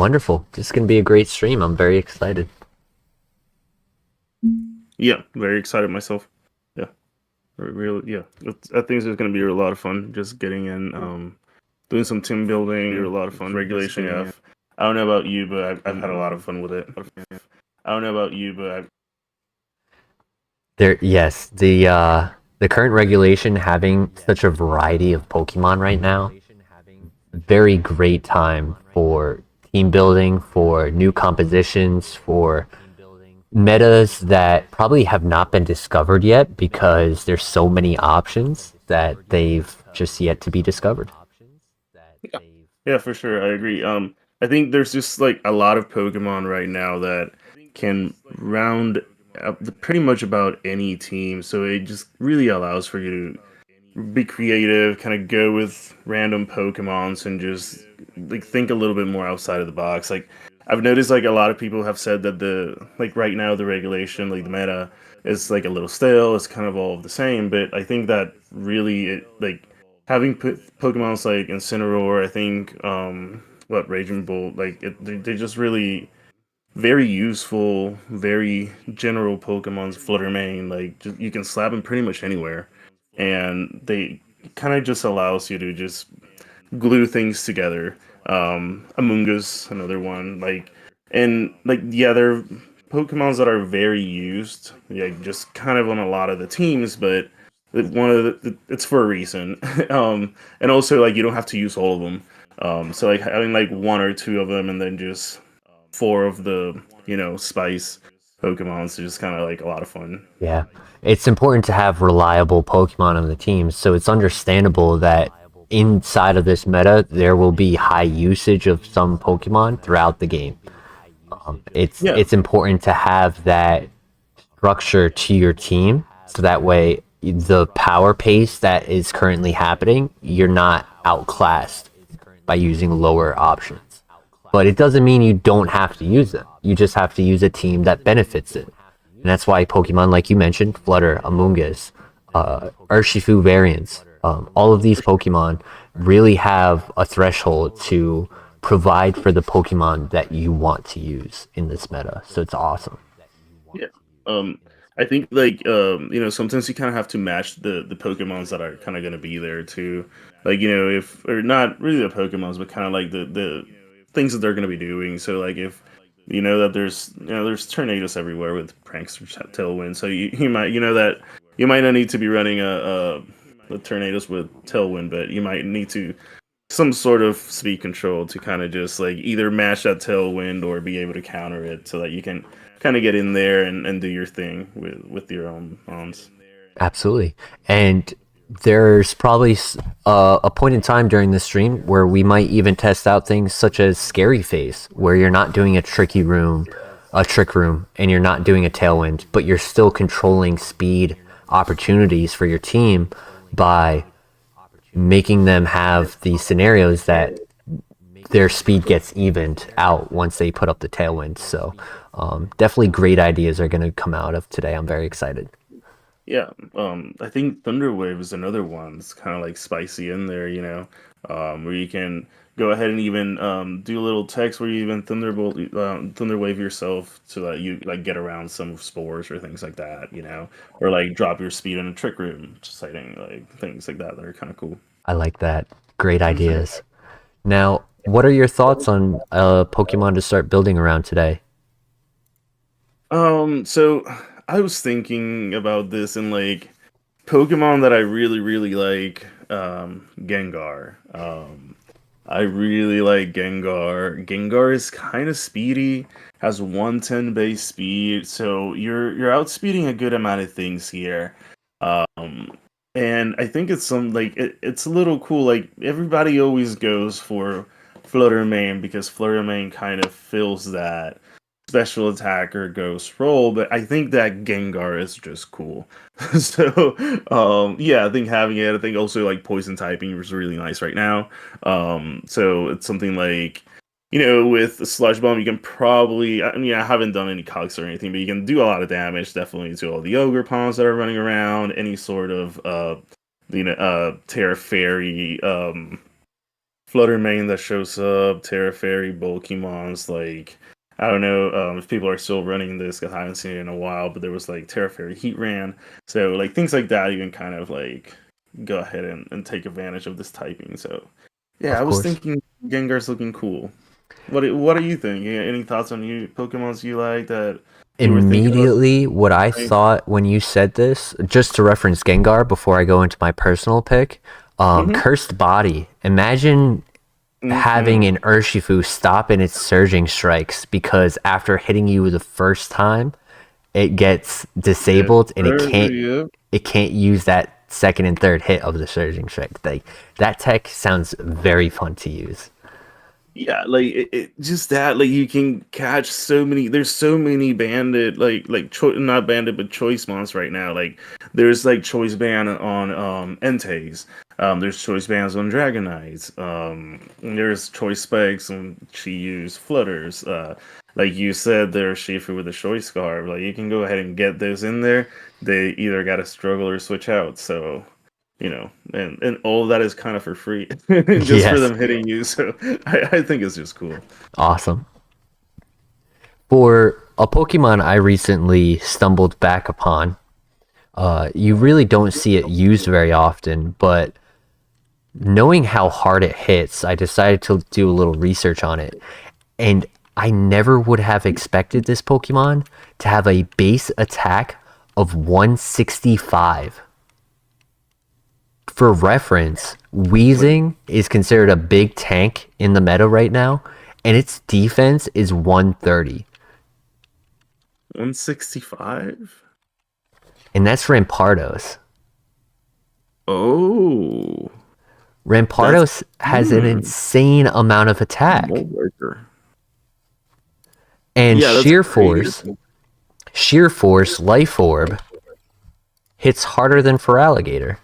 Wonderful. This is going to be a great stream. I'm very excited. Yeah, very excited myself. Yeah, really. Yeah, I think it's going to be a lot of fun. Just getting in, doing some team building. A lot of fun. Regulation F. I don't know about you, but I've had a lot of fun with it. I don't know about you, but Yes, the current regulation having such a variety of Pokemon right now, very great time for team building, for new compositions, for metas that probably have not been discovered yet because there's so many options that they've just yet to be discovered. yeah, for sure, I agree. I think there's just like a lot of Pokemon right now that can round up pretty much about any team. So it just really allows for you to be creative, kind of go with random Pokemons and just like think a little bit more outside of the box. Like I've noticed like a lot of people have said that the like right now the regulation, like the meta is like a little stale, it's kind of all the same, but I think that really like having Pokemon's like Incineroar, I think what Raging Bolt, like they're just really very useful, very general Pokemon's Flutter Mane. Like just, you can slap them pretty much anywhere, and they kind of just allows you to just glue things together. Among Us, another one. Like yeah, they're Pokemons that are very used. Yeah, just kind of on a lot of the teams, but one of it's for a reason. And also like you don't have to use all of them. So like having like one or two of them, and then just four of the spice Pokemon is just kind of like a lot of fun. Yeah, it's important to have reliable Pokemon on the team, so it's understandable that inside of this meta there will be high usage of some Pokemon throughout the game. Yeah, It's important to have that structure to your team, so that way the power pace that is currently happening, you're not outclassed by using lower options. But it doesn't mean you don't have to use them. You just have to use a team that benefits it. And that's why Pokemon, like you mentioned, Flutter, Amoonguss, Urshifu variants, all of these Pokemon really have a threshold to provide for the Pokemon that you want to use in this meta. So it's awesome. yeah. I think like sometimes you kind of have to match the Pokemons that are kind of going to be there too. Like if or not really the Pokemons, but kind of like the things that they're going to be doing. So like if you know that there's tornadoes everywhere with Prankster Tailwind, so you might that you might not need to be running a tornadoes with Tailwind, but you might need to some sort of speed control to kind of just like either match that tailwind or be able to counter it so that you can kind of get in there and do your thing with your own arms. Absolutely. And there's probably a point in time during the stream where we might even test out things such as Scary Face, where you're not doing a trick room, and you're not doing a tailwind, but you're still controlling speed opportunities for your team by making them have these scenarios that their speed gets evened out once they put up the tailwind. So definitely great ideas are going to come out of today. I'm very excited. Yeah, I think Thunderwave is another one that's kind of like spicy in there, where you can go ahead and even do a little text where you even Thunderwave yourself so that you like get around some spores or things like that, or like drop your speed in a trick room, just citing like things like that are kind of cool. I like that. Great ideas. Now, what are your thoughts on Pokemon to start building around today? So I was thinking about this and like Pokemon that I really, really like, Gengar. I really like Gengar. Gengar is kind of speedy, has 110 base speed, so you're outspeeding a good amount of things here. Um, and I think it's it's a little cool. Like everybody always goes for Flutter Mane because Flutter Mane kind of fills that special attacker ghost role, but I think that Gengar is just cool. So yeah, I think having it, I think also like poison typing is really nice right now. So it's something like with the sludge bomb you can probably, I mean, I haven't done any cogs or anything, but you can do a lot of damage definitely to all the ogre pawns that are running around, any sort of Terra Fairy Flutter main that shows up, Terra Fairy, Bulkymons, like I don't know if people are still running this because I haven't seen it in a while, but there was like Terra Fairy Heat Ran. So like things like that you can kind of like go ahead and take advantage of this typing. So yeah, Of I was course. thinking Gengar's looking cool. What do you think? Any thoughts on you Pokemons you like that you were thinking of? Immediately, what I thought when you said this, just to reference Gengar before I go into my personal pick, Mm-hmm. Cursed Body. Imagine having Mm-hmm. an Urshifu stop in its surging strikes because after hitting you the first time, it gets Yeah. disabled and Yeah. it can't use that second and third hit of the surging strike. Like that tech sounds very fun to use. Yeah, like just that, like you can catch so many. There's so many banded, not banded, but choice mons right now. Like there's like choice ban on Entei. There's choice bans on Dragonites. There's choice specs on Chiyu's Flutters. Like you said, there's Shifu with a choice scarf. Like you can go ahead and get those in there. They either got to struggle or switch out. So and all of that is kind of for free, just for Yes, them hitting you. So I think it's just cool. awesome. For a Pokemon I recently stumbled back upon, you really don't see it used very often, but knowing how hard it hits, I decided to do a little research on it. And I never would have expected this Pokemon to have a base attack of 165. For reference, Wait, Weezing is considered a big tank in the meta right now, and its defense is 130. 165? And that's Rampardos. Oh, that's Rampardos has an insane amount of attack. Mold Breaker. And Yeah, that's Sheer Force Life Orb hits harder than Feraligatr.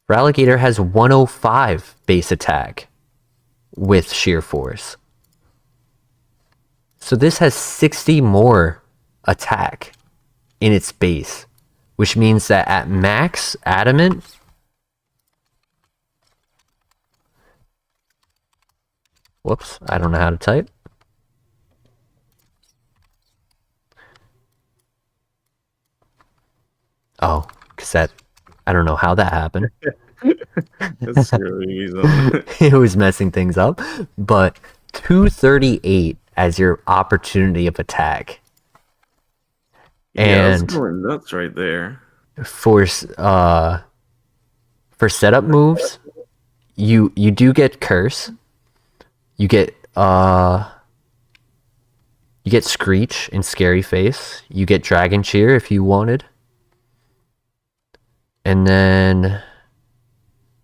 Feraligatr has 105 base attack with Sheer Force. So this has 60 more attack in its base, which means that at max adamant, whoops, I don't know how to type. Oh, because that, I don't know how that happened. that's really easy. It was messing things up. But 238 as your opportunity of attack. Yeah, that's And going nuts right there. for setup moves, you do get Curse. You get Screech and Scary Face. You get Dragon Cheer if you wanted. And then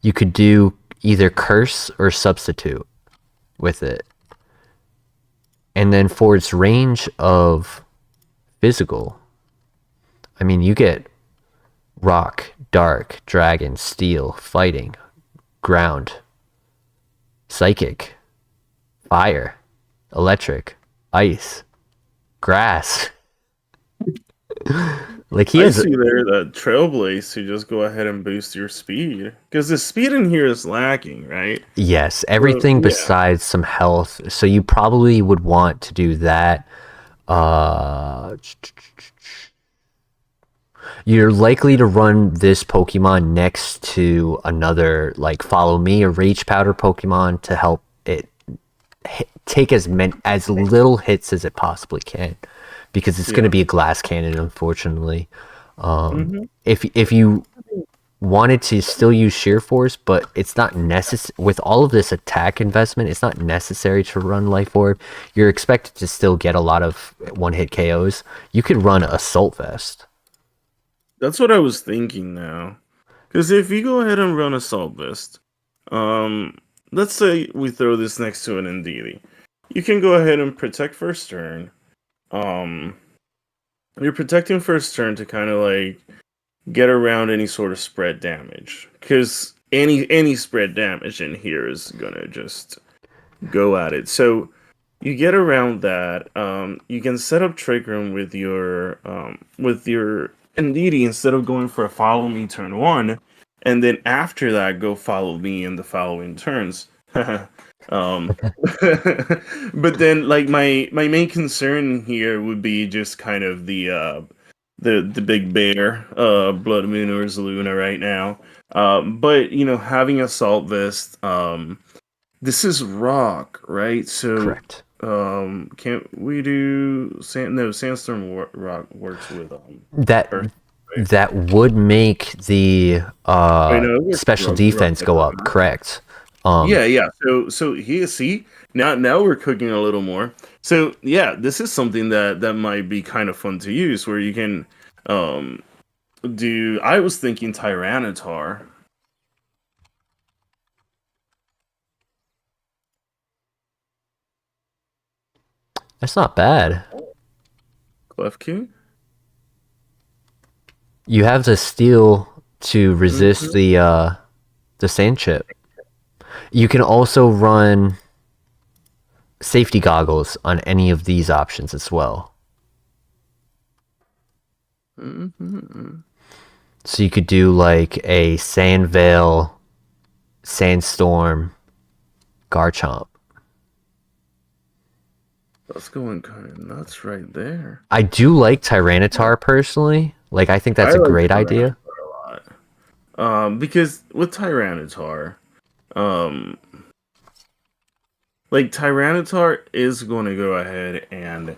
you could do either Curse or Substitute with it. And then for its range of physical, I mean, you get Rock, Dark, Dragon, Steel, Fighting, Ground, Psychic, Fire, Electric, Ice, Grass. Like he I has, see there that Trailblaze to just go ahead and boost your speed because the speed in here is lacking, right? yes, So everything yeah, besides some health. So you probably would want to do that. Uh, you're likely to run this Pokemon next to another like Follow Me or Rage Powder Pokemon to help it take as little hits as it possibly can, because it's going to yeah. be a glass cannon, unfortunately. Hmm. If you wanted to still use Sheer Force, but it's not necessary with all of this attack investment. It's not necessary to run Life Orb. You're expected to still get a lot of one-hit KOs. You could run Assault Vest. That's what I was thinking now. Because if you go ahead and run Assault Vest, um, let's say we throw this next to an Indeedee. You can go ahead and protect first turn. Um, you're protecting first turn to kind of like get around any sort of spread damage. Because any spread damage in here is gonna just go at it. So you get around that. You can set up Trick Room with your Indeedee instead of going for a Follow Me turn one. and then after that, go follow me in the following turns. um, but then, like my main concern here would be just kind of the big bear, Blood Moon or Zaluna right now. But having Assault Vest, this is rock, right? So, Correct. can't we do Sandstorm rock works with That Earth, right? that would make the Wait, no, it works special with rock, defense go up. right? Correct. Yeah. So here, see, now we're cooking a little more. So yeah, this is something that might be kind of fun to use, where you can um do. I was thinking Tyranitar. That's not bad. Clef King. You have the steel to resist the sand chip. You can also run safety goggles on any of these options as well. So you could do like a Sand Veil, Sandstorm, Garchomp. That's going kind of nuts right there. I do like Tyranitar personally. Like, I think that's a like great idea. Tyranitar a lot. Because with Tyranitar, like Tyranitar is going to go ahead and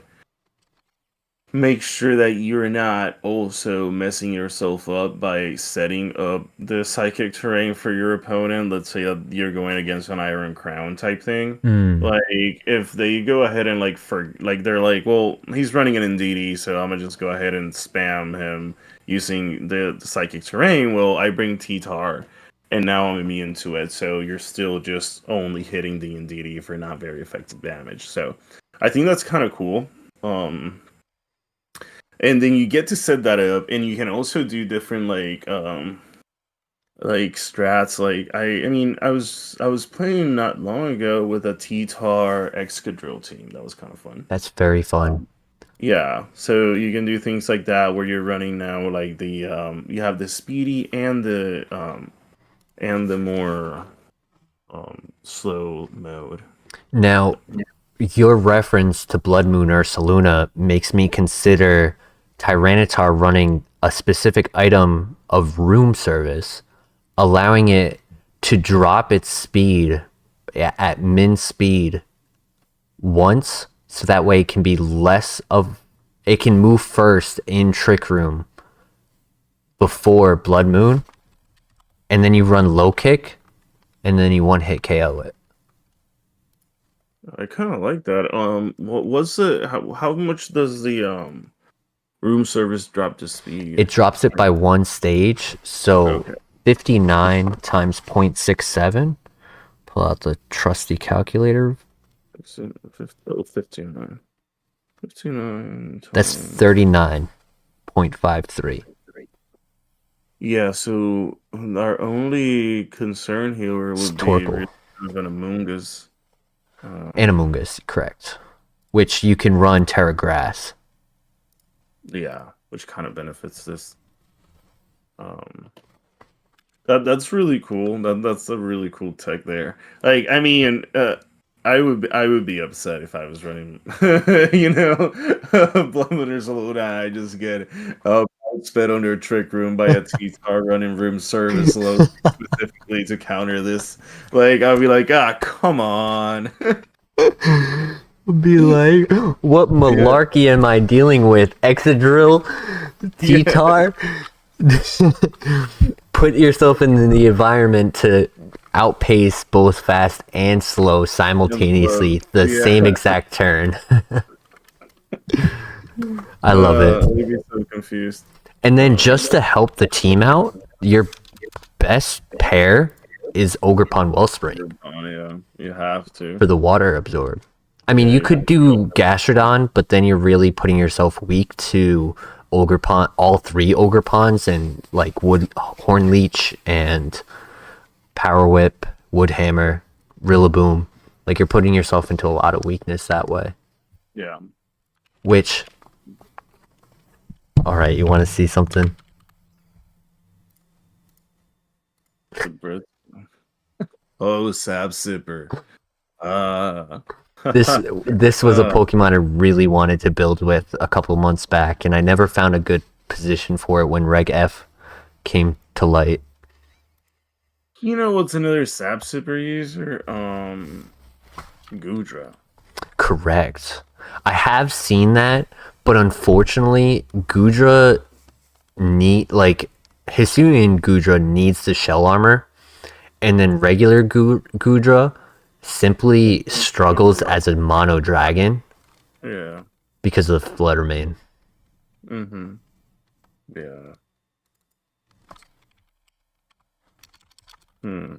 make sure that you're not also messing yourself up by setting up the psychic terrain for your opponent. Let's say you're going against an Iron Crown type thing. Like if they go ahead and they're like, well, he's running an NDD, so I'm gonna just go ahead and spam him using the psychic terrain. Well, I bring T-Tar, and now I'm immune to it. So you're still just only hitting the NDD for not very effective damage. So I think that's kind of cool. And then you get to set that up, and you can also do different like strats. Like I mean, I was playing not long ago with a T-Tar Excadrill team. That was kind of fun. That's very fun. Yeah, so you can do things like that where you're running now like the you have the speedy and the more slow mode. Now, your reference to Blood Moon or Saluna makes me consider Tyranitar running a specific item of room service, allowing it to drop its speed at min speed once, so that way it can be it can move first in Trick Room before Blood Moon, and then you run low kick, and then you one hit KO it. I kind of like that. What was how much does the room service drop to speed? It drops it by one stage, so Okay. 59 times 0.67. Pull out the trusty calculator. 59. 59 That's times. 39.53. Yeah, so our only concern here would be Torkoal. really kind of an Amoonguss. Animungus, correct. Which you can run Terra Grass. Yeah, which kind of benefits this. That's really cool. That's a really cool tech there. Like, I mean, I would be upset if I was running, Blumminers Alone. I just get sped under a Trick Room by a T-Tar running room service load specifically to counter this. Like, I'll be like, come on. Be like, what malarkey am I dealing with? Excadrill? T-Tar? Put yourself in the environment to outpace both fast and slow simultaneously, the same exact turn. I love it. I'd be so confused. And then just to help the team out, your best pair is Ogerpon Wellspring Yeah, you have to. for the water absorb. I mean, you could do Gastrodon, but then you're really putting yourself weak to Ogerpon, all three Ogerpons, and like Horn Leech and Power Whip, Wood Hammer, Rillaboom. Like, you're putting yourself into a lot of weakness that way. Yeah. Which, all right, you want to see something? The breath. Oh, Sap Sipper. Uh, This was a Pokemon I really wanted to build with a couple months back, and I never found a good position for it when Reg F came to light. you know what's another Sap Sipper user? Gudra. Correct. I have seen that, but unfortunately, Gudra Hisuian Gudra needs the shell armor, and then regular Gudra simply struggles as a mono dragon Yeah. because of the Flutter Mane. Mm-hmm. Yeah. Hmm.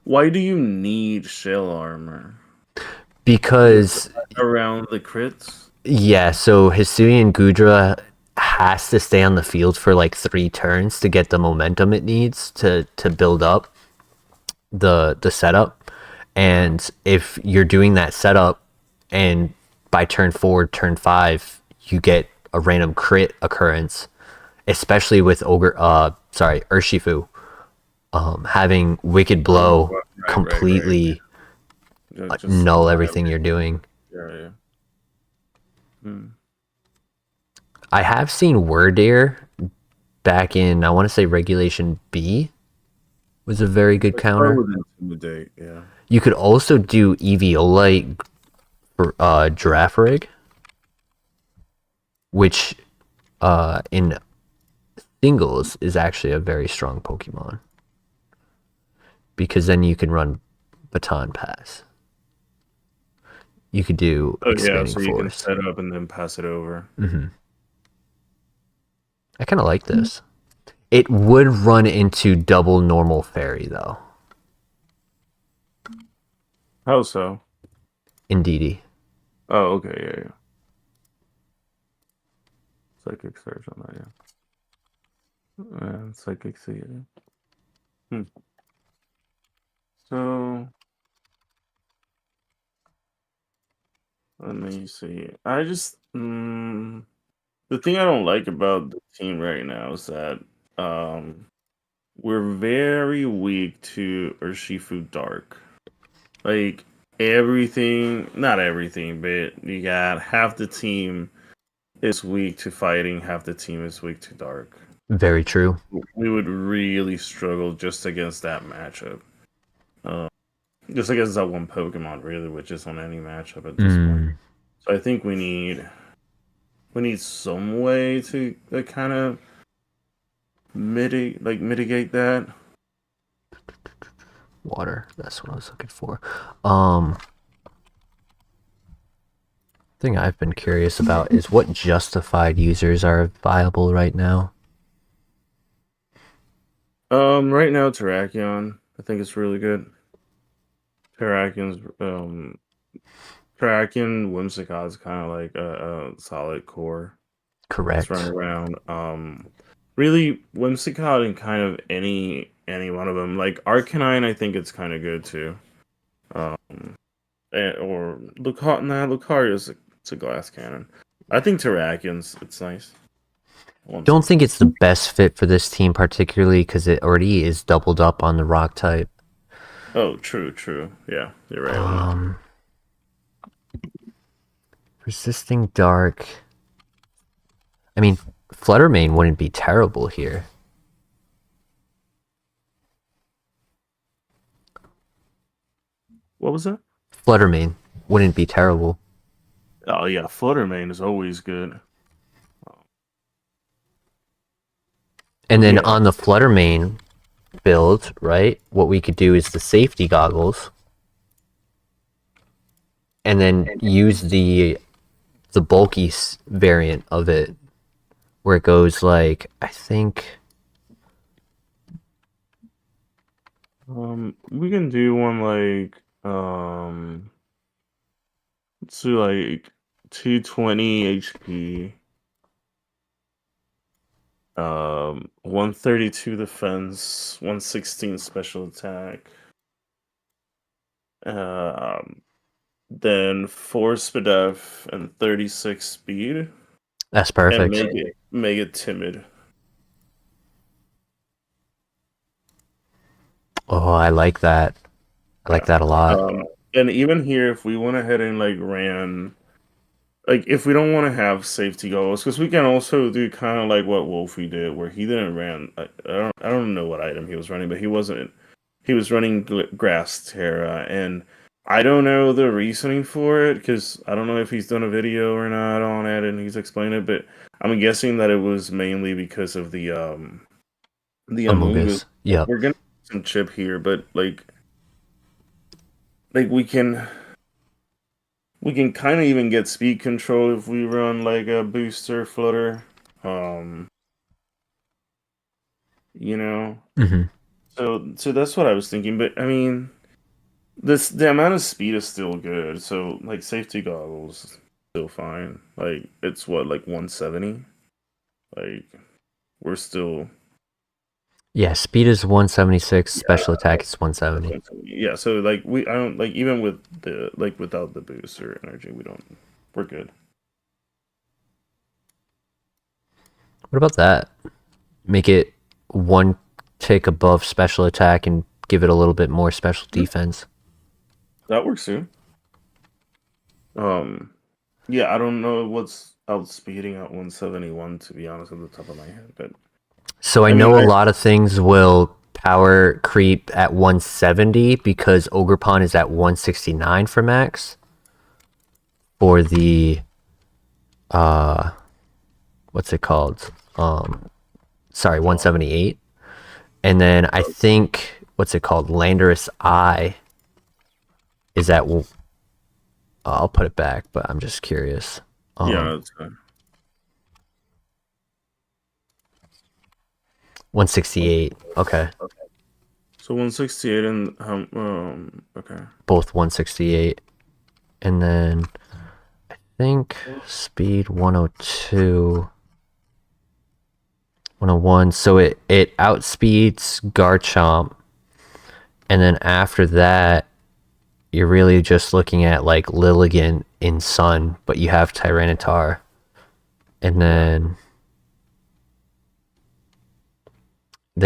Why do you need shell armor? Because Around the crits? yeah, so Hisuian Gudra has to stay on the field for like 3 turns to get the momentum it needs to build up the setup. And if you're doing that setup and by turn 4, turn 5, you get a random crit occurrence, especially with Urshifu, having Wicked Blow completely null everything you're doing. Yeah. Hmm. I have seen Wordair back in, I want to say Regulation B was a very good counter. Intimidate, yeah. You could also do Eviolite for Giraffe Rig, which in singles is actually a very strong Pokemon, because then you can run Baton Pass. You could do Expanding so you can Force. set up and then pass it over. Mm-hmm. I kind of like this. It would run into double normal fairy though. How so? Indeedy. Oh, okay, yeah. Psychic Surge on that, yeah. And Psychic Seer. So let me see. The thing I don't like about the team right now is that we're very weak to Urshifu Dark. Like everything, not everything, but you got half the team is weak to fighting, half the team is weak to dark. Very true. We would really struggle just against that matchup. Just against that one Pokemon, really, which is on any matchup at this point. So I think we need some way to kind of mitigate that. Water. That's what I was looking for. Thing I've been curious about is what justified users are viable right now. Right now Terrakion, I think it's really good. Terrakion's Terrakion, Whimsicott is kind of like a solid core. Correct. Let's run around. Really, Whimsicott and kind of any one of them. Like Arcanine, I think it's kind of good too. Or Lucario it's a glass cannon. I think Terrakion's it's nice. Don't think it's the best fit for this team particularly because it already is doubled up on the rock type. Oh, true. Yeah, you're right. Resisting Dark. I mean, Flutter Mane wouldn't be terrible here. What was that? Flutter Mane wouldn't be terrible. Oh yeah, Flutter Mane is always good. And then on the Flutter Mane build, right, what we could do is the safety goggles. And then use the bulky variant of it, where it goes like, I think we can do one like let's do like 220 HP, 132 defense, 116 special attack, then 4 SPDF and 36 speed. That's perfect. And make it timid. Oh, I like that. I like Yeah. that a lot. And even here, if we went ahead and like ran, like if we don't want to have safety goals, because we can also do kind of like what Wolfie did, where he didn't ran. I don't know what item he was running, but he wasn't. He was running Grass Terra, and I don't know the reasoning for it because I don't know if he's done a video or not on it, and he's explained it. But I'm guessing that it was mainly because of the Amoonguss. Amogus. Yep. We're gonna get some chip here, but like we can kind of even get speed control if we run like a booster flutter. Um, you know. Hmm. So that's what I was thinking. But I mean, the amount of speed is still good. So like safety goggles still fine. Like it's what like 170. Like we're still Yeah, speed is 176, special yeah, attack is 170. yeah. So like I don't like even with the like without the booster energy we're good. What about that? Make it one tick above special attack and give it a little bit more special defense. That works too. Um, yeah, I don't know what's outspeeding at 171 to be honest, at the top of my head, but So I I mean, know a lot of things will power creep at 170 because Ogerpon is at 169 for max. For the what's it called? Sorry, 178. And then I think what's it called? Landorus Eye is at I'll put it back, but I'm just curious. yeah, that's fine. 168. Okay. So 168 and okay. Both 168. And then I think speed 102. 101. So it outspeeds Garchomp. And then after that, you're really just looking at like Lilligant in Sun, but you have Tyranitar. And then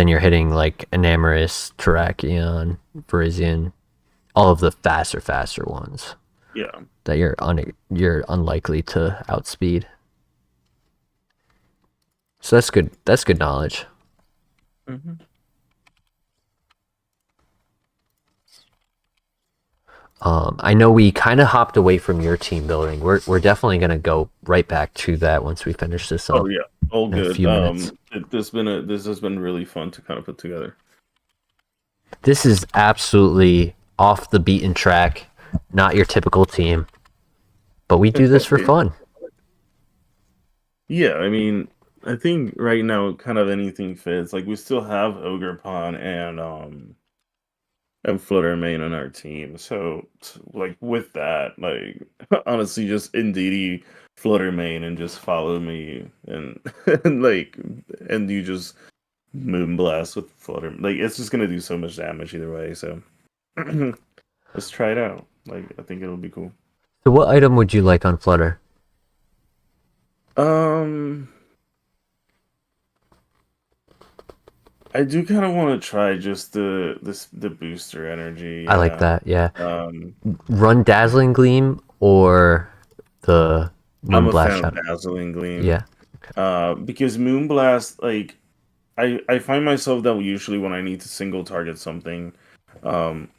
you're hitting like Enamorus, Terrakion, Virizion, all of the faster ones Yeah. that you're unlikely to outspeed. So that's good. That's good knowledge. Mm-hmm. I know we kind of hopped away from your team building. We're definitely gonna go right back to that once we finish this up Oh yeah, all in a good. few minutes. This has been really fun to kind of put together. This is absolutely off the beaten track, not your typical team, but we do this for fun. Yeah, I mean, I think right now kind of anything fits. Like we still have Ogerpon and Flutter Main on our team. So like with that, like honestly just Indeedee Flutter Main and just follow me and and like and you just Moonblast with Flutter. Like it's just gonna do so much damage either way, so let's try it out. Like I think it'll be cool. So what item would you like on Flutter? Um I do kind of want to try just the booster energy. I like Yeah. that. Yeah, Um, run Dazzling Gleam or the I'm a Moonblast fan of Shadow. Dazzling Gleam. Yeah. Because Moonblast, like I find myself that usually when I need to single target something, um,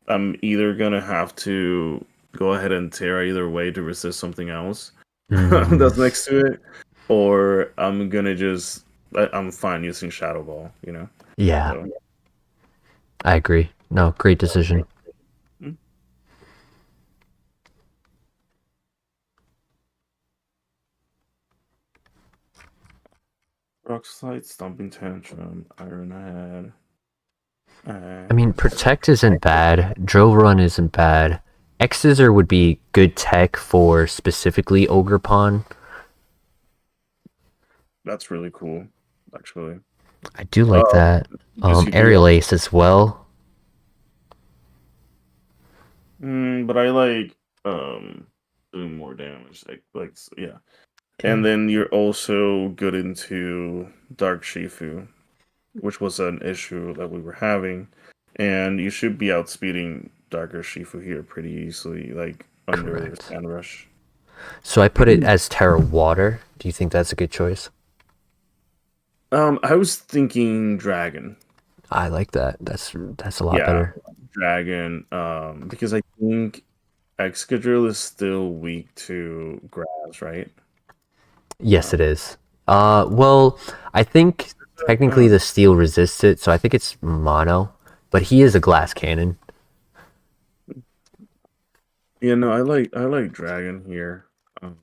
I'm either gonna have to go ahead and Terra either way to resist something else Mm, that's next to it, or I'm gonna just I'm fine using Shadow Ball. yeah, So. I agree. No, great decision. Mm. Rock Slide, Stomping Tantrum, Iron Head. I mean, Protect isn't bad. Drill Run isn't bad. X-Scissor would be good tech for specifically Ogerpon. That's really cool, actually. I do like that. Because you do Aerial Ace as well. but I like doing more damage. Yeah. And then you're also good into Dark Shifu, which was an issue that we were having. and you should be outspeeding Darker Shifu here pretty easily, like under Correct. Sand Rush. So I put it as Terra Water. Do you think that's a good choice? I was thinking Dragon. I like that. That's a lot Yeah, better. Dragon. Because I think Excadrill is still weak to grass, right? Yes, it is. Well, I think technically Uh, the steel resists it, so I think it's mono, but he is a glass cannon. yeah, no, I like Dragon here. Um,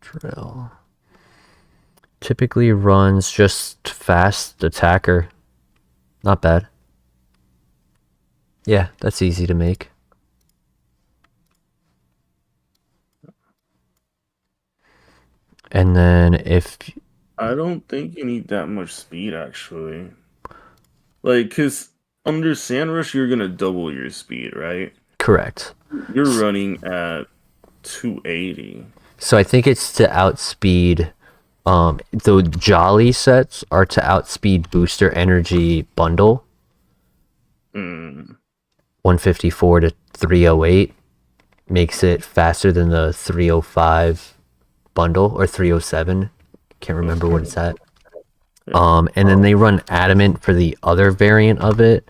Drill. Typically runs just fast attacker. Not bad. Yeah, that's easy to make. And then if I don't think you need that much speed actually. Like, cause under Sand Rush you're gonna double your speed, right? correct. You're running at 280. So I think it's to outspeed the Jolly sets are to outspeed Booster Energy Bundle Mm, 154 to 308 makes it faster than the 305 bundle or 307. Can't remember what okay. it's at. Yeah. And then they run Adamant for the other variant of it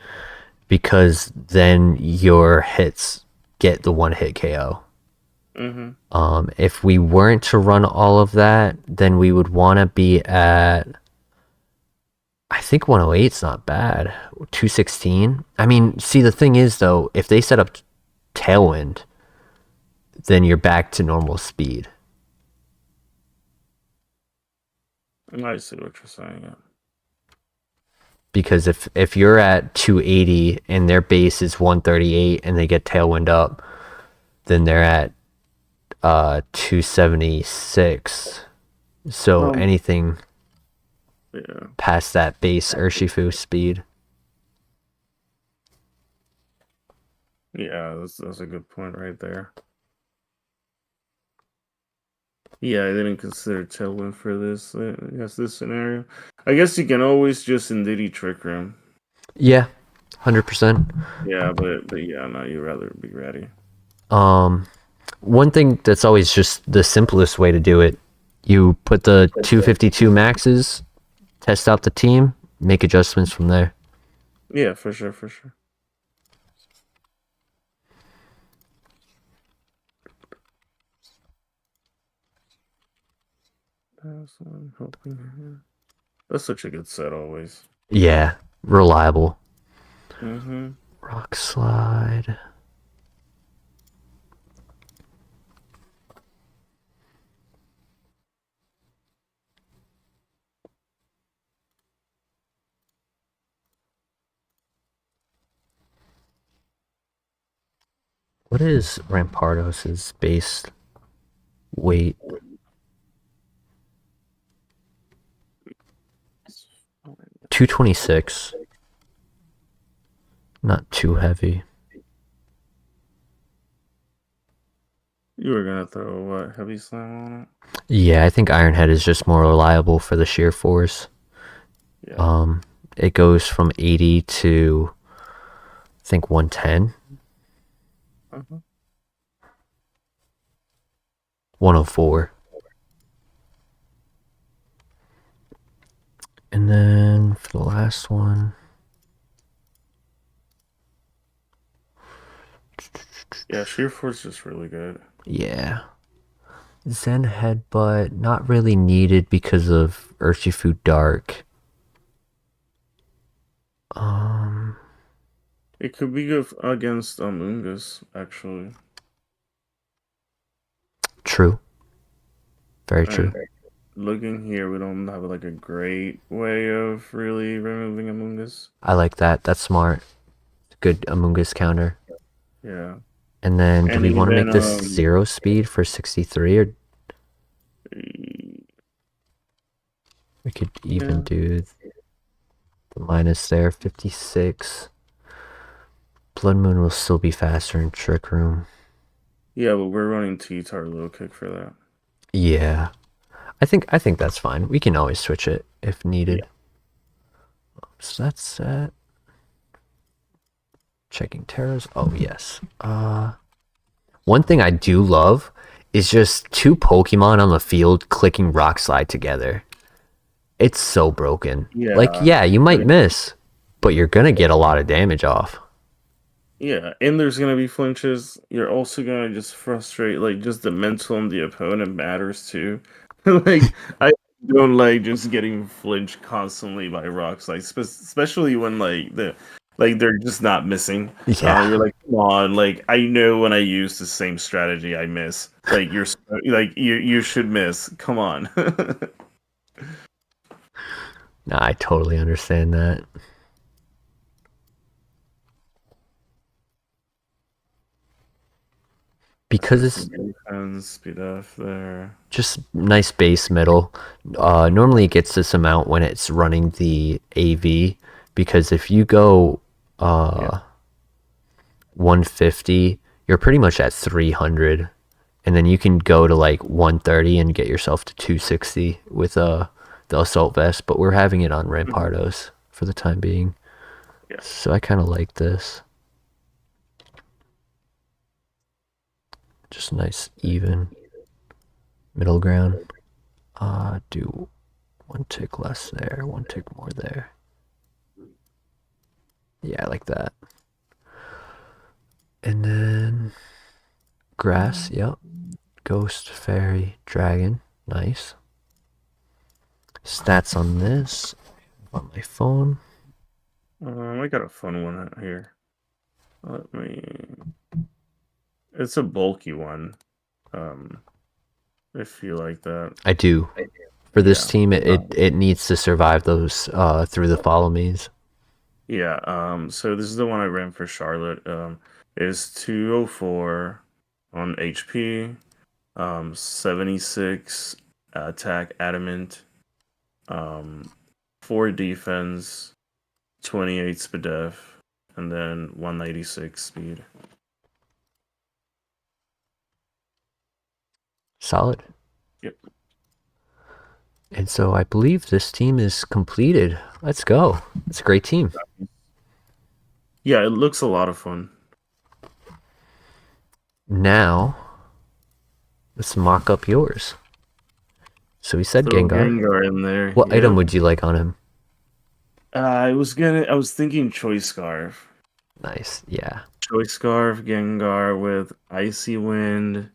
because then your hits get the one hit KO. Mm-hmm. If we weren't to run all of that, then we would want to be at, I think 108 is not bad. 216. I mean, see, the thing is, though, if they set up Tailwind, then you're back to normal speed. I see what you're saying. Yeah. Because if you're at 280 and their base is 138 and they get Tailwind up, then they're at 276. So Um. anything Yeah. past that base Urshifu speed. Yeah. That's a good point right there. Yeah, I didn't consider Tailwind for this. I guess this scenario. I guess you can always just Indeedee Trick Room. Yeah, 100%. Yeah, but yeah, no, you'd rather be ready. One thing that's always just the simplest way to do it, you put the 252 maxes, test out the team, make adjustments from there. Yeah, for sure, for sure. That's what I'm hoping here. That's such a good set always. Yeah, reliable. Mm-hmm. Rock slide. What is Rampardos' base weight? 226. Not too heavy. You were gonna throw what, heavy slam on it? Yeah, I think Ironhead is just more reliable for the sheer force. Yeah. It goes from 80 to I think 110. Uh-huh. 104. And then for the last one, Yeah, sheer force is really good. yeah. Zen Headbutt, not really needed because of Urshifu Dark. It could be good against Ungus, actually. True. Very true. And looking here, we don't have like a great way of really removing Ungus. I like that. That's smart. Good Amoonguss counter. Yeah. And then, do And we want to even make this 0 speed for 63, or we could even do the minus there, 56. Blood Moon will still be faster in Trick Room. yeah, but we're running T-Tar low kick for that. Yeah. I think that's fine. We can always switch it if needed. Yeah. So that's set. Checking Terras. Oh yes. One thing I do love is just two Pokemon on the field clicking Rock Slide together. It's so broken. Like, Yeah. yeah, you might miss, but you're gonna get a lot of damage off. Yeah, and there's gonna be flinches. You're also gonna just frustrate, like, just the mental on the opponent matters too. Like, I don't like just getting flinched constantly by rocks, like especially when they're just not missing. Yeah. You're like, come on, like I know when I use the same strategy, I miss. Like you should miss. Come on. Nah, I totally understand that. Because So it's some defense, speed off there. just nice base middle. Normally it gets this amount when it's running the AV, because if you go Yeah. 150, you're pretty much at 300, and then you can go to like 130 and get yourself to 260 with the assault vest. But we're having it on Mhm. Rampardos for the time being, Yeah. so I kind of like this. Just nice even middle ground. Do one tick less there, one tick more there. Yeah, I like that. And then grass, yep. Ghost, fairy, dragon, nice. Stats on this on my phone. I got a fun one out here. Let me. It's a bulky one. Um, if you like that. I do. For this Yeah. team, it needs to survive those through the follow me's. Yeah. So this is the one I ran for Charlotte. Is 204 on HP. 76 attack adamant. Um, 4 defense. 28 speed def, and then 196 speed. Solid. Yep. And so I believe this team is completed. Let's go. It's a great team. Yeah, it looks a lot of fun. Now, let's mock up yours. So we said Throw Gengar. Gengar in there. What item Yep. would you like on him? I was thinking Choice Scarf. Nice. Yeah. Choice Scarf, Gengar with Icy Wind.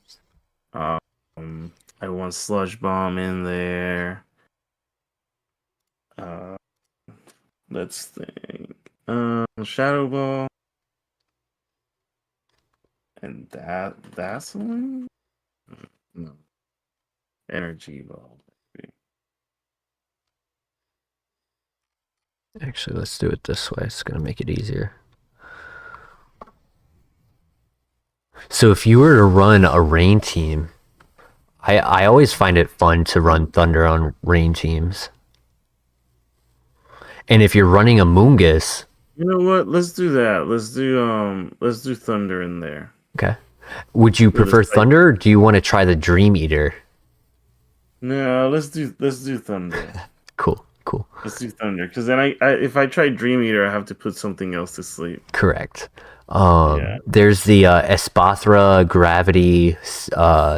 Um, I want Sludge Bomb in there. Uh, let's think. Shadow Ball. And that's one? No. Energy Ball. Actually, let's do it this way. It's going to make it easier. So if you were to run a rain team, I always find it fun to run Thunder on rain teams. And if you're running a Moongus, You know what? Let's do that. Let's do Thunder in there. okay. Would you With a prefer psych- Thunder, or do you want to try the Dream Eater? No, let's do Thunder. Cool, cool. Let's do Thunder. Because then if I try Dream Eater, I have to put something else to sleep. Correct. Yeah. There's the Espathra Gravity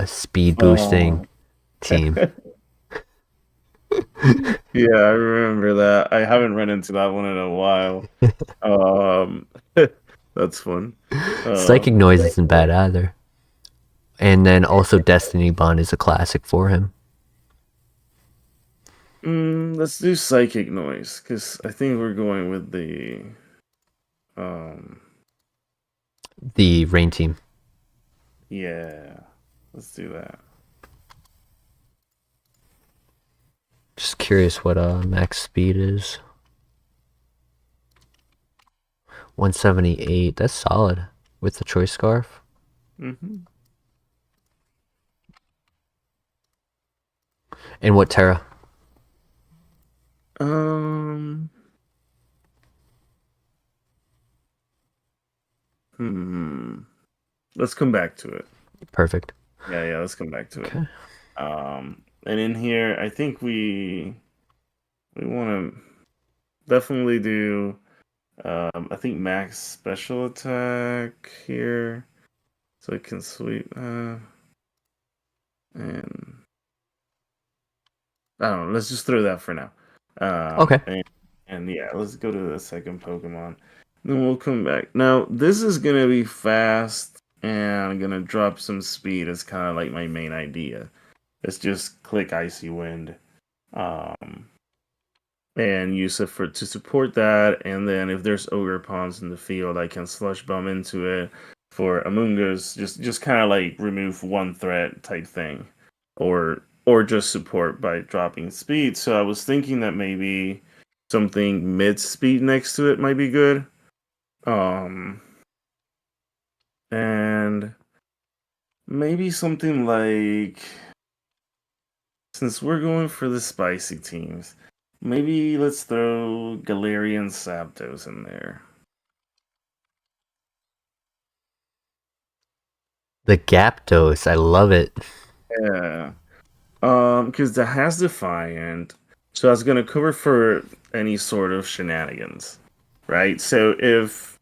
speed boosting team. Yeah, I remember that. I haven't run into that one in a while. Um that's fun. Psychic Noise isn't bad either. And then also Destiny Bond is a classic for him. Let's do Psychic Noise, because I think we're going with the rain team. Yeah. Let's do that. Just curious what max speed is. 178. That's solid with the choice scarf. Mm-hmm. And what Terra? Let's come back to it. Perfect. Yeah, let's come back to it. Okay. And in here, I think we want to definitely do. I think max special attack here, so it can sweep. And I don't know. Let's just throw that for now. Okay. And yeah, let's go to the second Pokemon. Then we'll come back. Now this is gonna be fast, and I'm gonna drop some speed. It's kind of like my main idea. Let's just click Icy Wind. And use it to support that. And then if there's ogre pawns in the field, I can slush bomb into it for Amoonguss. Just kind of like remove one threat type thing, or just support by dropping speed. So I was thinking that maybe something mid speed next to it might be good. And maybe something like, since we're going for the spicy teams, maybe let's throw Galarian Zapdos in there. The Gyarados, I love it. Yeah. Because that has Defiant, so that's gonna cover for any sort of shenanigans, right? So if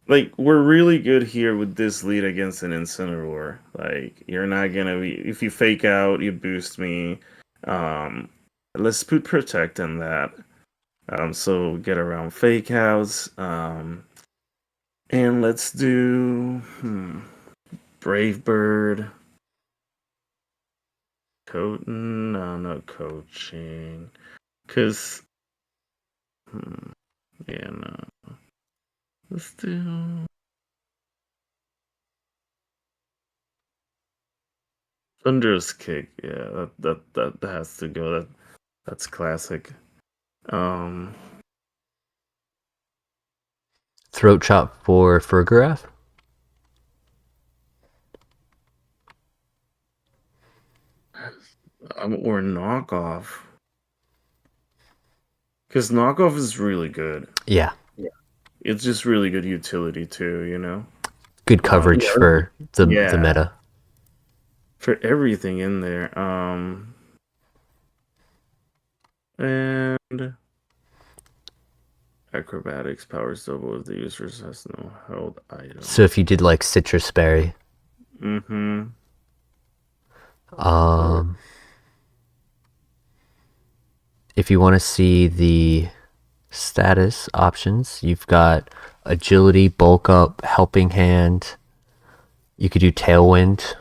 we're really good here with this lead against an Incineroar, like you're not gonna be, if you fake out, you boost me. Let's put Protect in that. So get around fake outs. And let's do Brave Bird. No, not coaching. Cause yeah, no. Let's do Thunderous Kick. Yeah, that has to go. That's classic. Throat Chop for Fergarath. Or Knockoff. Because Knockoff is really good. Yeah. It's just really good utility too, you know? Good coverage for the meta. For everything in there. And Acrobatics powers double if the user has no held item. So if you did like Citrus Berry. If you want to see the status options, you've got Agility, Bulk Up, Helping Hand. You could do Tailwind.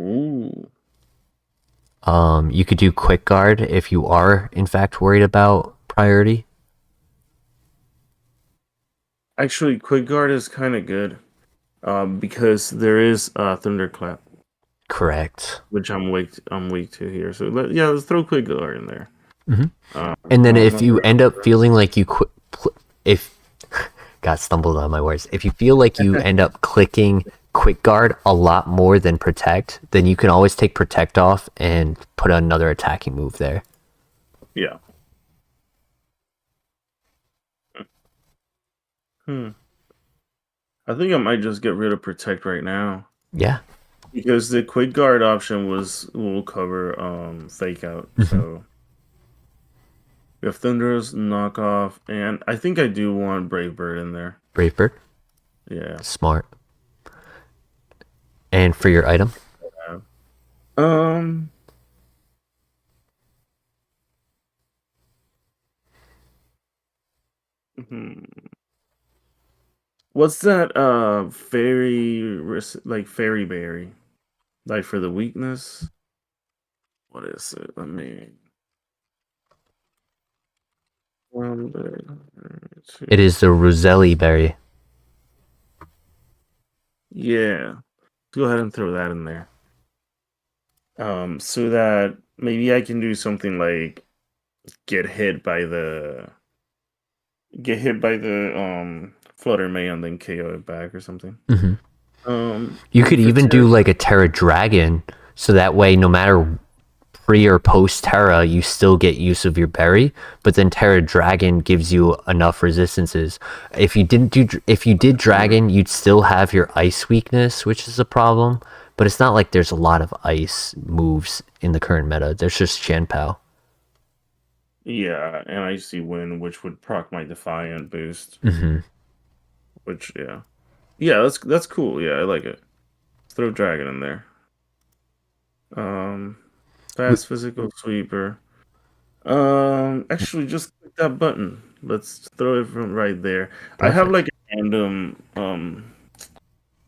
Ooh. You could do Quick Guard if you are in fact worried about priority. Actually, Quick Guard is kind of good, because there is Thunderclap. Correct. Which I'm weak to here. So let's throw Quick Guard in there. And then if you end up feeling like you got stumbled on my words. If you feel like you end up clicking Quick Guard a lot more than Protect, then you can always take Protect off and put another attacking move there. Yeah. I think I might just get rid of Protect right now. Yeah. Because the Quick Guard option will cover Fake Out. So we have Thunderous, Knockoff, and I think I do want Brave Bird in there. Brave Bird? Yeah. Smart. And for your item? What's that fairy berry? Like for the weakness? What is it? I mean, it is the Roselli berry. Yeah. Go ahead and throw that in there. So that maybe I can do something like get hit by the Flutter May and then KO it back or something. You could even do like a Terra Dragon, so that way no matter pre or post Terra, you still get use of your berry, but then Terra Dragon gives you enough resistances. If you did Dragon, you'd still have your ice weakness, which is a problem, But it's not like there's a lot of ice moves in the current meta. There's just Shenpao. Yeah, and I see Wind, which would proc my Defiant boost. Mm-hmm. Which, yeah, that's cool. Yeah, I like it. Let's throw Dragon in there. Fast physical sweeper. Actually, just click that button. Let's throw it from right there. I have Perfect. like a random.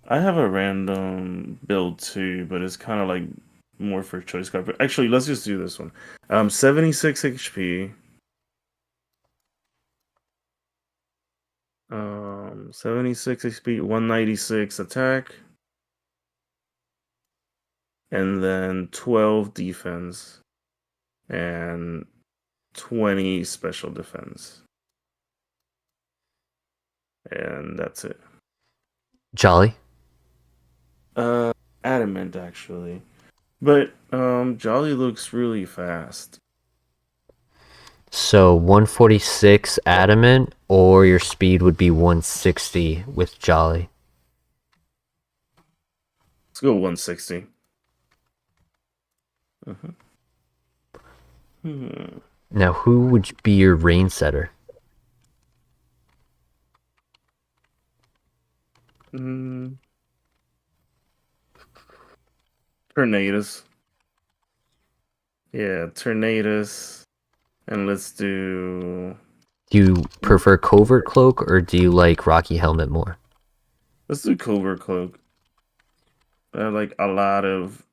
I have a random build too, but it's kind of like more for choice card. But actually, let's just do this one. 76 HP. 76 HP, 196 attack, and then 12 defense, and 20 special defense. And that's it. Jolly. Adamant actually. But Jolly looks really fast. So 146 adamant, or your speed would be 160 with Jolly. Let's go 160. Now, who would be your rain setter? Tornadoes. Yeah, Tornadoes. And let's do... Do you prefer Covert Cloak, or do you like Rocky Helmet more? Let's do Covert Cloak. I have like a lot of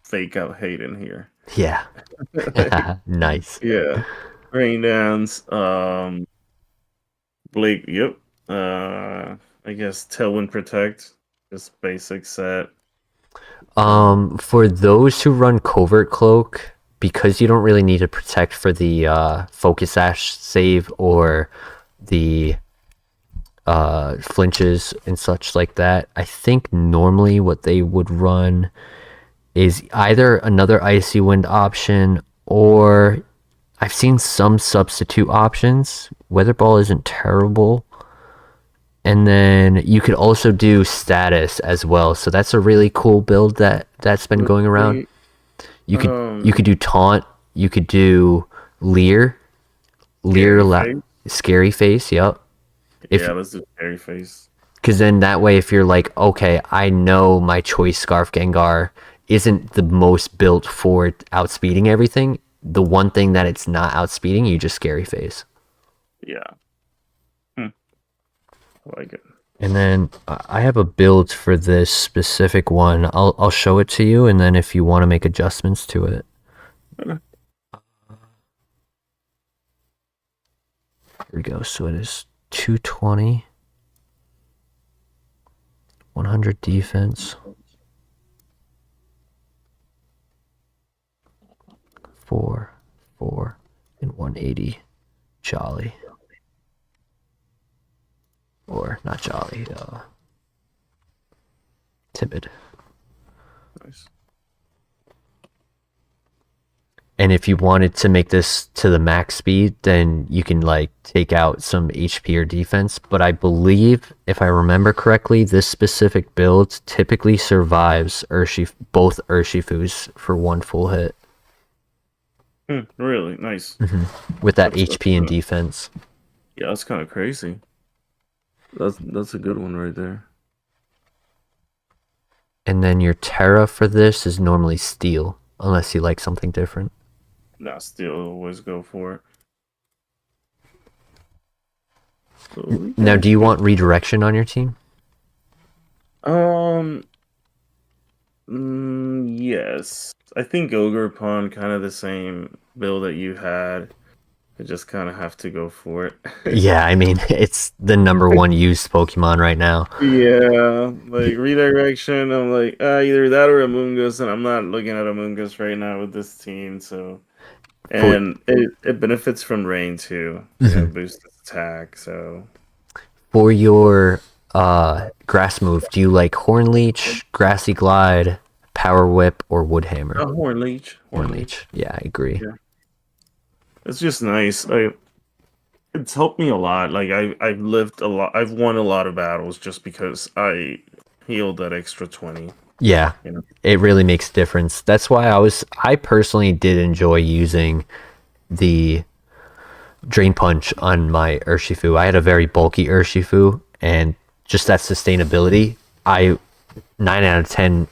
fake out hate in here. Yeah. Nice. Yeah. Rain Dance. Blake, yep. I guess Tailwind Protect. Just basic set. For those who run Covert Cloak, because you don't really need to protect for the Focus Ash save or the flinches and such like that, I think normally what they would run is either another Icy Wind option, or I've seen some substitute options. Weather Ball isn't terrible. And then you could also do Status as well. So that's a really cool build that's been going around. You could do Taunt. You could do Leer. Scary Face, yep. Let's do Scary Face. Because then that way, if you're like, okay, I know my choice Scarf Gengar isn't the most built for outspeeding everything, the one thing that it's not outspeeding, you just Scary Face. Yeah. I like it. And then I have a build for this specific one. I'll show it to you, and then if you want to make adjustments to it. Okay. Here we go. So it is 220, 100 defense, 4, and 180 Jolly. Or not Jolly, Timid. Nice. And if you wanted to make this to the max speed, then you can like take out some HP or defense. But I believe, if I remember correctly, this specific build typically survives both Urshifus for one full hit. Really nice. With that HP and defense. Yeah, that's kind of crazy. That's a good one right there. And then your Terra for this is normally Steel, unless you like something different. Nah, still always go for it. Now, do you want redirection on your team? Yes. I think Ogre Pond kind of the same build that you had. I just kind of have to go for it. Yeah, I mean, it's the number one used Pokemon right now. Yeah, like redirection, I'm like, either that or Amoonguss, and I'm not looking at Amoonguss right now with this team, so... And it benefits from rain too. Boosts its attack, so... For your grass move, do you like Horn Leech, Grassy Glide, Power Whip, or Wood Hammer? Horn Leech. Horn Leech. Yeah, I agree. Yeah. It's just nice. It's helped me a lot. Like I've lived a lot. I've won a lot of battles just because I healed that extra 20. Yeah, You know? it really makes a difference. That's why I personally did enjoy using the Drain Punch on my Urshifu. I had a very bulky Urshifu, and just that sustainability, 9 out of 10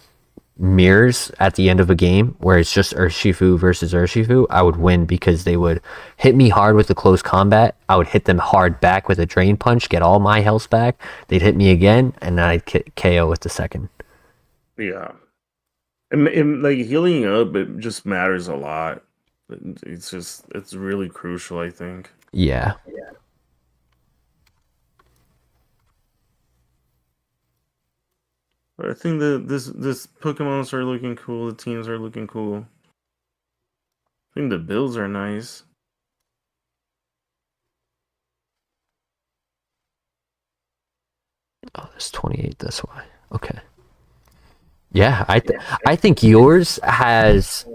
mirrors at the end of a game where it's just Urshifu versus Urshifu, I would win because they would hit me hard with the close combat. I would hit them hard back with a Drain Punch, get all my health back. They'd hit me again, and then I'd KO with the second. Yeah. And like healing up, it just matters a lot. It's really crucial, I think. Yeah. But I think that this Pokemons are looking cool. The teams are looking cool. I think the builds are nice. Oh, there's 28 this way. Okay. Yeah, I think yours has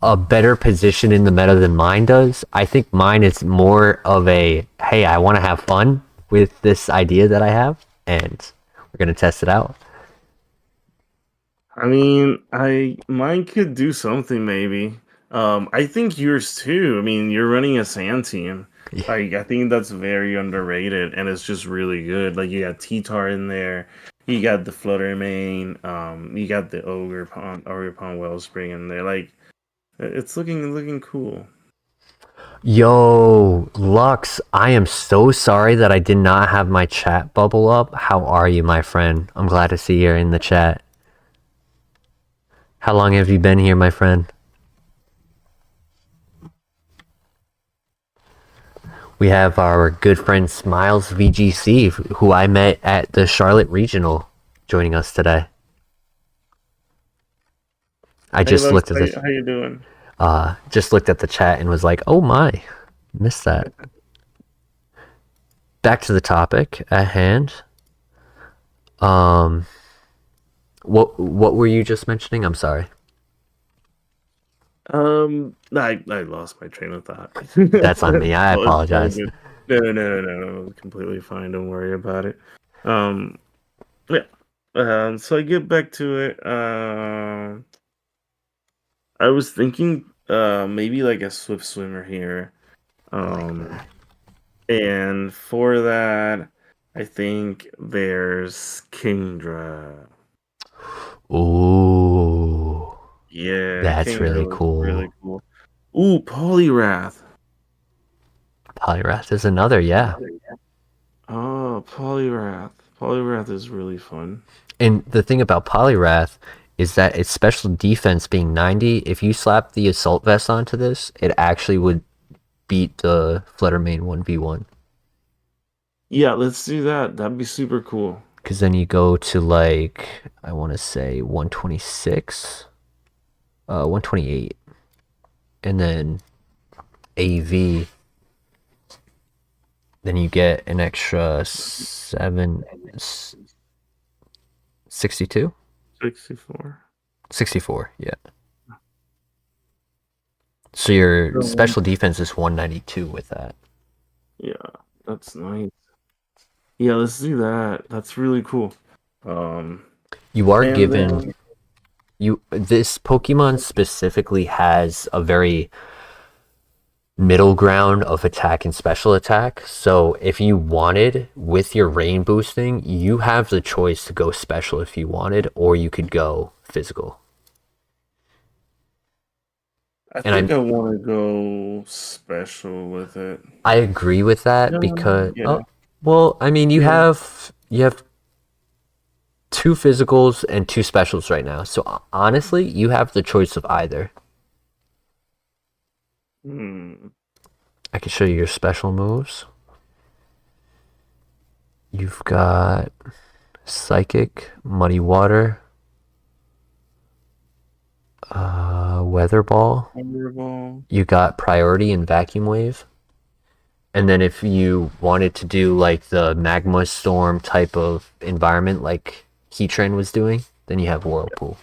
a better position in the meta than mine does. I think mine is more of a, hey, I want to have fun with this idea that I have, and we're going to test it out. I mean, mine could do something maybe. I think yours too. I mean, you're running a sand team. Yeah. Like, I think that's very underrated, and it's just really good. Like, you got T-Tar in there, you got the Fluttermane, you got the Ogre Pond Wellspring in there. Like, it's looking cool. Yo, Lux, I am so sorry that I did not have my chat bubble up. How are you, my friend? I'm glad to see you're in the chat. How long have you been here, my friend? We have our good friend SmilesVGC, who I met at the Charlotte Regional, joining us today. I just looked at this. How you doing? Just looked at the chat and was like, "Oh my, missed that." Back to the topic at hand. What were you just mentioning? I'm sorry. I lost my train of thought. That's on me. I apologize. No, completely fine. Don't worry about it. Yeah. So I get back to it. I was thinking, maybe like a Swift Swimmer here. And for that, I think there's Kingdra. Ooh. Yeah, That's Kingdra really looks cool. really cool. Ooh, Poliwrath. Poliwrath is another, yeah. Oh, Poliwrath. Poliwrath is really fun. And the thing about Poliwrath is that its special defense being 90, if you slap the Assault Vest onto this, it actually would beat the Fluttermane 1v1. Yeah, let's do that. That'd be super cool. Because then you go to, like, I want to say 126, 128, and then AV. Then you get an extra 62? 64. 64, yeah. So your special defense is 192 with that. Yeah, that's nice. Yeah, let's do that. That's really cool. You are given this Pokemon specifically has a very middle ground of attack and special attack. So if you wanted with your rain boosting, you have the choice to go special if you wanted, or you could go physical. I think I want to go special with it. I agree with that because well, I mean, you have 2 physicals and 2 specials right now. So honestly, you have the choice of either. I can show you your special moves. You've got Psychic, Muddy Water, Weather Ball. You got Priority and Vacuum Wave. And then if you wanted to do like the Magma Storm type of environment like Heatran was doing, then you have Whirlpool.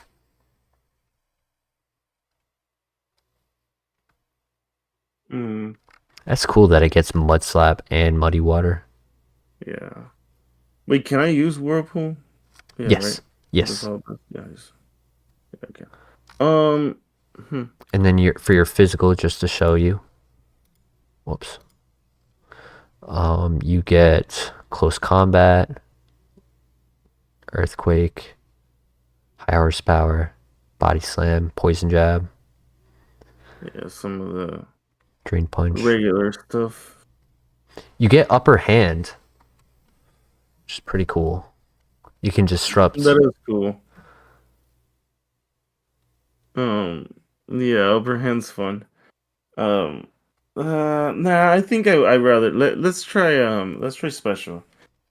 That's cool that it gets Mud Slap and Muddy Water. Yeah. Wait, can I use Whirlpool? Yeah, yes. Right? Yes. all those guys. Okay. And then for your physical, just to show you. Whoops. You get close combat, earthquake, high horsepower, body slam, poison jab. Yeah, some of the Drain punch. regular stuff. You get upper hand, which is pretty cool. You can disrupt. That is cool. Yeah, upper hand's fun. Nah, I think I rather let's try special,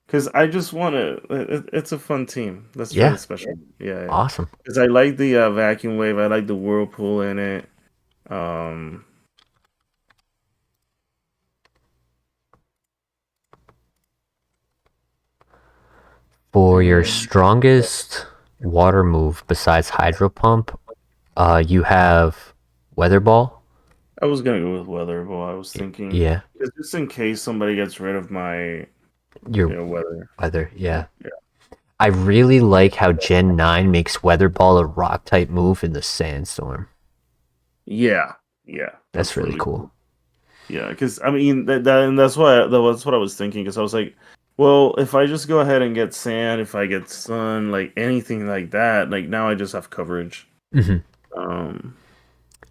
because I just want to. It's a fun team. Let's try the special. Yeah. Awesome. Because I like the vacuum wave. I like the whirlpool in it. For your strongest water move besides hydro pump, you have weather ball. I was gonna go with weather ball. I was thinking, just in case somebody gets rid of my weather. Yeah. I really like how Gen 9 makes weather ball a rock type move in the sandstorm. Yeah. That's really cool. Yeah, because I mean that's what I was thinking. Because I was like, well, if I just go ahead and get sand, if I get sun, like anything like that, like now I just have coverage.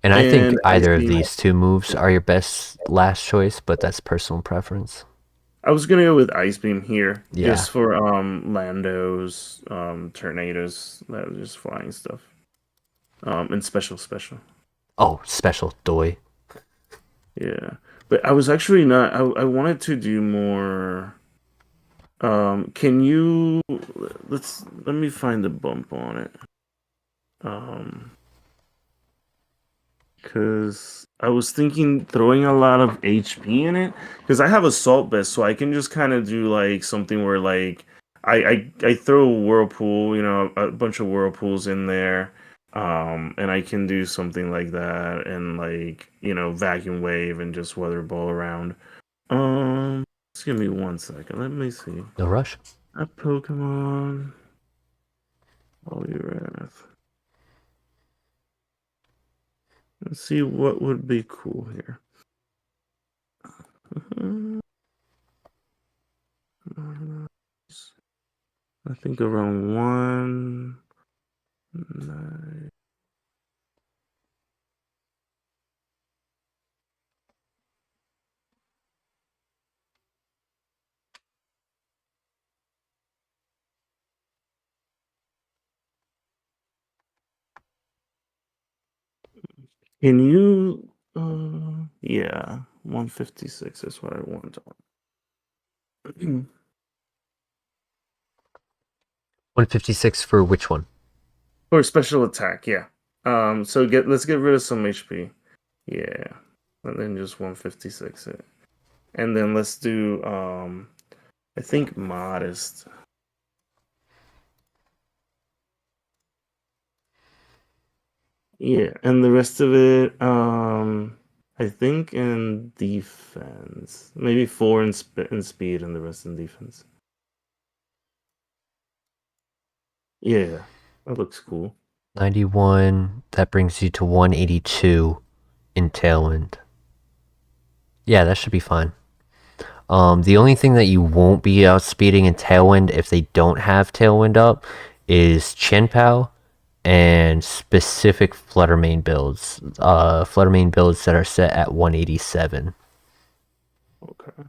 And I think either of these two moves are your best last choice, but that's personal preference. I was gonna go with Ice Beam here, just for Landos, tornadoes, that was just flying stuff, and special. Oh, special doy. Yeah, but I was actually not. I wanted to do more. Can you let me find the bump on it. Because I was thinking throwing a lot of HP in it. Because I have Assault Vest, so I can just kind of do like something where like I throw a whirlpool, a bunch of whirlpools in there, and I can do something like that, and like vacuum wave and just weather ball around. Just give me 1 second. Let me see. No rush. A Pokemon. Poliwrath. Let's see what would be cool here. I think around 1. 9. Can you? Yeah, 156 is what I want. 156 for which one? For special attack, yeah. So let's get rid of some HP. Yeah, and then just 156 it, and then let's do I think modest. Yeah, and the rest of it, I think in defense, maybe 4 in speed, and the rest in defense. Yeah, that looks cool. 91. That brings you to 182 in Tailwind. Yeah, that should be fine. The only thing that you won't be outspeeding in Tailwind if they don't have Tailwind up is Chien-Pao and specific Fluttermane builds. Fluttermane builds that are set at 187. Okay.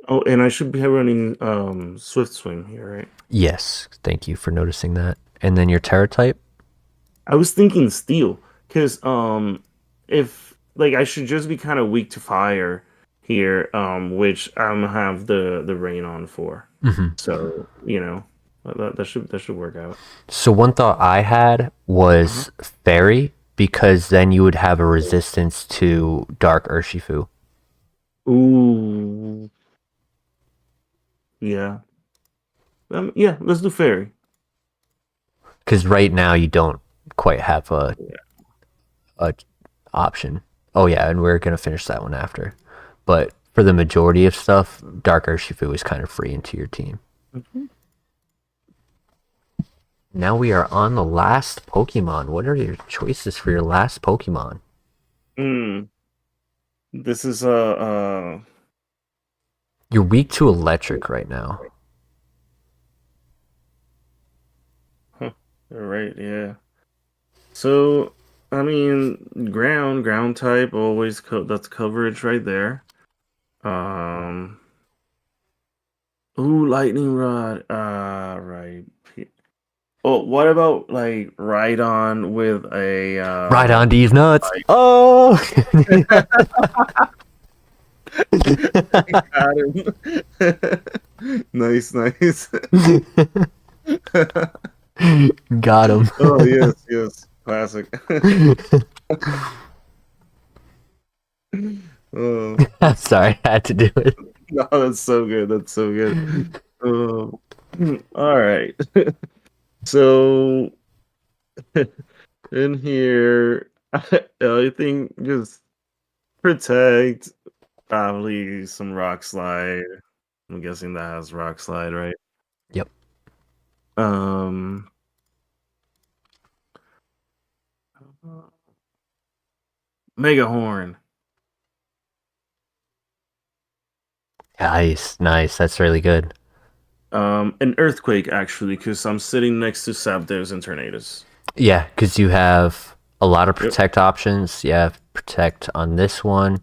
Oh, and I should be running Swift Swim here, right? Yes, thank you for noticing that. And then your Terra type? I was thinking Steel, because if like I should just be kind of weak to fire here, which I'm gonna have the rain on for. So that should work out. So one thought I had was Fairy, because then you would have a resistance to Dark Urshifu. Ooh. Yeah. Yeah, let's do Fairy. Because right now you don't quite have a option. Oh yeah, and we're gonna finish that one after. But for the majority of stuff, Dark Urshifu is kind of free into your team. Now we are on the last Pokemon. What are your choices for your last Pokemon? This is You're weak to electric right now. Huh, you're right, yeah. So, I mean, ground type always that's coverage right there. Ooh, lightning rod. Right. Oh, what about like Rhydon with a Right on these nuts. Oh. Got him. Nice. Got him. Oh yes, classic. Oh, Sorry, I had to do it. no, that's so good. All right. So in here, I think just protect, probably some rock slide. I'm guessing that has rock slide, right? Yep. Mega horn. Nice. That's really good. An earthquake actually, because I'm sitting next to Zapdos and Tornadus. Yeah, because you have a lot of protect options. You have protect on this one,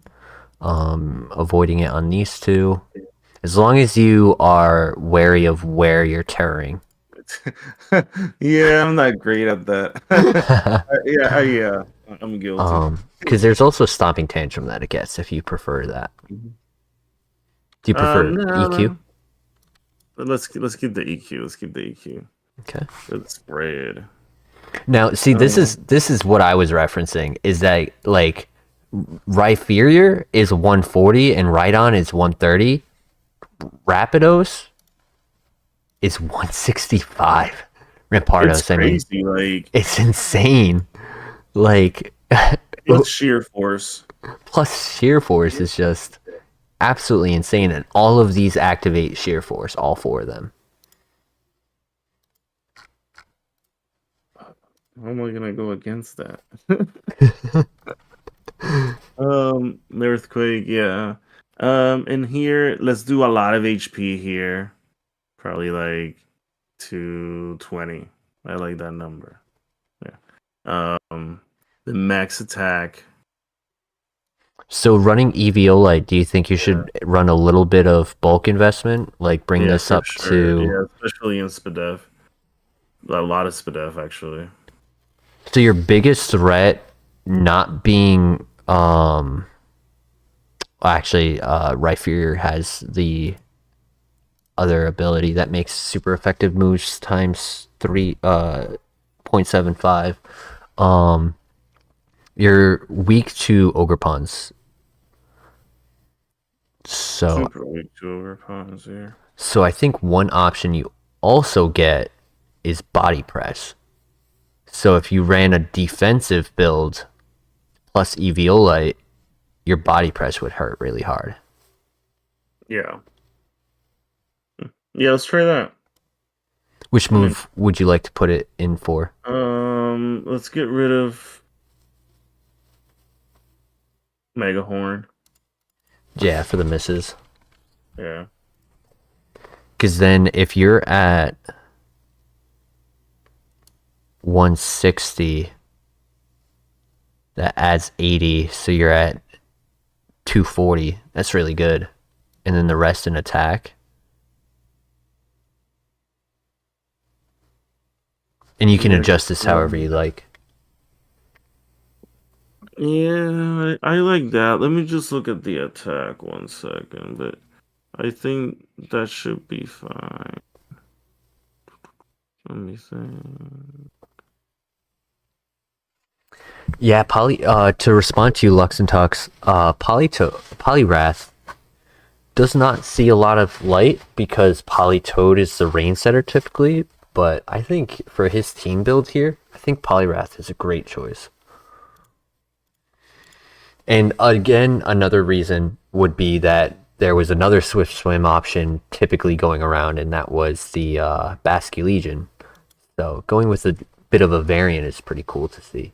avoiding it on these two. As long as you are wary of where you're terroring. Yeah, I'm not great at that. Yeah, I'm guilty. Because there's also stomping tantrum that it gets if you prefer that. Do you prefer EQ? Let's keep the EQ. Okay. Good spread. Now, see, this is what I was referencing. Is that like Rhyperior is 140 and Rhydon is 130. Rapidos is 165. Rampardos, It's crazy, like it's insane. Like plus sheer force. Plus sheer force is just absolutely insane, and all of these activate sheer force, all four of them. How am I gonna go against that? Earthquake, yeah. In here, let's do a lot of HP here. Probably like 220. I like that number. Yeah. The max attack. So running Eviolite, do you think you should run a little bit of bulk investment? Like bring this up to... Yeah, especially in Spadef. A lot of Spadef, actually. So your biggest threat not being... Actually, Rhyperior has the other ability that makes super effective moves times 3.75. You're weak to Ogerpons. Super weak to Ogerpons here. So I think one option you also get is body press. So if you ran a defensive build plus Eviolite, your body press would hurt really hard. Yeah. Yeah, let's try that. Which move would you like to put it in for? Let's get rid of Mega Horn. Yeah, for the misses. Yeah. Because then if you're at 160, that adds 80, so you're at 240. That's really good. And then the rest in attack. And you can adjust this however you like. Yeah, I like that. Let me just look at the attack 1 second, but I think that should be fine. Let me think. Yeah, to respond to you, Lux and Tux, Poliwrath does not see a lot of light because Politoed is the rain setter typically, but I think for his team build here, I think Poliwrath is a great choice. And again, another reason would be that there was another Swift Swim option typically going around, and that was the Basculegion. So going with a bit of a variant is pretty cool to see.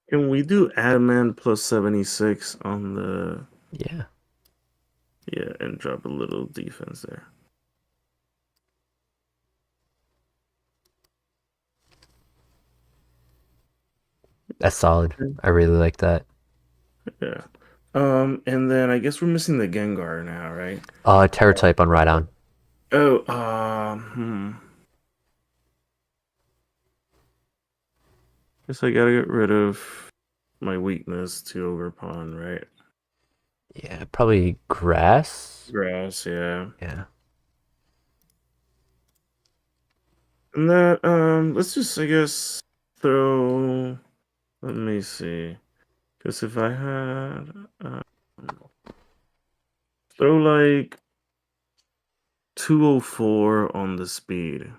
Can we do adamant plus 76 on the... Yeah. Yeah, and drop a little defense there. That's solid. I really like that. Yeah. And then I guess we're missing the Gengar now, right? Terror type on Rhydon. Oh, Guess I gotta get rid of my weakness to Overpond, right? Yeah, probably grass. Grass, yeah. Yeah. And that, let's just, I guess, throw... Let me see. Because if I had... throw, like, 204 on the speed.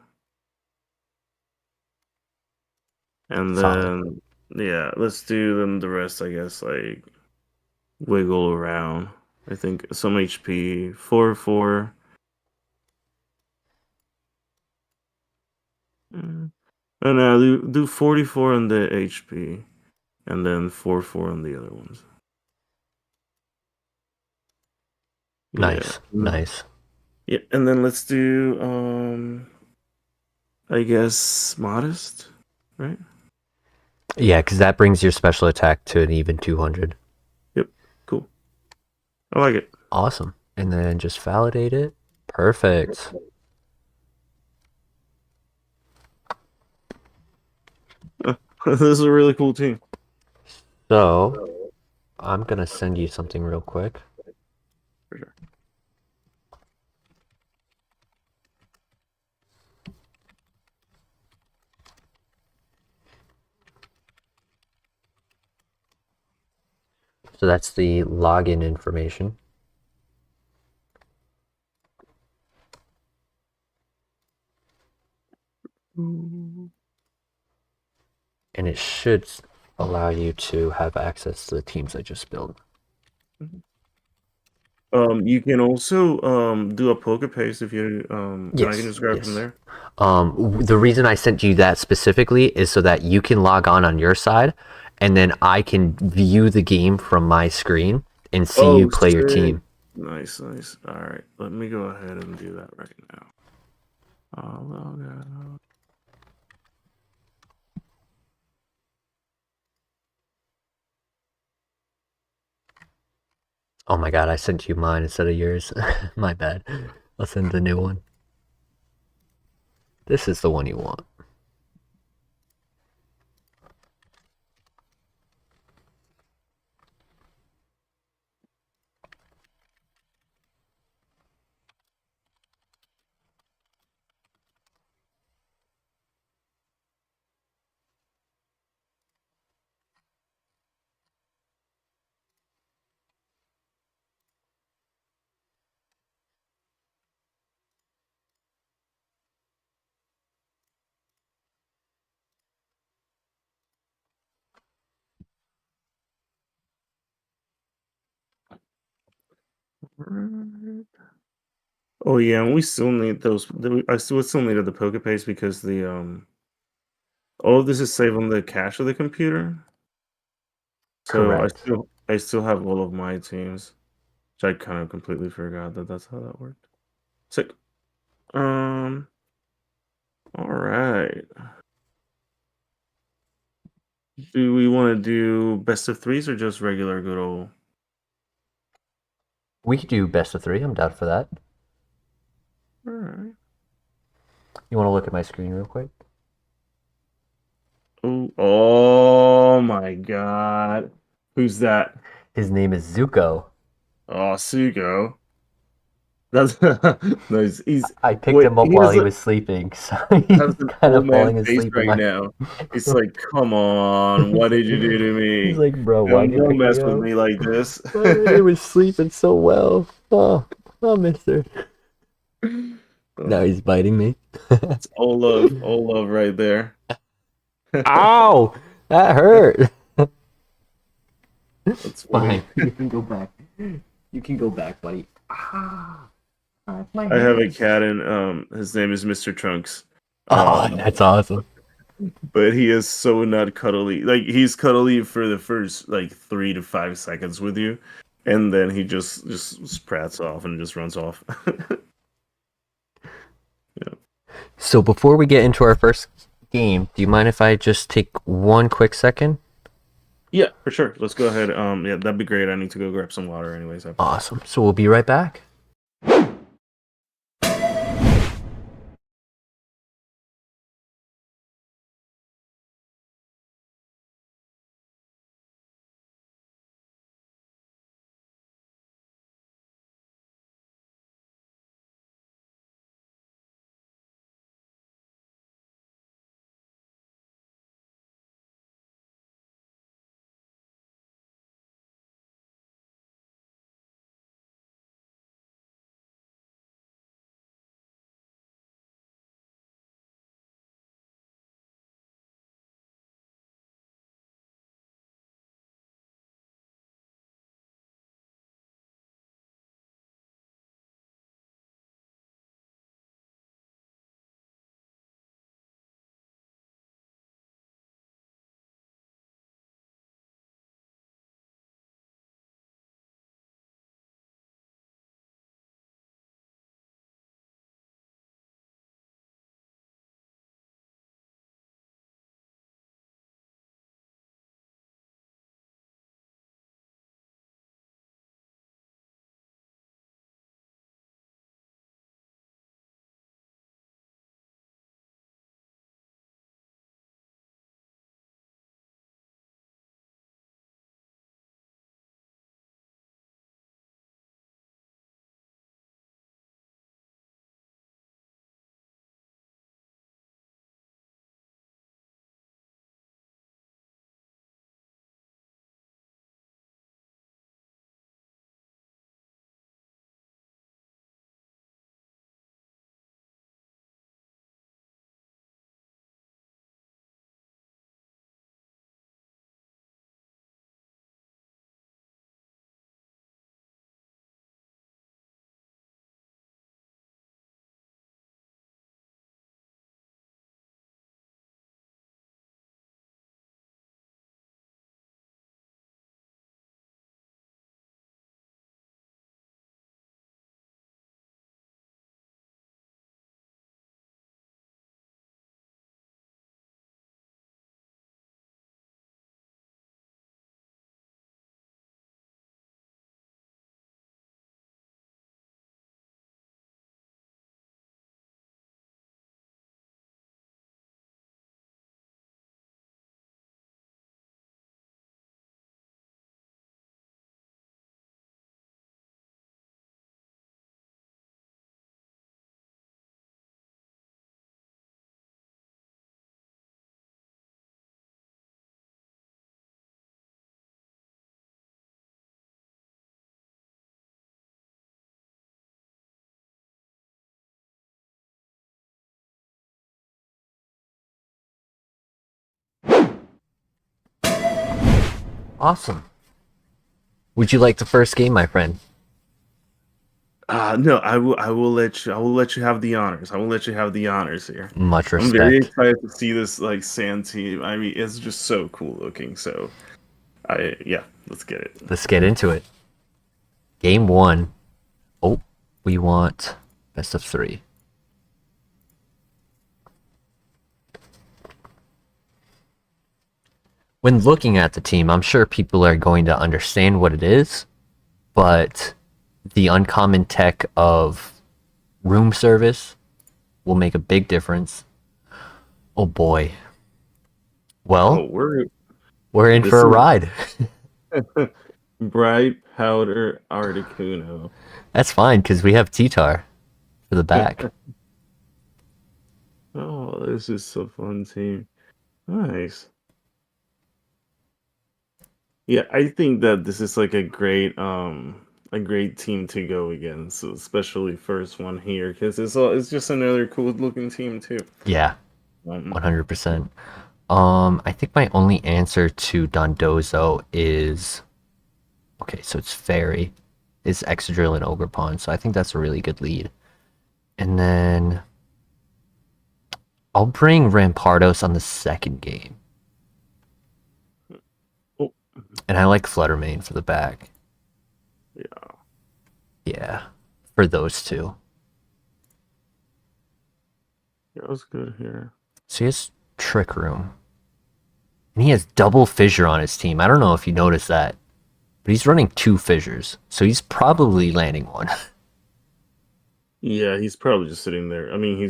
And then, yeah, let's do them the rest, I guess, like, wiggle around. I think some HP, 4-4. And now do 44 on the HP, and then 4-4 on the other ones. Nice, Yeah. nice. Yeah, and then let's do, I guess, modest, right? Yeah, because that brings your special attack to an even 200. Yep, cool. I like it. Awesome. And then just validate it. Perfect. This is a really cool team. So, I'm going to send you something real quick. For sure. So that's the login information. And it should allow you to have access to the teams I just built. You can also do a poker paste if you and I can just grab from there. The reason I sent you that specifically is so that you can log on your side, and then I can view the game from my screen and see you play your team. Nice, nice. All right, let me go ahead and do that right now. Oh my god, I sent you mine instead of yours. My bad. I'll send the new one. This is the one you want. Oh yeah, and we still need those. I still needed the poker paste because the all of this is saved on the cache of the computer. So Correct. I still have all of my teams, which I kind of completely forgot that that's how that worked. Sick. All right. Do we want to do best of threes or just regular good old? We could do best of 3. I'm down for that. All right. You want to look at my screen real quick? Oh my god. Who's that? His name is Zuko. Oh, Sugo. That's nice. I picked him up while he was sleeping, so he's kind of falling asleep right now. It's like, come on, what did you do to me? He's like, bro, why'd you Don't pick mess me with up? me like this. He was sleeping so well. Oh, mister. Now he's biting me. It's all love right there. Ow! That hurt. That's funny. Fine. You can go back. You can go back, buddy. Ah. I have a cat, and his name is Mr. Trunks. Oh, that's awesome. But he is so not cuddly. Like, he's cuddly for the first like 3 to 5 seconds with you, and then he just sprats off and just runs off. Yeah. So before we get into our first game, do you mind if I just take one quick second? Yeah, for sure. Let's go ahead. Yeah, that'd be great. I need to go grab some water anyways. Awesome. So we'll be right back. Awesome. Would you like the first game, my friend? No, I will let you have the honors. I will let you have the honors here. Much I'm very respect. excited to see this like sand team. I mean, it's just so cool looking. So, yeah, let's get it. Let's get into it. Game 1. Oh, we want best of 3. When looking at the team, I'm sure people are going to understand what it is, but the uncommon tech of room service will make a big difference. Oh boy. Well, Oh, we're in this for a ride. is bright powder Articuno. That's fine because we have T-Tar for the back. Oh, this is a fun team. Nice. Yeah, I think that this is like a great team to go against, so especially first one here because it's just another cool looking team too. Yeah, Um, 100%. I think my only answer to Dondozo is okay. So it's Fairy, is Excadrill and Ogerpon. So I think that's a really good lead. And then I'll bring Rampardos on the second game. Oh. And I like Fluttermane for the back. Yeah. Yeah, for those two. Yeah, that was good here. So he has Trick Room. And he has double Fissure on his team. I don't know if you noticed that. But he's running 2 Fissures. So he's probably landing one. Yeah, he's probably just sitting there. I mean,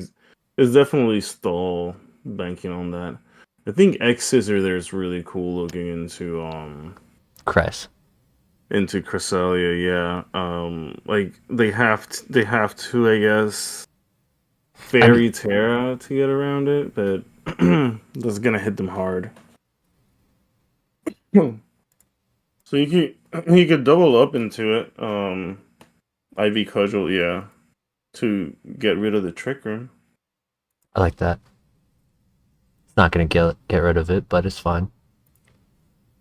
it's definitely stall banking on that. I think X Scissor there is really cool looking into Cress. into Cresselia, yeah. Like they have to, I guess, Fairy Terra to get around it, but that's gonna hit them hard. So you could double up into it. Ivy Cudgel, yeah, to get rid of the Trick Room. I like that. It's not going to get rid of it, but it's fine.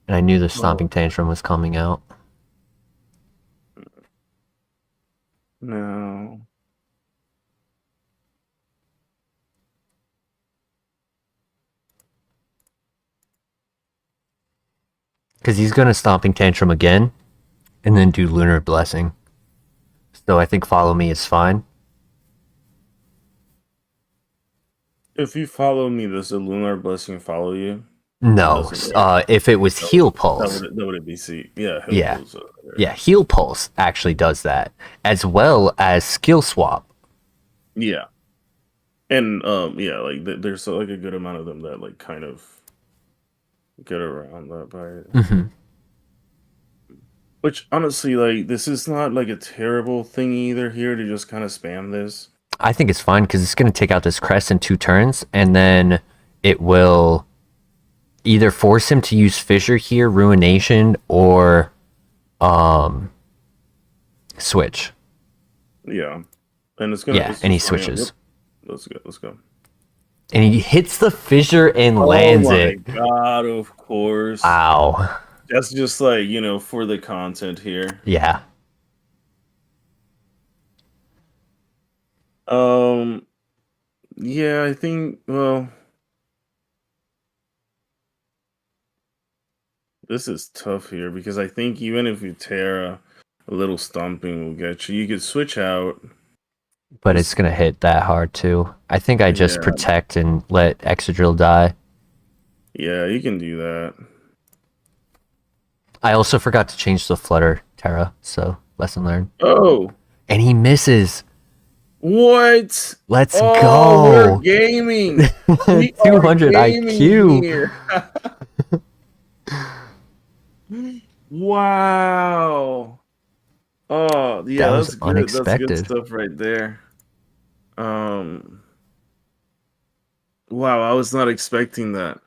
And I knew the Stomping Tantrum was coming out. No. Because he's going to Stomping Tantrum again, and then do Lunar Blessing. So I think Follow Me is fine. If you follow me, does the Lunar Blessing follow you? No. If it was Heal Pulse. That would be C. Yeah. Yeah. Yeah, Heal Pulse actually does that, as well as Skill Swap. Yeah. And yeah, like there's like a good amount of them that like kind of get around that by it. Mm-hmm. Which honestly, like, this is not like a terrible thing either here to just kind of spam this. I think it's fine because it's going to take out this Crest in 2 turns, and then it will either force him to use Fissure here, Ruination, or switch. Yeah. And it's gonna and he switches. Let's go. And he hits the Fissure and lands it. Oh my god, of course. Ow. That's just like, for the content here. Yeah. Yeah, I think, well, this is tough here because I think even if you Terra, a little stomping will get you. You could switch out. But it's going to hit that hard too. I think I just protect and let Exadrill die. Yeah, you can do that. I also forgot to change the Flutter Terra, so lesson learned. Oh! And he misses. What? Let's go! We're gaming! 200 IQ! Wow! Oh, yeah, that was that's good. unexpected. That's good stuff right there. Wow, I was not expecting that.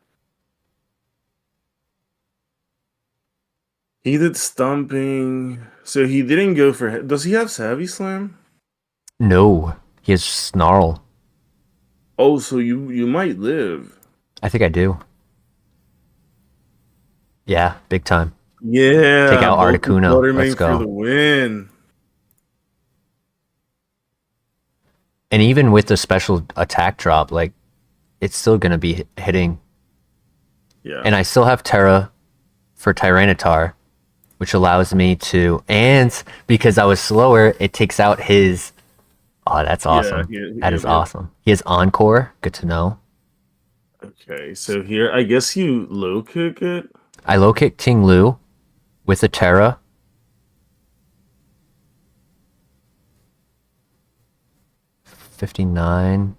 He did Stomping. So he didn't go for... Does he have Savvy Slam? No, he has Snarl. Oh, so you might live. I think I do. Yeah, big time. Yeah. Take out Articuno. Let's go. For the win. And even with the special attack drop, like, it's still going to be hitting. Yeah. And I still have Terra for Tyranitar, which allows me to... And because I was slower, it takes out his... Oh, that's awesome. That is awesome. He has Encore. Good to know. Okay, so here, I guess you low kick it? I low kick Ting Lu with a Terra. $59.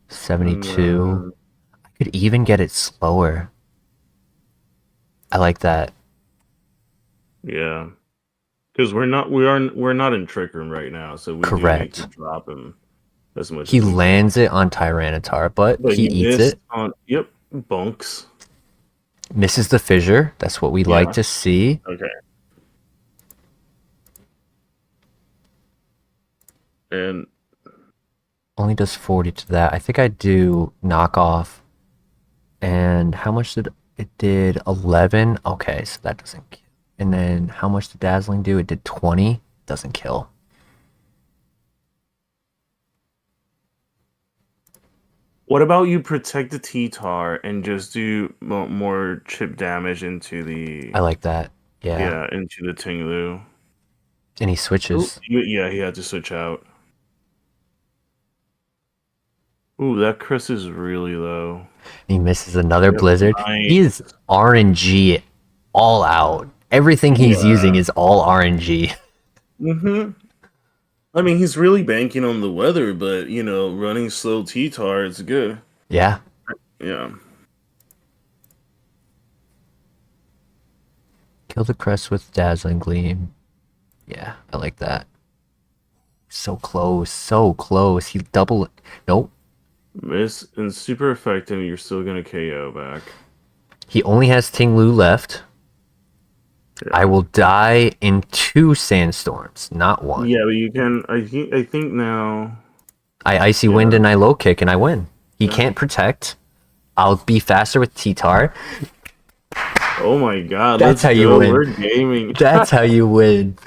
$72. I could even get it slower. I like that. Yeah. Because we're not in Trick Room right now, so we Correct. do need to drop him as much. He lands it on Tyranitar, but he eats it. Yep, bunks. Misses the Fissure. That's what we like to see. Okay. And only does 40 to that. I think I do knockoff. And how much did it did 11? Okay, so that doesn't kill. And then how much did Dazzling do? It did 20. Doesn't kill. What about you protect the T-Tar and just do more chip damage into the I like that. Yeah. into the Tinglu? And he Ooh, switches. yeah, he had to switch out. Ooh, that Chris is really low. He misses another Yep, blizzard. He nice. is RNG all out. Everything he's using Yeah. is all RNG. Mm-hmm. I mean, he's really banking on the weather, but you know, running slow T-Tar, it's good. Yeah. Yeah. Kill the crest with Dazzling Gleam. Yeah, I like that. So close, so close. He double. Nope. Miss and super effective, you're still gonna KO back. He only has Tinglu left. I Yeah. will die in 2 sandstorms, not 1. Yeah, but you can. I think now. I Icy Yeah. Wind and I low kick and I win. He Yeah. can't protect. I'll be faster with T-Tar. Oh my God! That's Let's how you go. win. We're gaming. That's how you win.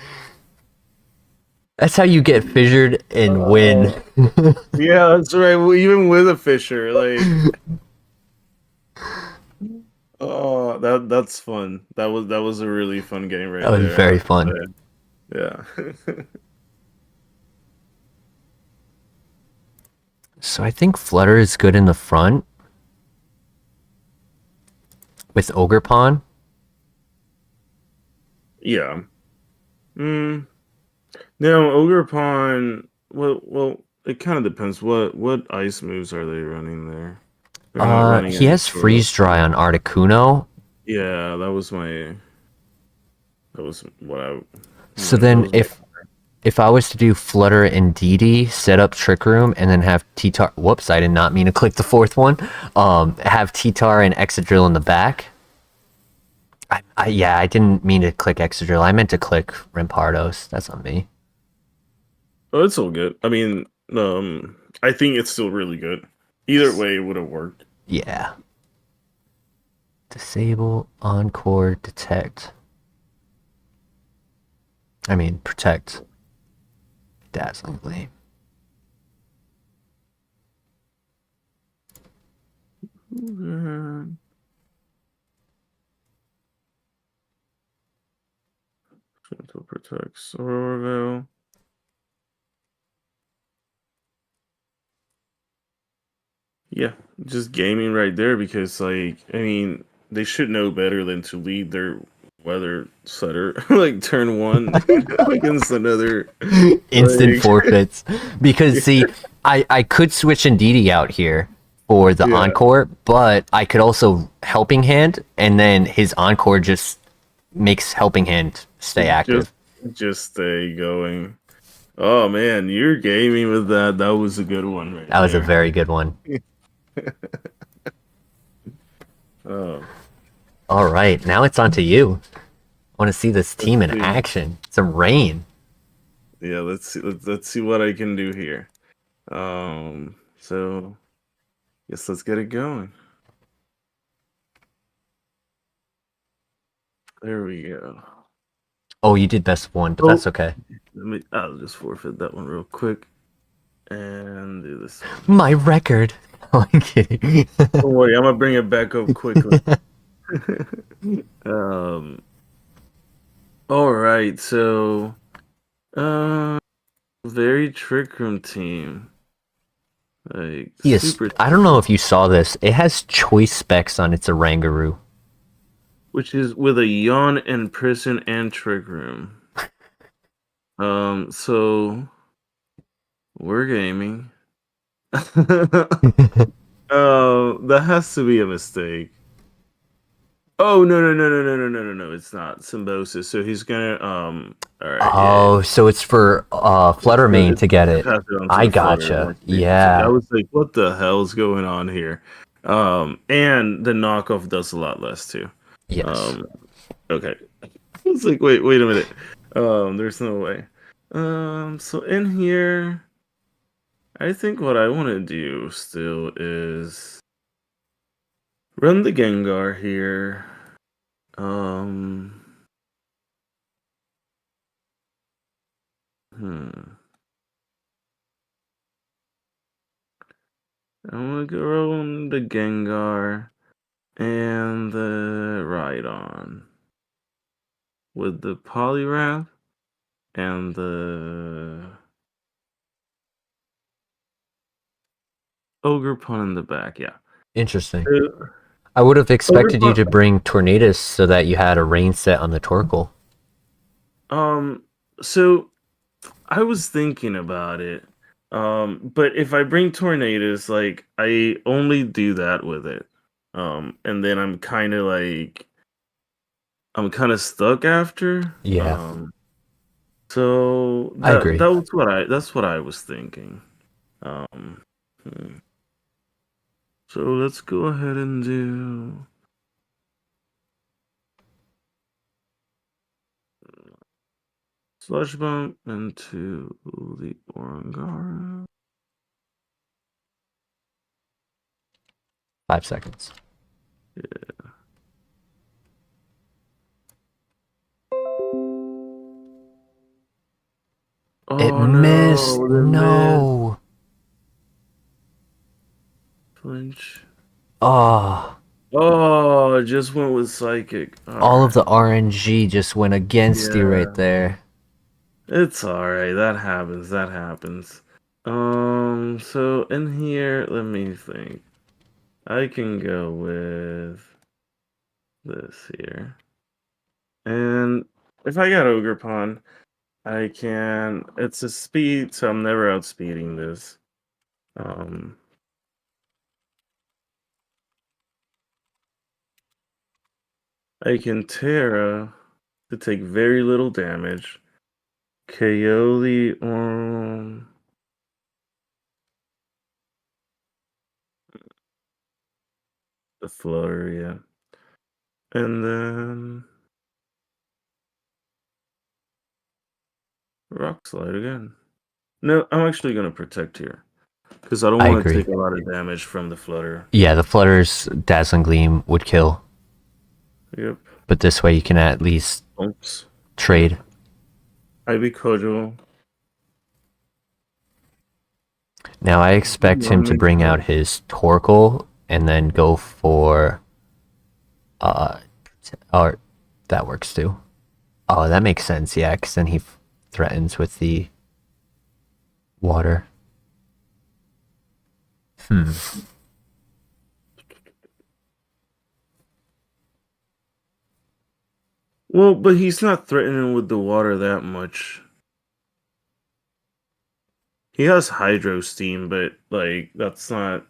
That's how you get fissured and win. Yeah, that's right. Well, even with a Fisher, like, oh, that's fun. That was a really fun game right That was there. I very have to fun. say. Yeah. So I think Flutter is good in the front with Ogre Pawn. Yeah. Mm. Now, Ogre Pawn. Well, it kind of depends. What ice moves are they running there? They're not running He any has sort of. Freeze Dry on Articuno. Yeah, that was my. That was what I. So That then was my. if I was to do Flutter and DD, set up Trick Room, and then have T-Tar... Whoops, I did not mean to click the 4th one. Have T-Tar and Exadrill in the back. I didn't mean to click Exadrill. I meant to click Rampardos. That's on me. Oh, it's all good. I mean, I think it's still really good. Either way, it would have worked. Yeah. Disable, Encore, Detect. I mean, Protect. Dazzling Gleam. Gentle protects Aurora. Yeah, just gaming right there because, like, I mean, they should know better than to lead their weather setter like turn 1 against another. Instant Like, forfeits. Because, see, yeah, I could switch Ndidi out here for the yeah, Encore, but I could also Helping Hand, and then his Encore just makes Helping Hand stay just active. just stay going. Oh man, you're gaming with that. That was a good one right That was a there. very good one. Oh, All right, now it's on to you. I want to see this let's team in see. action. Some rain. Yeah, let's see. Let's see what I can do here. So yes, let's get it going. There we go. Oh, you did best of 1, but Oh, that's okay. I'll just forfeit that one real quick and do this one. My record. I'm kidding. Don't worry, I'm gonna bring it back up quickly. um. All right, so very trick room team, like He is. super I trick don't know room, if you saw this. It has choice specs on its Orangaroo. which is with a yawn and prison and trick room. So we're gaming. That has to be a mistake. Oh no! It's not symbiosis. So he's gonna All right, yeah. Oh, so it's for It's Fluttermane to get it. pass it on to I the flutter. gotcha. I Yeah. was like, what the hell's going on here? And the knockoff does a lot less too. Yes. Um, okay. It's like, wait a minute. There's no way. So in here, I think what I want to do still is run the Gengar here. Um, hmm. I'm gonna go on the Gengar and the Rhydon with the Poliwrath and the Ogerpon in the back. Yeah. Interesting. I would have expected you to bring Tornadus so that you had a rain set on the Torkoal. So I was thinking about it. But if I bring Tornadus, like I only do that with it. And then I'm kind of stuck after. Yeah. So I agree. that's what I was thinking. Um, hmm. So let's go ahead and do Sludge Bomb into the Orangara. 5 seconds. Yeah. It Oh missed. no! No. Flinch. Oh. Oh, it just went with Psychic. All of the RNG just went against you right Yeah. there. It's alright. That happens. That happens. So in here, let me think. I can go with this here. And if I got Ogerpon, I can. It's a speed, so I'm never outspeeding this. I can Terra to take very little damage. KO the Flutter, yeah. And then Rock Slide again. No, I'm actually gonna protect here. Because I don't I want to agree. take a lot of damage from the Flutter. Yeah, the Flutter's Dazzling Gleam would kill. Yep. But this way you can at least Oops. trade. Ivy Kojo. Now I expect him to bring out his Torkoal and then go for or that works too. Oh, that makes sense, yeah, because then he threatens with the water. Well, but he's not threatening with the water that much. He has Hydro Steam, but like that's not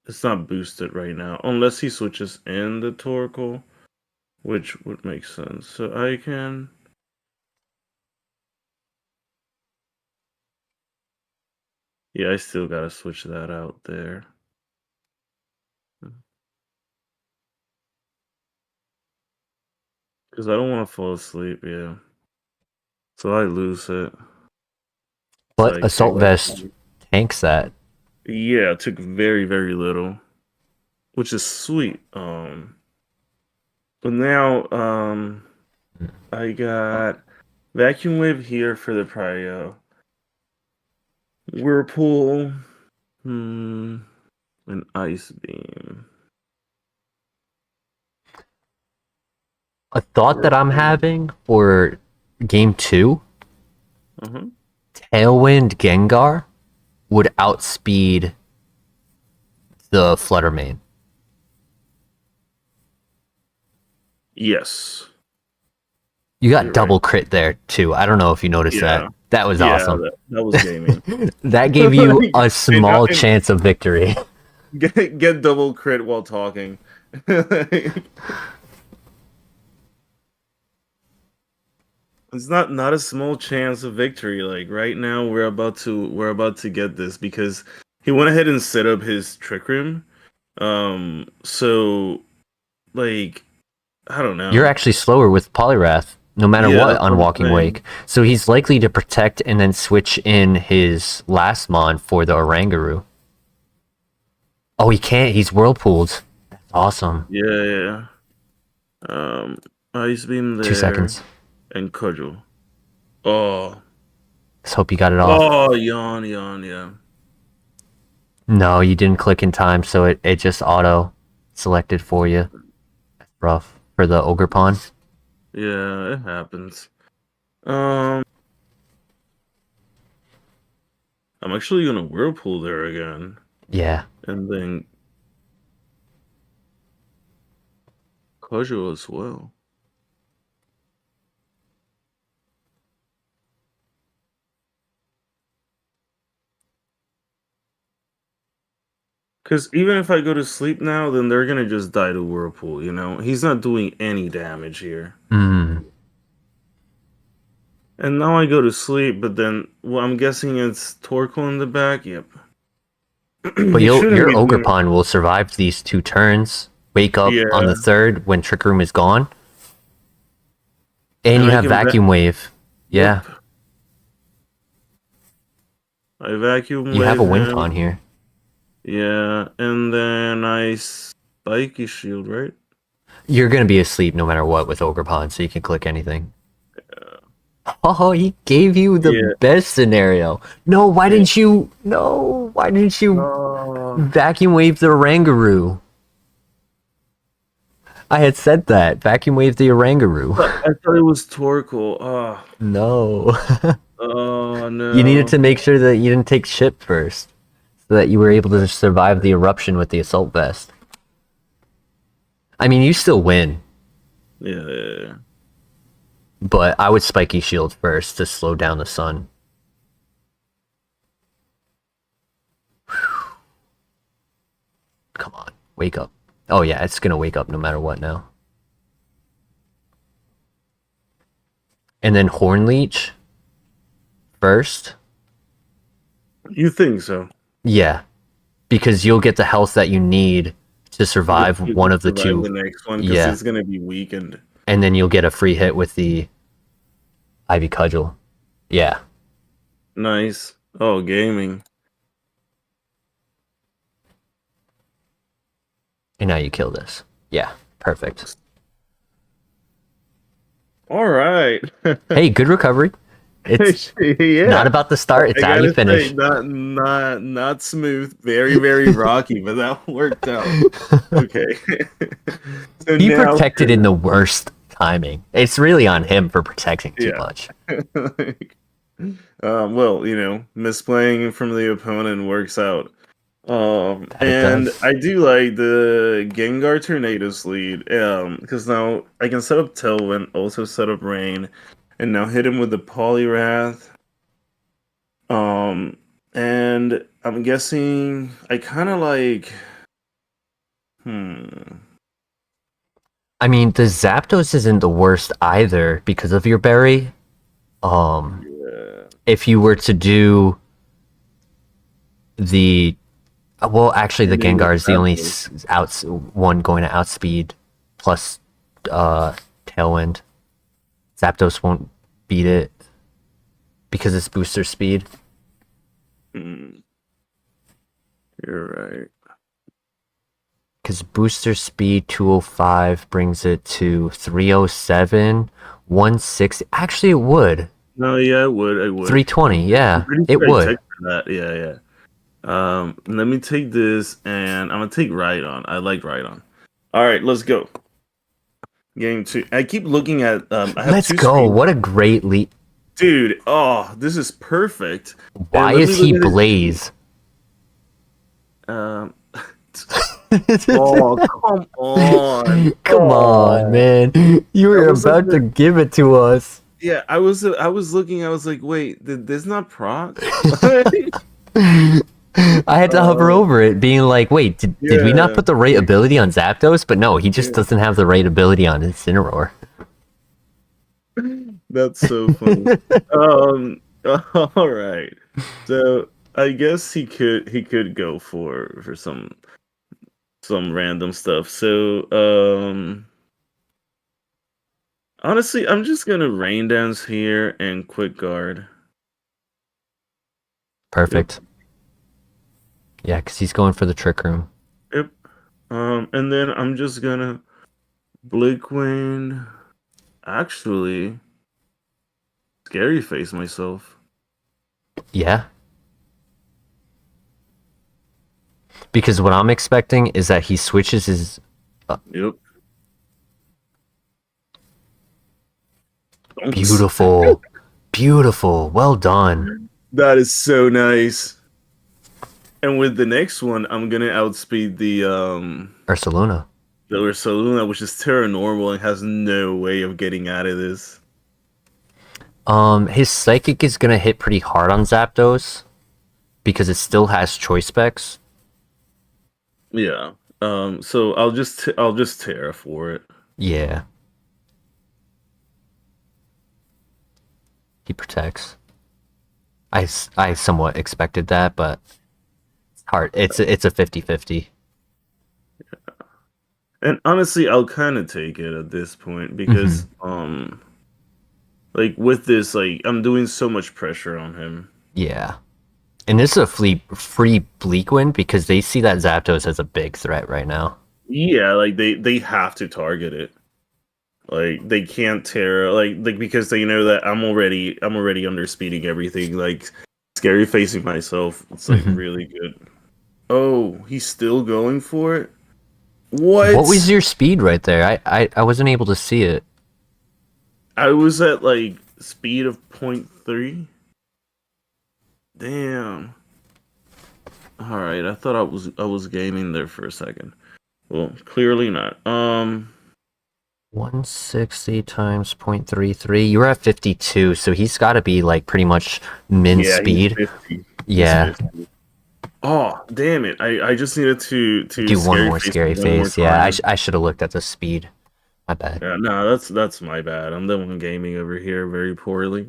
it's not boosted right now. Unless he switches in the Torkoal, which would make sense. So I can yeah, I still gotta switch that out there. Because I don't want to fall asleep, yeah. So I lose it. But So Assault Vest tanks that. yeah, it took very, very little. Which is sweet. But now I got Vacuum Wave here for the Prio. Whirlpool. An Ice Beam. A thought that I'm having for game 2, Tailwind Gengar would outspeed the Flutter main. Yes. You got double crit there too. I don't know if you noticed that. That was awesome. That was gaming. That gave you a small chance of victory. Get double crit while talking. It's not a small chance of victory. Like right now, we're about to get this because he went ahead and set up his Trick Room. So like I don't know. You're actually slower with Poliwrath, no matter what, on Walking Wake. So he's likely to protect and then switch in his last Mon for the Oranguru. Oh, he can't. He's Whirlpooled. That's awesome. Yeah. Ice Beam there. 2 seconds. And Cudgel. Oh. Let's hope you got it off. Oh, yawn, yeah. No, you didn't click in time, so it just auto selected for you. That's rough for the ogre pawn. Yeah, it happens. I'm actually gonna whirlpool there again. Yeah. And then casual as well. Because even if I go to sleep now, then they're gonna just die to whirlpool. You know, he's not doing any damage here. Mm. And now I go to sleep, but then well, I'm guessing it's Torkoal in the back. Yep. But He shouldn't your be ogre doing. pawn will survive these 2 turns. Wake up on Yeah, the 3rd when Trick Room is gone. And and you I have can. Vacuum Wave. Yeah. Yep. I vacuum You have a wave win him. pawn here. Yeah, and then I spiky shield, right? You're going to be asleep no matter what with ogre pawn, so you can click anything. Oh, he gave you the Yeah. best scenario. No, why didn't you? No, why didn't you vacuum wave the Orangaroo? I had said that. Vacuum wave the Orangaroo. I thought it was Torkoal. Oh, No. oh no. You needed to make sure that you didn't take ship first, so that you were able to survive the eruption with the assault vest. I mean, you still win, Yeah. but I would spiky shield first to slow down the sun. Come on, wake up. Oh yeah, it's gonna wake up no matter what now. And then Horn Leech first. You think so? Yeah, because you'll get the health that you need to survive You one can of the survive 2. the next one because Yeah, it's gonna be weakened. and then you'll get a free hit with the Ivy Cudgel. Yeah. Nice. Oh, gaming. And now you kill this. Yeah, perfect. All right. Hey, good recovery. It's Yeah. not about the start, it's I how you gotta finish. say, not smooth, very rocky, but that worked out. Okay. So He now protected in the worst timing. It's really on him for protecting too Yeah. much. Well, you know, misplaying from the opponent works out. That it And does. I do like the Gengar Tornadoes lead, because now I can set up Tailwind, also set up Rain, and now hit him with the Poliwrath. And I'm guessing I kind of like, I mean, the Zapdos isn't the worst either because of your berry. yeah. If you were to do the well, actually, the Maybe Gengar is the only Zapdos. one going to outspeed plus Tailwind. Zapdos won't beat it because it's booster speed. You're right. Because booster speed 205 brings it to 307, 160. Actually, it would. No, yeah, I would. 320, yeah, I'm pretty it sure I would. texted that. Yeah. Let me take this, and I'm gonna take Rhydon. I like Rhydon. All right, let's go. Game 2. I keep looking at. I have Let's 2 go. screens. What a great lead. Dude, oh, this is perfect. Why And let is me he look at Blaze? Oh, come on. Come on, man. You were was like about to give it to us. Yeah, I was looking. I was like, wait, did this not proc? I had to hover over it, being like, wait, did we not put the right ability on Zapdos? But no, he just doesn't have the right ability on Incineroar. That's so funny. All right. So I guess he could go for some random stuff. So honestly, I'm just gonna rain dance here and quick guard. Perfect. Yep. Yeah, because he's going for the Trick Room. Yep. And then I'm just gonna Blitzwing. Actually, scary face myself. Yeah. Because what I'm expecting is that he switches his... Yep. Beautiful. Beautiful. Well done. That is so nice. And with the next one, I'm gonna outspeed the Ursaluna. the Ursaluna, which is Terra Normal and has no way of getting out of this. His Psychic is gonna hit pretty hard on Zapdos because it still has choice specs. Yeah. So I'll just Terra for it. Yeah. He protects. I somewhat expected that, but it's hard. It's a 50-50. And honestly, I'll kind of take it at this point because like with this, like I'm doing so much pressure on him. Yeah. And this is a free Bleak win because they see that Zapdos as a big threat right now. Yeah, like they have to target it. Like they can't Terra like because they know that I'm already underspeeding everything. Like scary facing myself. It's like really good. Oh, he's still going for it. What was your speed right there? I wasn't able to see it. I was at like speed of 0.3. Damn. All right, I thought I was gaming there for a second. Well, clearly not. 160 times 0.33. You were at 52, so he's got to be like pretty much min speed. He's 50. Yeah. He's 50. Oh, damn it. I just needed to do one more scary face. Yeah, I should have looked at the speed. My bad. Yeah, no, that's my bad. I'm the one gaming over here very poorly.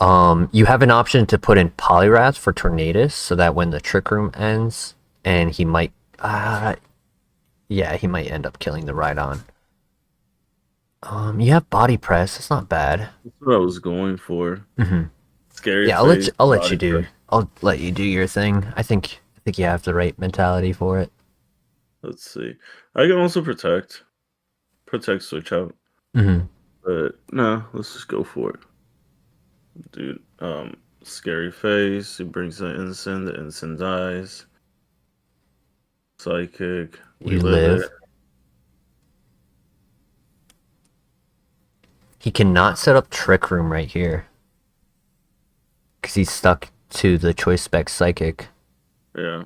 You have an option to put in Poliwrath for Tornadus so that when the Trick Room ends, and he might he might end up killing the Rhydon. You have Body Press. That's not bad. That's what I was going for. Scary. Yeah, face, I'll let you do. press. I'll let you do your thing. I think you have the right mentality for it. Let's see. I can also protect switch out. But no, let's just go for it. Dude, scary face, he brings the instant dies. Psychic, we You live live. it. He cannot set up Trick Room right here. Because he's stuck to the choice spec Psychic. Yeah.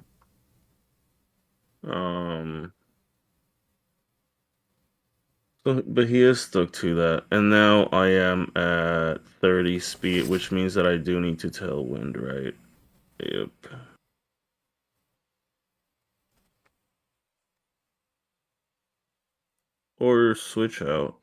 But he is stuck to that. And now I am at 30 speed, which means that I do need to tailwind, right? Yep. Or switch out.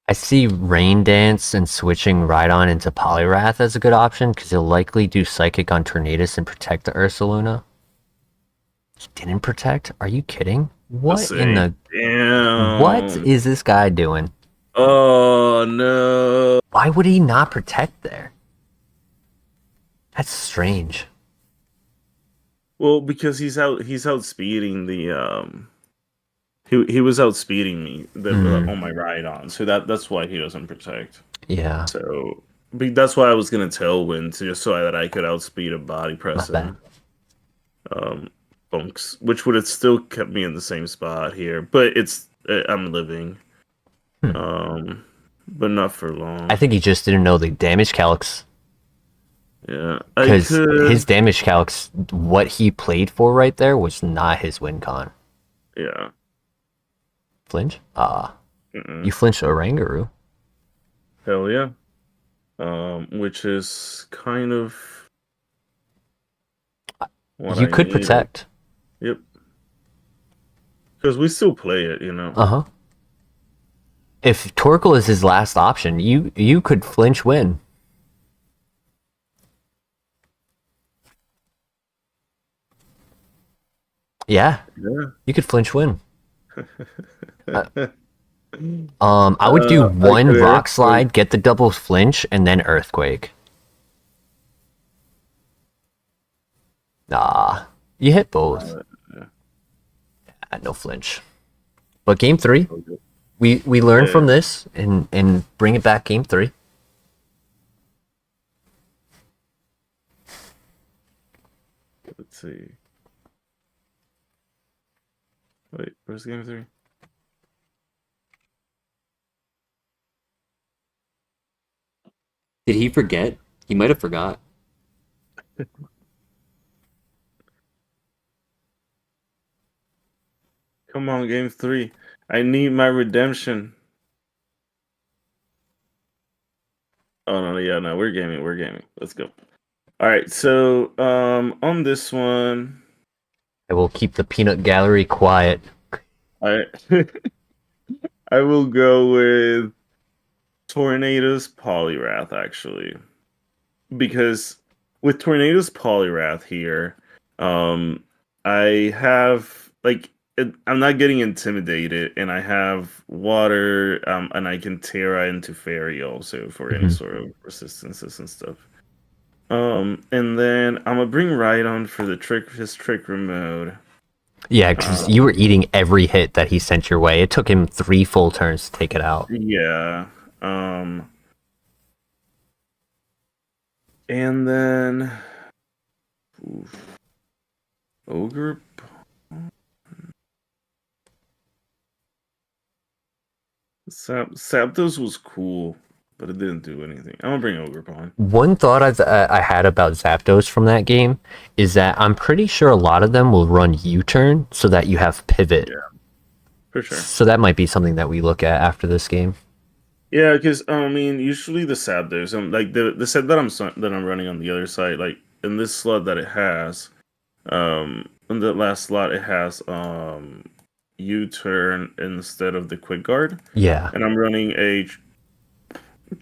I see Rain Dance and switching Rhydon into Poliwrath as a good option because he'll likely do Psychic on Tornadus and protect the Ursaluna. He didn't protect? Are you kidding? What in the... Damn. What is this guy doing? Oh, no. Why would he not protect there? That's strange. Well, because he's outspeeding the he was outspeeding me on my Rhydon, so that's why he doesn't protect. Yeah. So that's why I was gonna tailwind just so that I could outspeed a body press him. Bunks, which would have still kept me in the same spot here, but I'm living. But not for long. I think he just didn't know the damage calcs. Yeah, because his damage calcs, what he played for right there was not his win con. Yeah. Flinch? You flinched Oranguru. Hell yeah. Which is kind of what you could protect. Yep. Because we still play it, you know. If Torkoal is his last option, you could flinch win. Yeah. You could flinch win. I would do one Rock Slide, get the double flinch, and then Earthquake. You hit both. No flinch. But game 3, We learn Yeah. from this and bring it back game 3. Let's see. Wait, where's game 3? Did he forget? He might have forgot. Come on, game 3. I need my redemption. Oh no, yeah, no, we're gaming. Let's go. All right, so on this one, I will keep the peanut gallery quiet. I I will go with Tornado's Polyrath actually, because with Tornado's Polyrath here, I have I'm not getting intimidated, and I have water, and I can Terra into Fairy also for any sort of resistances and stuff. And then I'm gonna bring Rhydon for his trick room mode. Yeah, because you were eating every hit that he sent your way. It took him 3 full turns to take it out. Yeah. And then Ogre. Zapdos was cool, but it didn't do anything. I'm gonna bring Ogre Pawn. One thought I had about Zapdos from that game is that I'm pretty sure a lot of them will run U-turn so that you have pivot. Yeah, for sure. So that might be something that we look at after this game. Yeah, because I mean, usually the Zapdos, like the set that I'm running on the other side, like in this slot that it has, in the last slot it has U-turn instead of the quick guard. Yeah. And I'm running a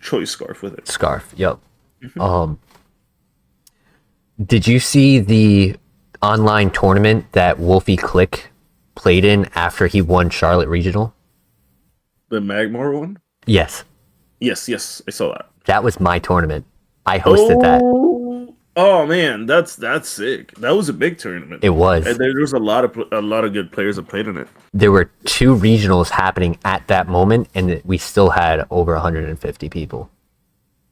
choice scarf with it. Scarf, yep. Did you see the online tournament that Wolfie Click played in after he won Charlotte Regional? The Magmar one? Yes. Yes, I saw that. That was my tournament. I hosted that. Oh man, that's sick. That was a big tournament. It was. And there was a lot of good players that played in it. There were 2 regionals happening at that moment, and we still had over 150 people.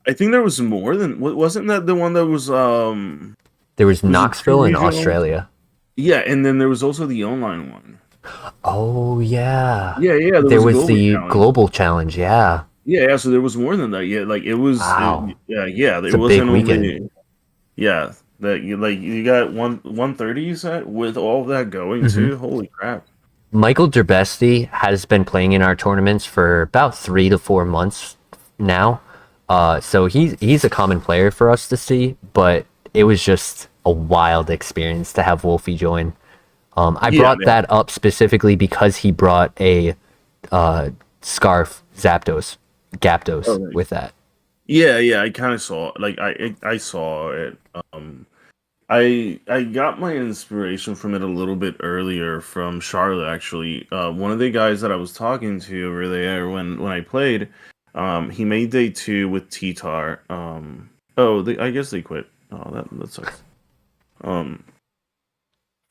I think there was more than wasn't that the one that was There was Knoxville in regional? Australia. Yeah, and then there was also the online one. Oh yeah. Yeah. There was the challenge. global challenge. Yeah. Yeah. So there was more than that. Yeah, like it was. Wow. Yeah. It's a big weekend. Yeah, that you got 130. You said with all of that going too. Holy crap! Michael Derbesti has been playing in our tournaments for about 3 to 4 months now. So he's a common player for us to see, but it was just a wild experience to have Wolfie join. I brought that up specifically because he brought a scarf Zapdos with that. Yeah, I kind of saw it. Like I saw it. I got my inspiration from it a little bit earlier from Charlotte actually. One of the guys that I was talking to over there when I played, he made day 2 with T-Tar. I guess they quit. Oh, that sucks.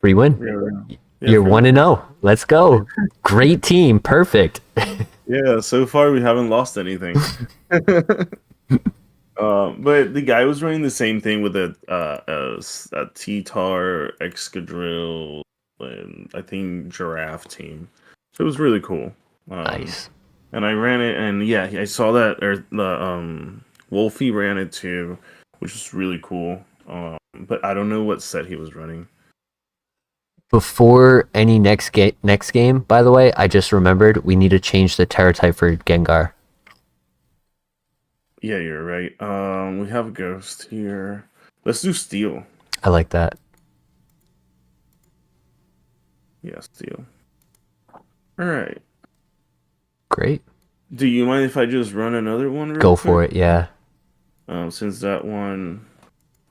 Free win. Yeah, You're 1-0. Let's go. Great team. Perfect. Yeah, so far we haven't lost anything. But the guy was running the same thing with a T-Tar, Excadrill, and I think Giraffe team. So it was really cool. Nice. And I ran it, and yeah, I saw that the Wolfie ran it too, which was really cool. But I don't know what set he was running. Before any next game, by the way, I just remembered we need to change the Terra type for Gengar. Yeah, you're right. We have a Ghost here. Let's do Steel. I like that. Yeah, Steel. All right. Great. Do you mind if I just run another one? Go for it, yeah. Since that one.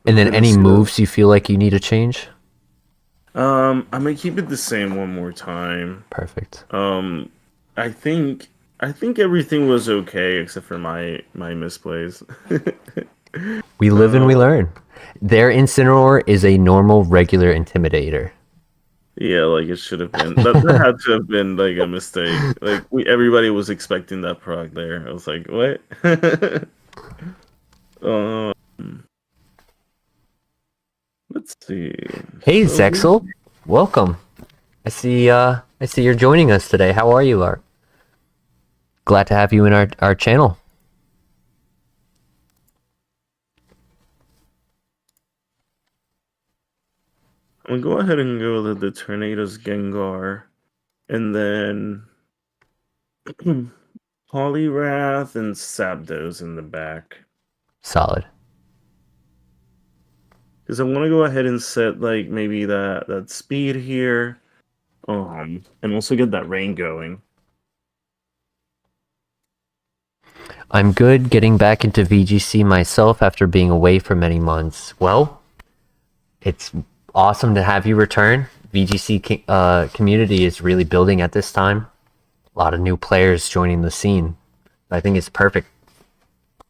And then any moves you feel like you need to change? I'm gonna keep it the same one more time. Perfect. I think everything was okay except for my misplays. We live and we learn. Their Incineroar is a normal, regular Intimidator. Yeah, like it should have been. That had to have been like a mistake. Like everybody was expecting that proc there. I was like, what? um, let's see. Hey, So Zexel, welcome. I see you're joining us today. How are you, Art? Glad to have you in our channel. I'm gonna go ahead and go with the Tornadoes Gengar, and then Poliwrath and Zapdos in the back. Solid. Because I want to go ahead and set like maybe that speed here, and also get that rain going. I'm good getting back into VGC myself after being away for many months. Well, it's awesome to have you return. VGC community is really building at this time. A lot of new players joining the scene. I think it's perfect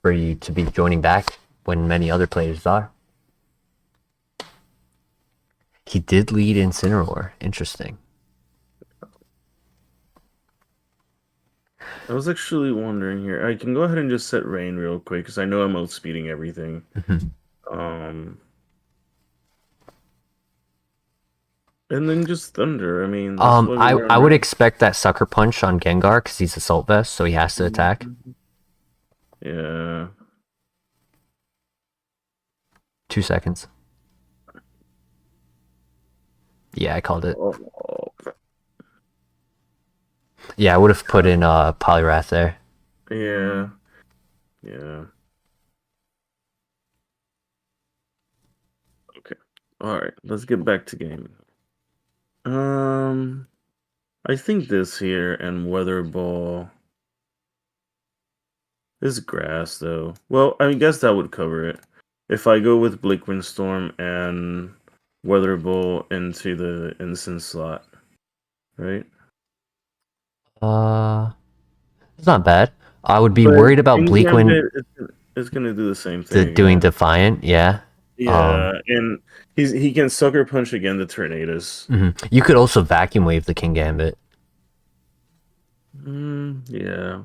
for you to be joining back when many other players are. He did lead Incineroar. Interesting. I was actually wondering here. I can go ahead and just set rain real quick because I know I'm outspeeding everything. And then just thunder. I mean, that's what I would expect that sucker punch on Gengar because he's assault vest, so he has to attack. Yeah. 2 seconds. Yeah, I called it. Yeah, I would have put in Poliwrath there. Yeah. Yeah. Okay. All right. Let's get back to gaming. I think this here and Weather Ball. This grass though. Well, I guess that would cover it. If I go with Blink Windstorm and Weather Ball into the instant slot, right? It's not bad. I would be But worried about King Bleak Wind Gambit is gonna do the same thing doing again. Defiant, yeah. Yeah, and he can sucker punch again the Tornadoes. You could also Vacuum Wave the King Gambit. Yeah.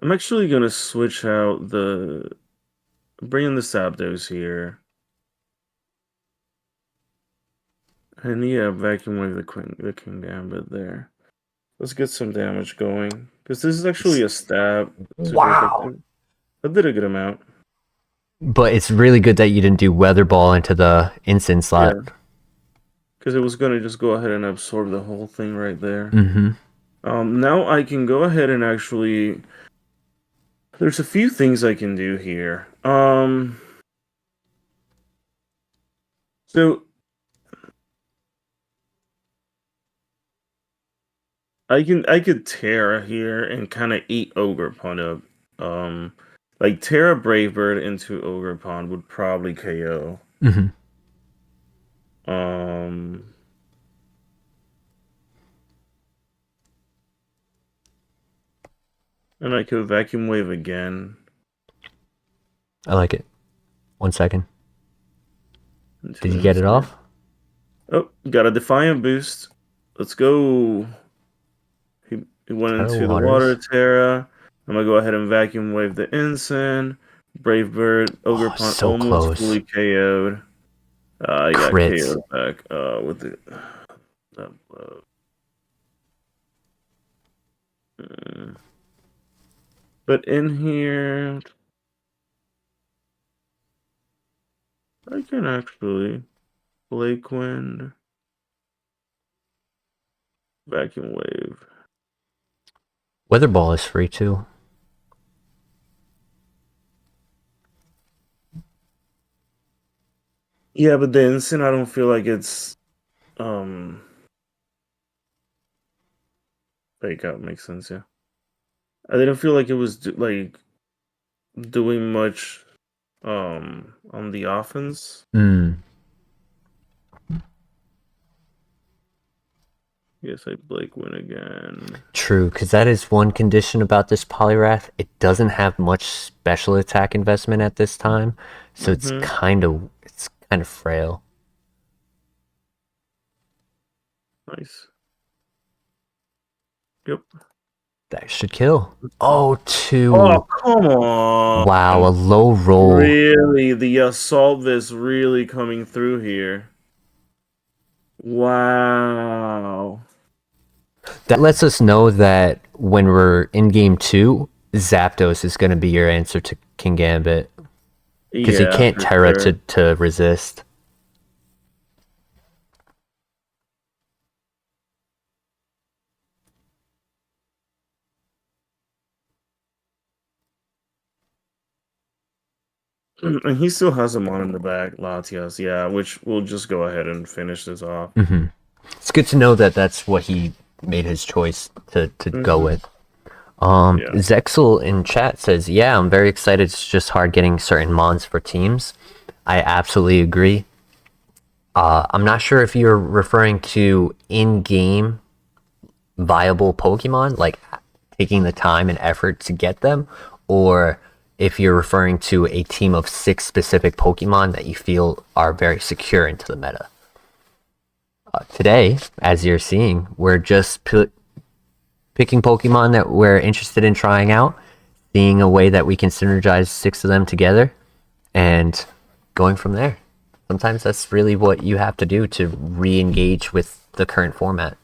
I'm actually gonna switch out bring in the Zapdos here. And yeah, Vacuum Wave the King Gambit there. Let's get some damage going. Because this is actually a stab. Wow. I did a good amount. But it's really good that you didn't do Weather Ball into the instant slot. Yeah. Because it was going to just go ahead and absorb the whole thing right there. Now I can go ahead and actually... There's a few things I can do here. So... I could Terra here and kind of eat Ogerpon up. Like Terra Brave Bird into Ogerpon would probably KO. And I could Vacuum Wave again. I like it. 1 second. Did you get it off? Oh, got a Defiant boost. Let's go. He went into the Water Terra. I'm gonna go ahead and Vacuum Wave the Ensign. Brave Bird, Ogerpon so almost close. fully KO'd. I got KO'd back with that blow. But in here, I can actually Blake Wind, Vacuum Wave. Weather Ball is free too. Yeah, but the instant I don't feel like it's fake out makes sense. Yeah, I didn't feel like it was doing much on the offense. Yes, I Blake win again. True, because that is one condition about this Poliwrath. It doesn't have much special attack investment at this time, so it's kind of frail. Nice. Yep. That should kill. Oh, 2. Oh, come on. Wow, a low roll. Really, the assault is really coming through here. Wow. That lets us know that when we're in game 2, Zapdos is going to be your answer to King Gambit. Because he can't Terra sure. to resist. And he still has him on in the back, Latias, yeah, which we'll just go ahead and finish this off. Mm-hmm. It's good to know that that's what he made his choice to go with. Yeah. Zexel in chat says, yeah, I'm very excited. It's just hard getting certain mons for teams. I absolutely agree. I'm not sure if you're referring to in-game viable Pokemon, like taking the time and effort to get them, or if you're referring to a team of 6 specific Pokemon that you feel are very secure into the meta. Today, as you're seeing, we're just picking Pokemon that we're interested in trying out, seeing a way that we can synergize 6 of them together, and going from there. Sometimes that's really what you have to do to re-engage with the current format.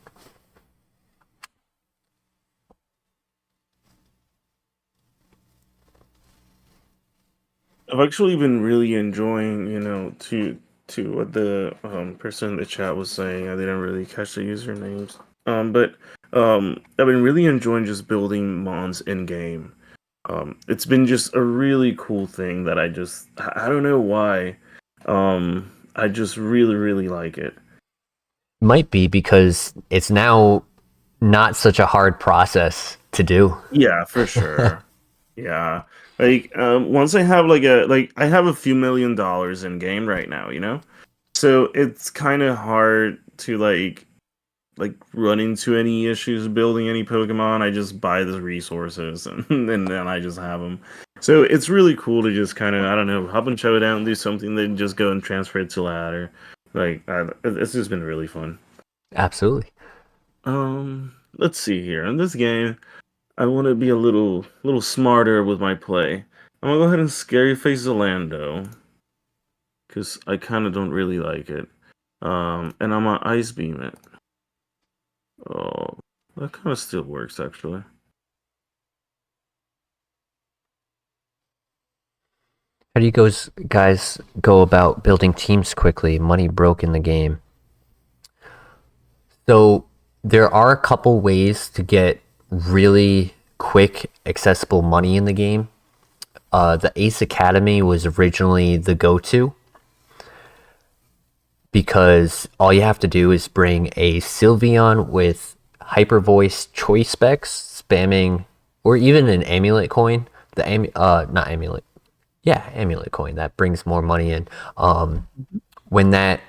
I've actually been really enjoying, to what the person in the chat was saying. I didn't really catch the usernames. But I've been really enjoying just building mons in game. It's been just a really cool thing that I don't know why. I just really, really like it. Might be because it's now not such a hard process to do. Yeah, for sure. Yeah. Like once I have I have a few $1 million in game right now, so it's kind of hard to like run into any issues building any Pokemon. I just buy the resources and then I just have them. So it's really cool to just kind of, I don't know, hop and chow down and do something, then just go and transfer it to ladder. It's just been really fun. Absolutely. Let's see here. In this game, I want to be a little smarter with my play. I'm gonna go ahead and Scary Face Zalando, because I kind of don't really like it. And I'm gonna Ice Beam it. Oh, that kind of still works actually. How do you guys go about building teams quickly? Money broke in the game. So there are a couple ways to get really quick, accessible money in the game. The Ace Academy was originally the go-to because all you have to do is bring a Sylveon with Hyper Voice choice specs, spamming, or even an Amulet coin. Not Amulet. Yeah, Amulet coin. That brings more money in. When that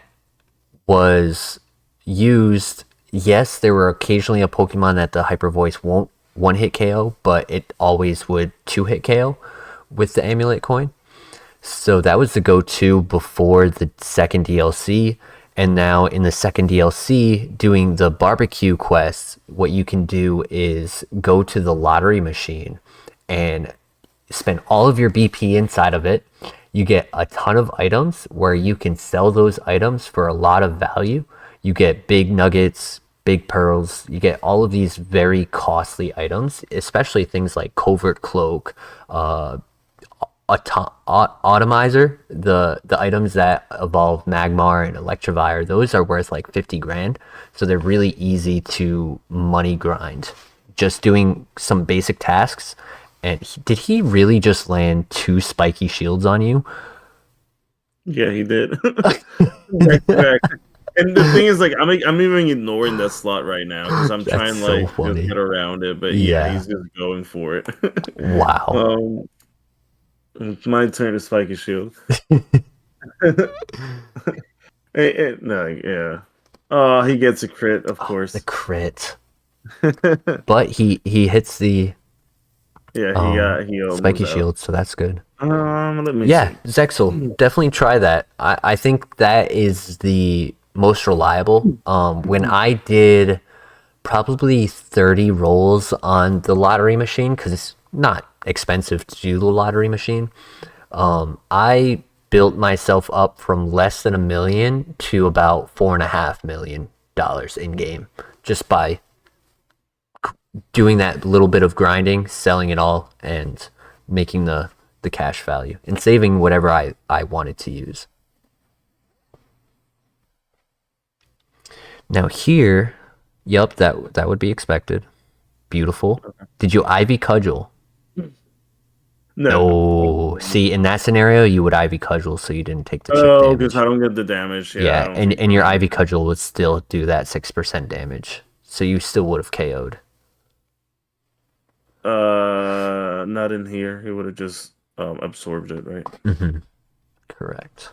was used, yes, there were occasionally a Pokemon that the Hyper Voice won't one-hit KO, but it always would two-hit KO with the Amulet coin. So that was the go-to before the second DLC. And now in the second DLC, doing the barbecue quests, what you can do is go to the lottery machine and spend all of your BP inside of it. You get a ton of items where you can sell those items for a lot of value. You get big nuggets, big pearls. You get all of these very costly items, especially things like Covert Cloak, Atomizer, the items that evolve Magmar and Electivire. Those are worth like 50 grand. So they're really easy to money grind. Just doing some basic tasks. And did he really just land 2 spiky shields on you? Yeah, he did. Correct. And the thing is, like, I'm even ignoring that slot right now because I'm trying just get around it. But yeah, he's just going for it. Wow. It's my turn to spiky shield. No, yeah. Oh, he gets a crit, of course. The crit. But he hits the he spiky shield, so that's good. Let me see. Zexel, definitely try that. I think that is the most reliable. When I did probably 30 rolls on the lottery machine, because it's not expensive to do the lottery machine, I built myself up from less than $1 million to about $4.5 million in game, just by doing that little bit of grinding, selling it all, and making the cash value and saving whatever I wanted to use. Now here, yep, that would be expected. Beautiful. Okay. Did you Ivy Cudgel? No. See, in that scenario, you would Ivy Cudgel, so you didn't take the chip damage. Oh, because I don't get the damage. Yeah, and your Ivy Cudgel would still do that 6% damage, so you still would have KO'd. Not in here. He would have just absorbed it, right? Mm-hmm. Correct.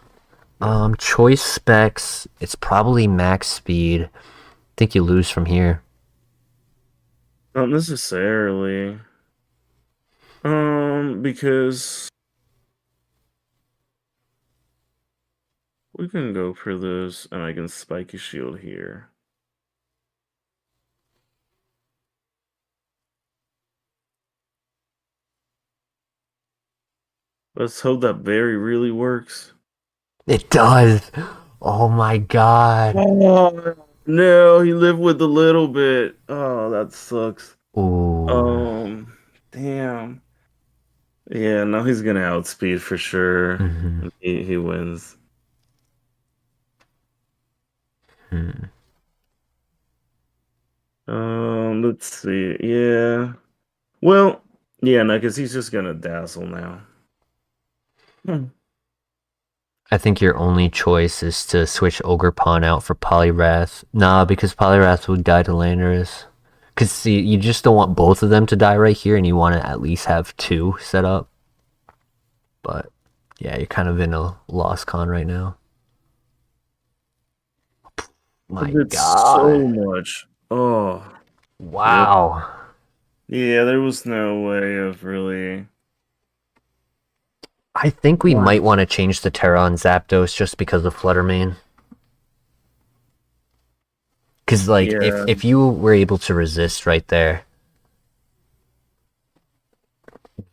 Choice specs, it's probably max speed. I think you lose from here. Not necessarily. Because we can go for this, and I can spike a shield here. Let's hope that berry really works. It does. Oh my god. Oh, no, he lived with a little bit. Oh, that sucks. Ooh. Damn. Yeah, now he's gonna outspeed for sure. Mm-hmm. He wins. Let's see. Yeah. Well, yeah, no, because he's just gonna dazzle now. I think your only choice is to switch Ogre Pawn out for Polyrath. Nah, because Polyrath would die to Landorus. Because, see, you just don't want both of them to die right here, and you want to at least have 2 set up. But, yeah, you're kind of in a lost con right now. My god. So much. Oh. Wow. Yep. Yeah, there was no way of really... I think we might want to change the Terra on Zapdos just because of Fluttermane. Because, like, if you were able to resist right there,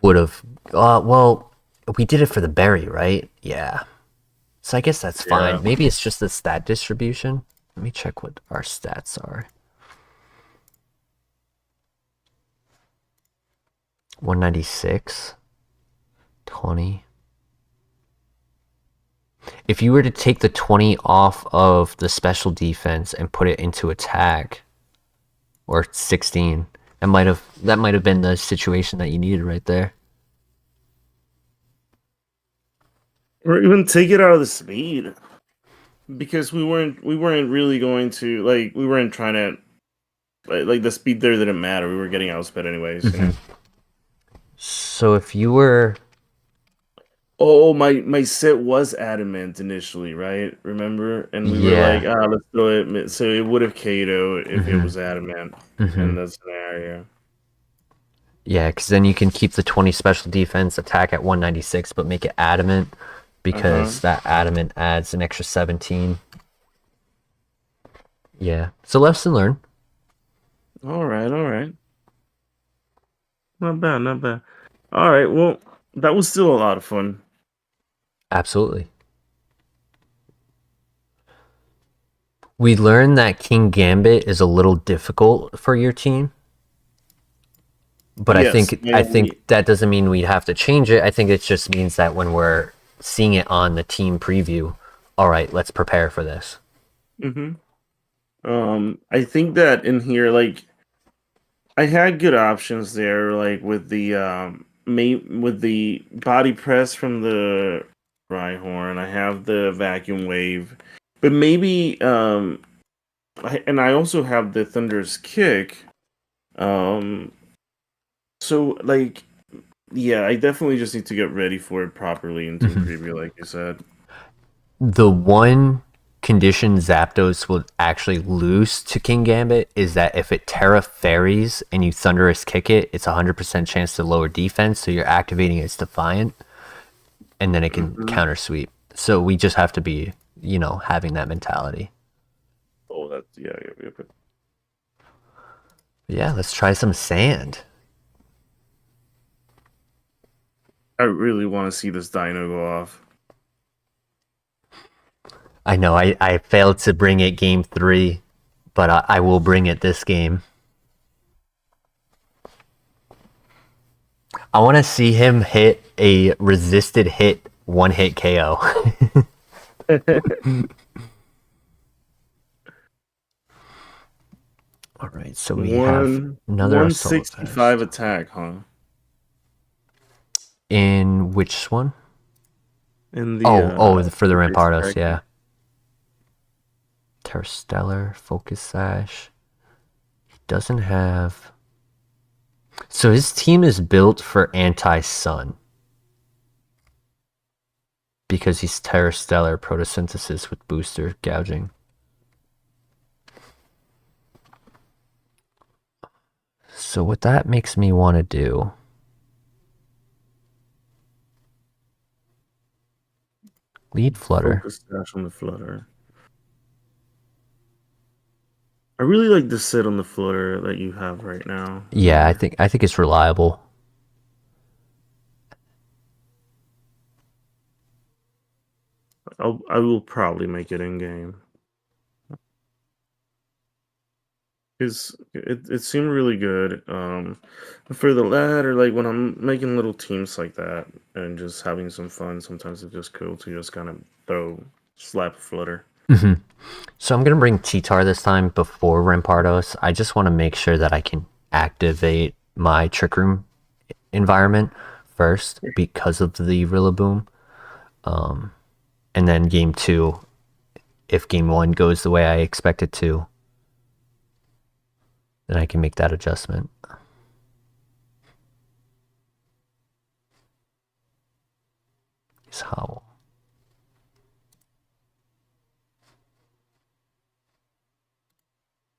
would have... well, we did it for the berry, right? Yeah. So I guess that's fine. Maybe it's just the stat distribution. Let me check what our stats are. 196. 20. If you were to take the 20 off of the special defense and put it into attack, or 16, that might have been the situation that you needed right there. Or even take it out of the speed, because we weren't really going to, like, we weren't trying to, like the speed there didn't matter. We were getting outsped anyways. You know? So if you were... Oh, my set was adamant initially, right? Remember? And we were like, let's do it. So it would have KO'd if it was adamant in that scenario. Yeah, because then you can keep the 20 special defense attack at 196, but make it adamant, because that adamant adds an extra 17. Yeah, so lesson learned. All right. Not bad. All right, well, that was still a lot of fun. Absolutely. We learned that King Gambit is a little difficult for your team. But I think that doesn't mean we have to change it. I think it just means that when we're seeing it on the team preview, all right, let's prepare for this. I think that in here, like, I had good options there, like with the body press from the Rhyhorn. I have the vacuum wave, but maybe and I also have the Thunder's Kick. So, like, yeah, I definitely just need to get ready for it properly in team preview, like you said. The one condition Zapdos will actually lose to King Gambit is that if it Terra Fairies and you Thunderous Kick it, it's 100% chance to lower defense, so you're activating its Defiant, and then it can counter sweep. So we just have to be, having that mentality. Oh, that's yeah. Yeah, let's try some sand. I really want to see this dino go off. I know I failed to bring it game 3, but I will bring it this game. I want to see him hit a resisted hit 1-hit KO. All right, so we have another assault 165 vest. attack, huh? In which one? In the For the Rampardos, extraction. yeah. Terrestellar, Focus Sash. He doesn't have... So his team is built for anti-sun. Because he's Terrestellar Photosynthesis with booster gouging. So what that makes me want to do... Lead Flutter. Focus dash on the Flutter. I really like the sit on the Flutter that you have right now. Yeah, I think it's reliable. I will probably make it in game. It seemed really good. For the ladder, like when I'm making little teams like that and just having some fun, sometimes it's just cool to just kind of slap a Flutter. Mm-hmm. So I'm gonna bring Cheetar this time before Rampardos. I just want to make sure that I can activate my Trick Room environment first because of the Rillaboom. And then game 2, if game 1 goes the way I expect it to, then I can make that adjustment. It's Howl.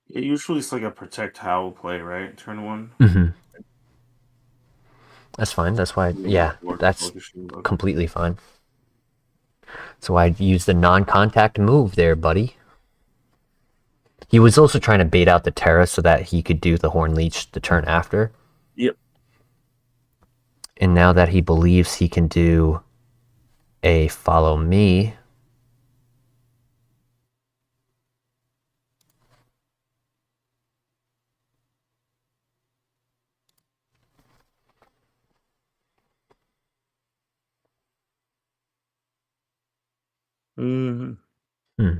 Yeah, usually it's like a protect Howl play, right? Turn 1. Mm-hmm. That's fine. That's why. Yeah, that's completely fine. So I used the non-contact move there, buddy. He was also trying to bait out the Terra so that he could do the Horn Leech the turn after. Yep. And now that he believes he can do a Follow Me, Mm-hmm. Hmm.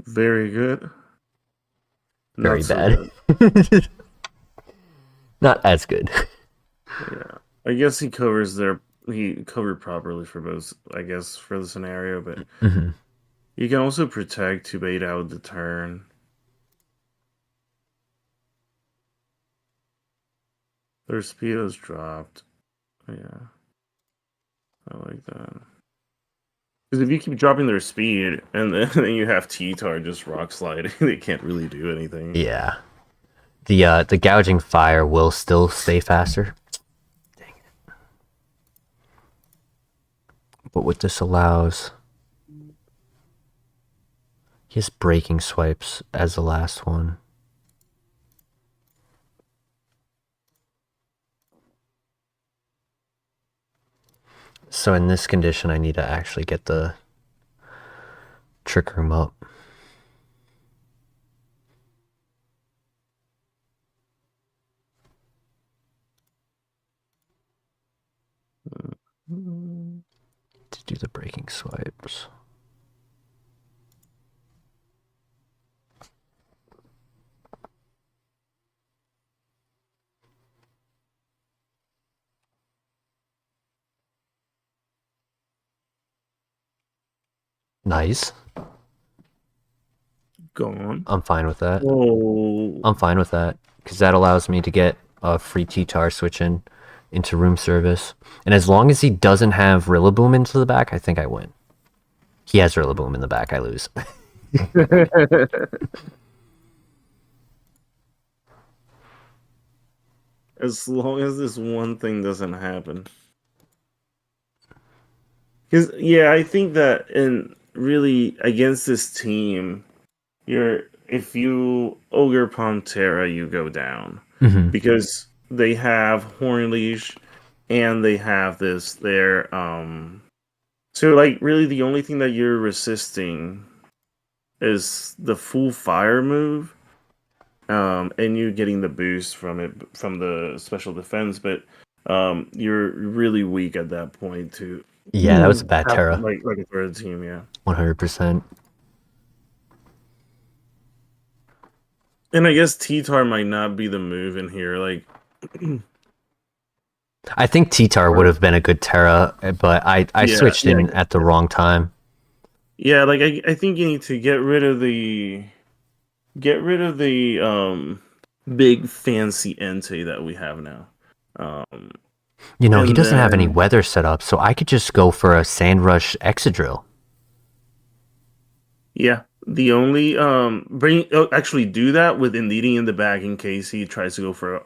Very good. Very Not so bad. good. Not as good. Yeah. I guess he covered properly for both, I guess, for the scenario, but Mm-hmm. you can also protect to bait out the turn. Their speed has dropped. Yeah. I like that. Because if you keep dropping their speed and then you have T-Tar just rock slide, they can't really do anything. Yeah. The Gouging Fire will still stay faster. Dang it. But what this allows... He has Breaking Swipes as the last one. So in this condition, I need to actually get the Trick Room up. To do the Breaking Swipes. Nice. Go on. I'm fine with that. Oh. I'm fine with that because that allows me to get a free T-Tar switch into room service. And as long as he doesn't have Rillaboom into the back, I think I win. He has Rillaboom in the back, I lose. As long as this one thing doesn't happen. Because, yeah, I think that really against this team, if you Ogre Pantera, you go down because they have Horn Leash and they have this there. So like really the only thing that you're resisting is the full fire move, and you getting the boost from it from the special defense, but you're really weak at that point to Yeah, that was a bad have Terra. like a third team, yeah. 100%. And I guess T-Tar might not be the move in here, like I think T-Tar would have been a good Terra, but I switched in at the wrong time. Yeah, like I think you need to get rid of the big fancy Entei that we have now. You know, he doesn't have any weather set up, so I could just go for a Sand Rush Exadrill. Yeah, the only actually do that with leading in the back in case he tries to go for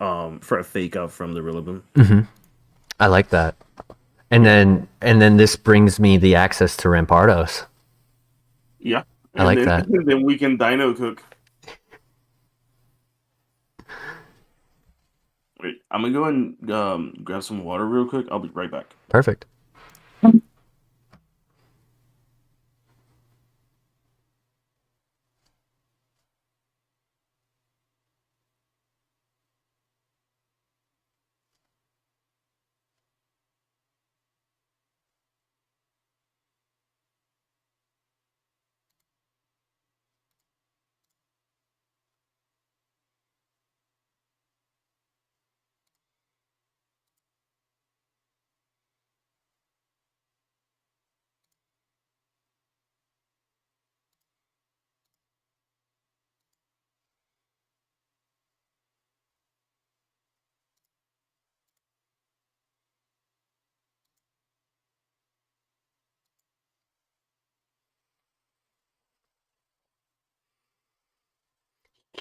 a fake out from the Rillaboom. I like that. And then this brings me the access to Rampardos. Yeah, I like that. Then we can Dino Cook. Wait, I'm gonna go and grab some water real quick. I'll be right back. Perfect.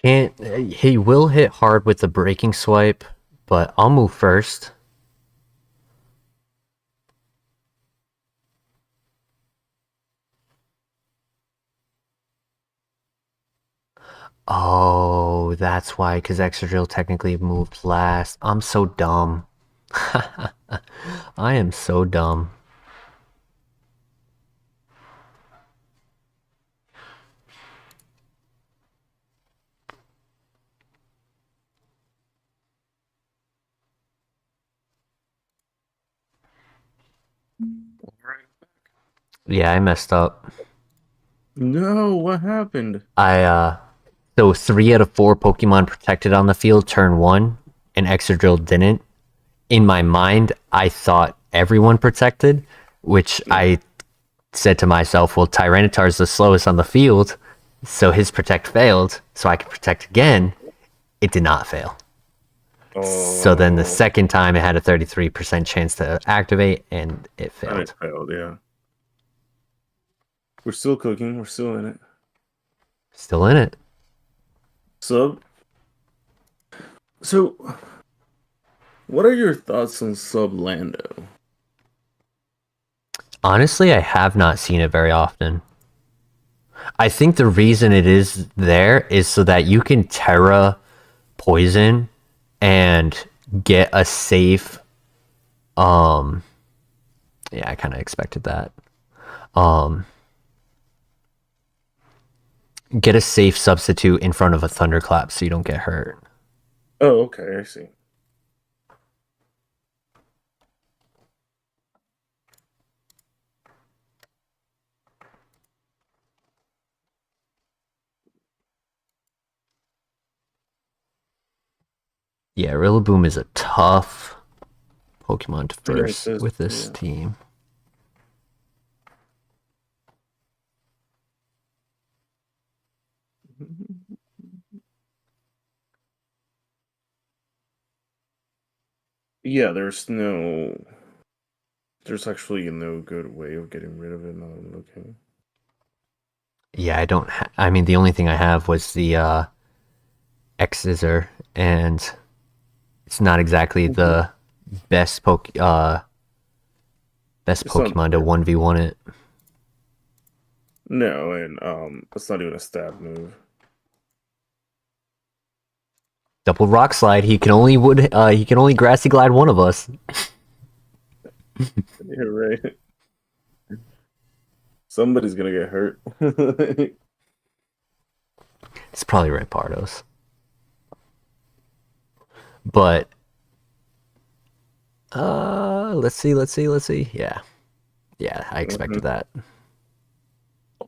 He will hit hard with the breaking swipe, but I'll move first. Oh, that's why, because Exadrill technically moved last. I'm so dumb. I am so dumb. Yeah, I messed up. No, what happened? So 3 out of 4 Pokemon protected on the field turn 1, and Exadrill didn't. In my mind, I thought everyone protected, which I said to myself, well, Tyranitar's the slowest on the field, so his protect failed, so I could protect again. It did not fail. So then the second time it had a 33% chance to activate, and it failed. And it failed, yeah. We're still cooking. We're still in it. Still in it. So, what are your thoughts on Sub Lando? Honestly, I have not seen it very often. I think the reason it is there is so that you can Terra Poison and get a safe yeah, I kind of expected that. Get a safe substitute in front of a Thunderclap so you don't get hurt. Oh, okay, I see. Yeah, Rillaboom is a tough Pokemon to first with this team. Yeah, there's actually no good way of getting rid of it. Now I'm looking. Yeah, I don't. I mean, the only thing I have was the X-Scissor, and it's not exactly the best Pokemon to 1v1 it. No, and that's not even a stab move. Double rock slide. He can only grassy glide one of us. You're right. Somebody's gonna get hurt. It's probably Rampardos. But let's see. Yeah. Yeah, I expected that.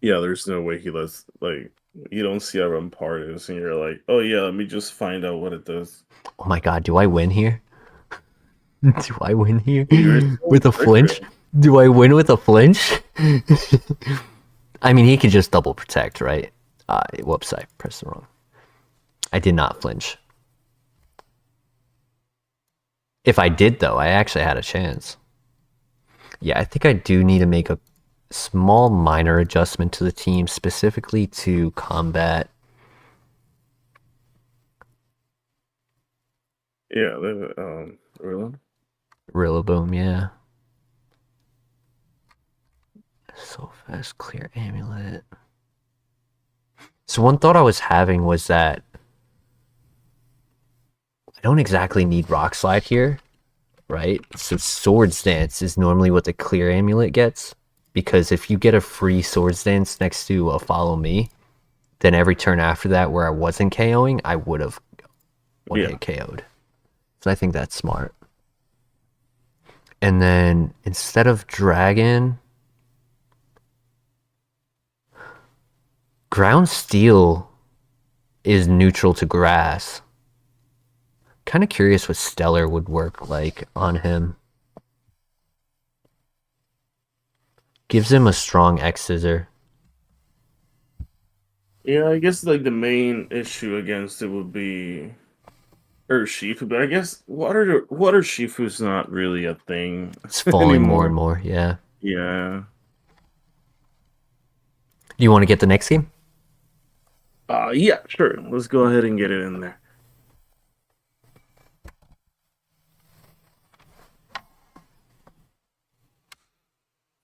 Yeah, there's no way he lets you don't see a Rampardos and you're like, oh yeah, let me just find out what it does. Oh my god, do I win here? Do I win here You're so with a flinch? Do I win with a flinch? I mean, he could just double protect, right? Whoops, I pressed it wrong. I did not flinch. If I did, though, I actually had a chance. Yeah, I think I do need to make a small minor adjustment to the team, specifically to combat. Yeah, Rillaboom, yeah. So fast, clear amulet. So one thought I was having was that I don't exactly need Rock Slide here, right? So Swords Dance is normally what the clear amulet gets, because if you get a free Swords Dance next to a Follow Me, then every turn after that where I wasn't KOing, I would have one-hit KO'd. So I think that's smart. And then instead of Dragon, Ground Steel is neutral to Grass. Kind of curious what Stellar would work like on him. Gives him a strong X-Scissor. Yeah, I guess like the main issue against it would be Urshifu, but I guess water Shifu's not really a thing. It's falling anymore. more and more, yeah. Yeah. Do you want to get the next game? Yeah, sure. Let's go ahead and get it in there.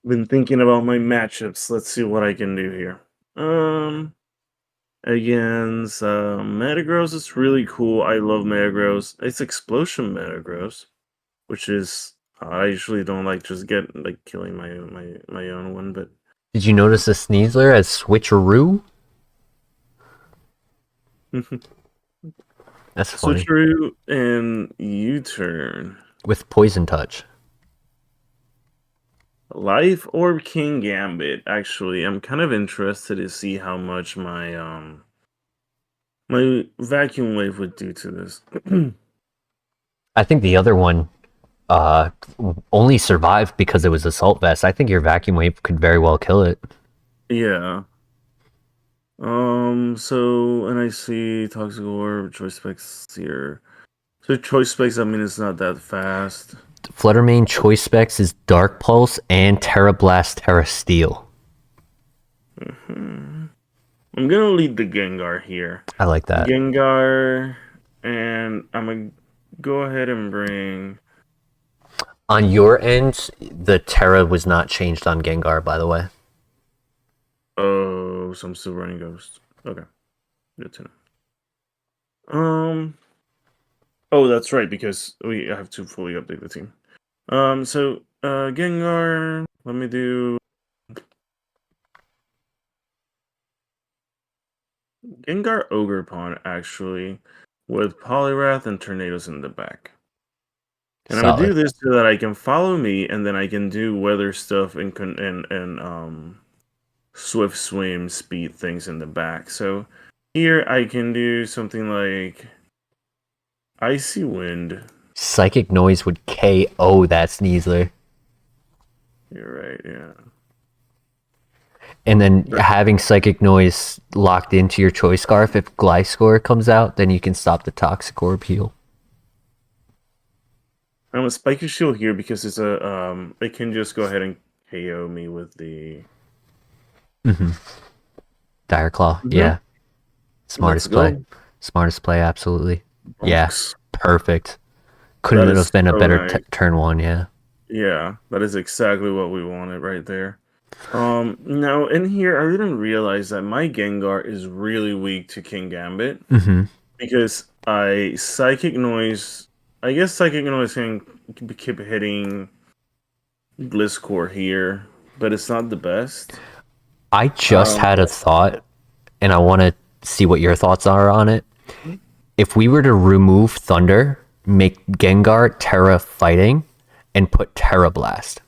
Been thinking about my matchups. Let's see what I can do here. Against Metagross, it's really cool. I love Metagross. It's Explosion Metagross, which is I usually don't like just killing my own one, but Did you notice the Sneasler as Switcheroo? That's funny. Switcheroo and U-turn. With Poison Touch. Life Orb King Gambit. Actually, I'm kind of interested to see how much my my Vacuum Wave would do to this. I think the other one only survived because it was Assault Vest. I think your Vacuum Wave could very well kill it. Yeah. So, and I see Toxic Orb, Choice Specs here. So Choice Specs, I mean, it's not that fast. Fluttermane Choice Specs is Dark Pulse and Terra Blast, Terra Steel. I'm gonna lead the Gengar here. I like that. Gengar, and I'm gonna go ahead and bring... On your end, the Terra was not changed on Gengar, by the way. Oh, so I'm still running Ghost. Okay. Good to know. Oh, that's right, because we have to fully update the team. So, Gengar, let me do... Gengar Ogerpon, actually, with Poliwrath and Tornadoes in the back. And I'm gonna do this so that I can Follow Me, and then I can do weather stuff and Swift Swim speed things in the back. So here I can do something like Icy Wind. Psychic Noise would KO that Sneasler. You're right, yeah. And then having Psychic Noise locked into your Choice Scarf, if Gliscor comes out, then you can stop the Toxic Orb heal. I'm gonna Spike your Shield here because it's a it can just go ahead and KO me with the Dire Claw, yeah. Smartest play. Smartest play, absolutely. Box. Yeah, perfect. Couldn't have been a better turn one, yeah. Yeah, that is exactly what we wanted right there. Now in here, I didn't realize that my Gengar is really weak to King Gambit because Psychic Noise. I guess Psychic Noise can keep hitting Gliscor here, but it's not the best. I just had a thought, and I want to see what your thoughts are on it. If we were to remove Thunder, make Gengar Terra Fighting, and put Terra Blast.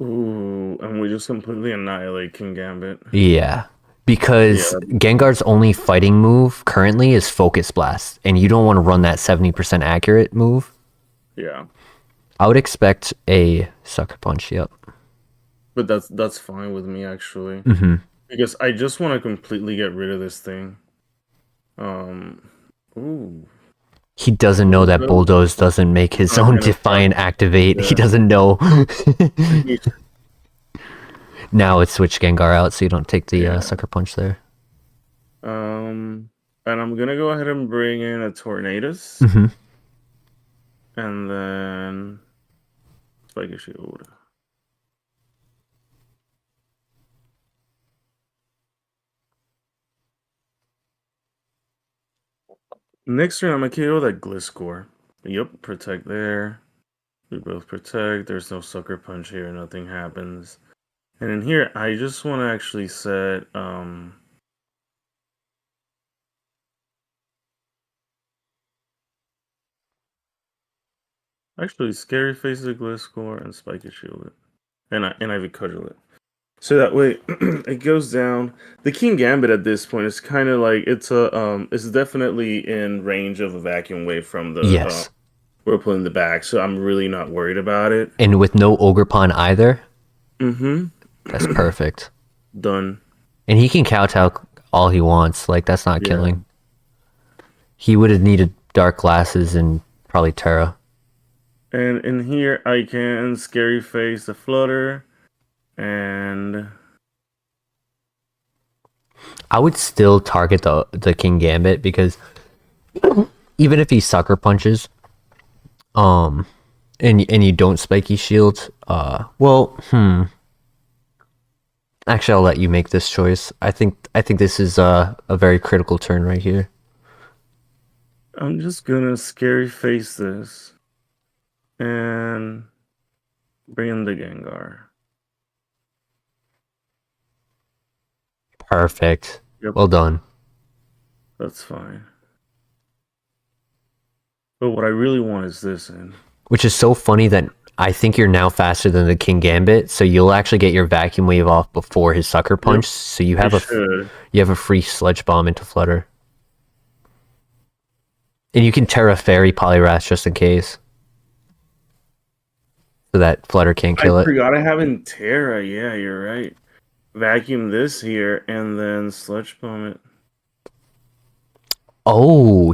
Ooh, and we just completely annihilate King Gambit. Yeah. Because Gengar's only fighting move currently is Focus Blast, and you don't want to run that 70% accurate move. Yeah. I would expect a Sucker Punch, yep. But that's fine with me, actually. Because I just want to completely get rid of this thing. Ooh. He doesn't know that Bulldoze doesn't make his own Defiant activate. He doesn't know. Now it's switch Gengar out so you don't take the Sucker Punch there. And I'm gonna go ahead and bring in a Tornadus. And then Spike Shield. Next turn, I'm gonna kill that Gliscor. Yep, protect there. We both protect. There's no Sucker Punch here. Nothing happens. And in here, I just want to actually set actually Scary Face the Gliscor and Spike Shield it. And I cudgel it. So that way it goes down. The King Gambit at this point is kind of like it's definitely in range of a Vacuum Wave from the Whirlpool in the back, so I'm really not worried about it. And with no Ogerpon either? That's perfect. Done. And he can kowtow all he wants. Like, that's not killing. He would have needed Dark Glasses and probably Terra. And in here, I can Scary Face the Flutter. And I would still target the King Gambit because even if he Sucker Punches, and you don't Spiky Shield, actually I'll let you make this choice. I think this is a very critical turn right here. I'm just gonna Scary Face this and bring in the Gengar. Perfect. Yep. Well done. That's fine. But what I really want is this in. Which is so funny that I think you're now faster than the King Gambit, so you'll actually get your Vacuum Wave off before his Sucker Punch, so you have a free Sludge Bomb into Flutter. And you can Terra Fairy Poliwrath just in case. So that Flutter can't kill it. I forgot I have in Terra, yeah, you're right. Vacuum this here and then Sludge Bomb it. Oh,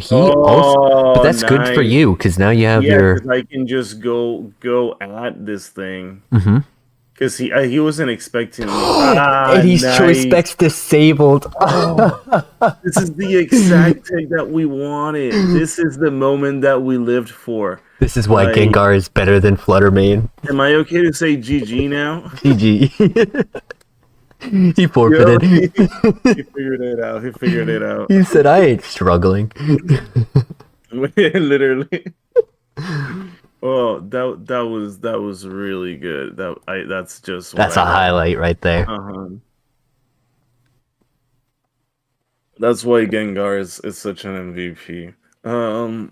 but that's good for you because now you have your. I can just go at this thing. Because he wasn't expecting me. And he's Choice Specs disabled. This is the exact thing that we wanted. This is the moment that we lived for. This is why Gengar is better than Flutter Mane. Am I okay to say GG now? GG. He forfeited. He figured it out. He said, "I ain't struggling." Literally. Oh, that was really good. That's a highlight right there. That's why Gengar is such an MVP. And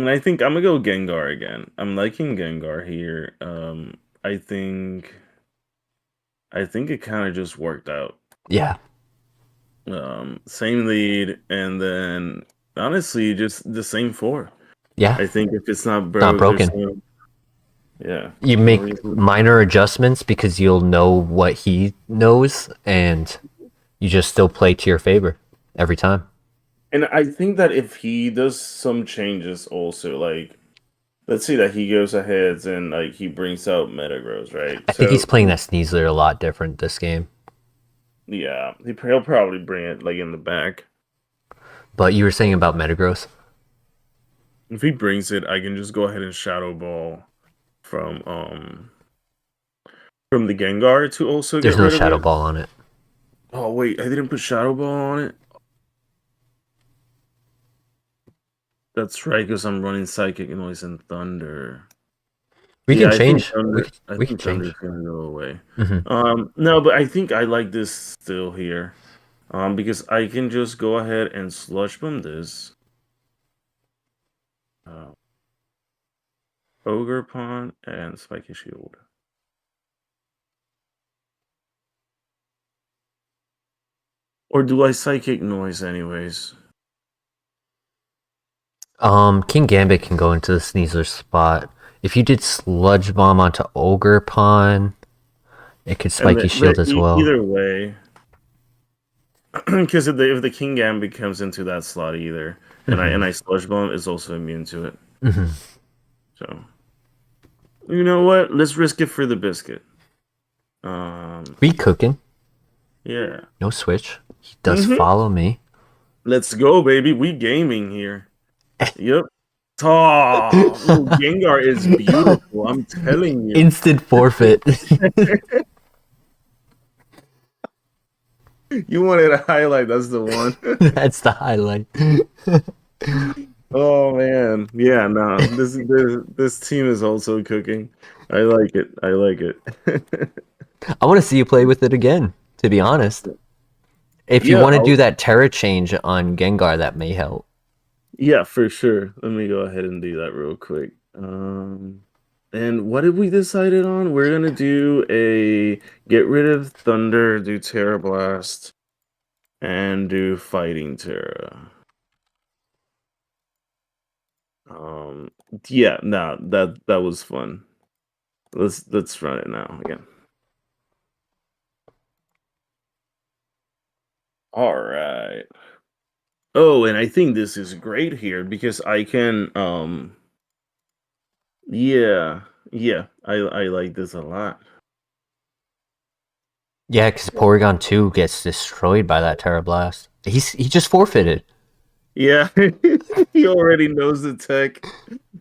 I think I'm gonna go Gengar again. I'm liking Gengar here. I think it kind of just worked out. Yeah. Same lead, and then honestly, just the same 4. Yeah. I think if it's not broken. You make minor adjustments because you'll know what he knows, and you just still play to your favor every time. And I think that if he does some changes also, like, let's say that he goes ahead and like he brings out Metagross, right? I think he's playing that Sneasler a lot different this game. Yeah, he'll probably bring it like in the back. But you were saying about Metagross? If he brings it, I can just go ahead and Shadow Ball from from the Gengar to also There's get no rid of Shadow it. Ball on it. Oh wait, I didn't put Shadow Ball on it. That's right, because I'm running Psychic Noise and Thunder. We Yeah, can I think change. Thunder. I We can think Thunder's change. gonna go away. Mm-hmm. No, but I think I like this still here. Because I can just go ahead and Sludge Bomb this. Uh, Ogre Pawn and Spiky Shield. Or do I Psychic Noise anyways? King Gambit can go into the Sneasler spot. If you did Sludge Bomb onto Ogre Pawn, it could Spiky Shield as well. Either way, because if the King Gambit comes into that slot either, and I Sludge Bomb is also immune to it. Mm-hmm. So, you know what? Let's risk it for the biscuit. We cooking. Yeah. No switch. He does follow me. Let's go, baby. We gaming here. Yep. Oh, Gengar is beautiful. I'm telling you. Instant forfeit. You wanted a highlight. That's the one. That's the highlight. Oh man, yeah. No, this team is also cooking. I like it. I like it. I want to see you play with it again. To be honest, if you want to do that Terra change on Gengar, that may help. Yeah, for sure. Let me go ahead and do that real quick. And what did we decided on? We're gonna do a get rid of Thunder, do Terra Blast, and do Fighting Terra. Yeah, no, that was fun. Let's run it now again. All right. Oh, and I think this is great here because I can yeah, I like this a lot. Yeah, because Porygon 2 gets destroyed by that Terra Blast. He just forfeited. Yeah, he already knows the tech.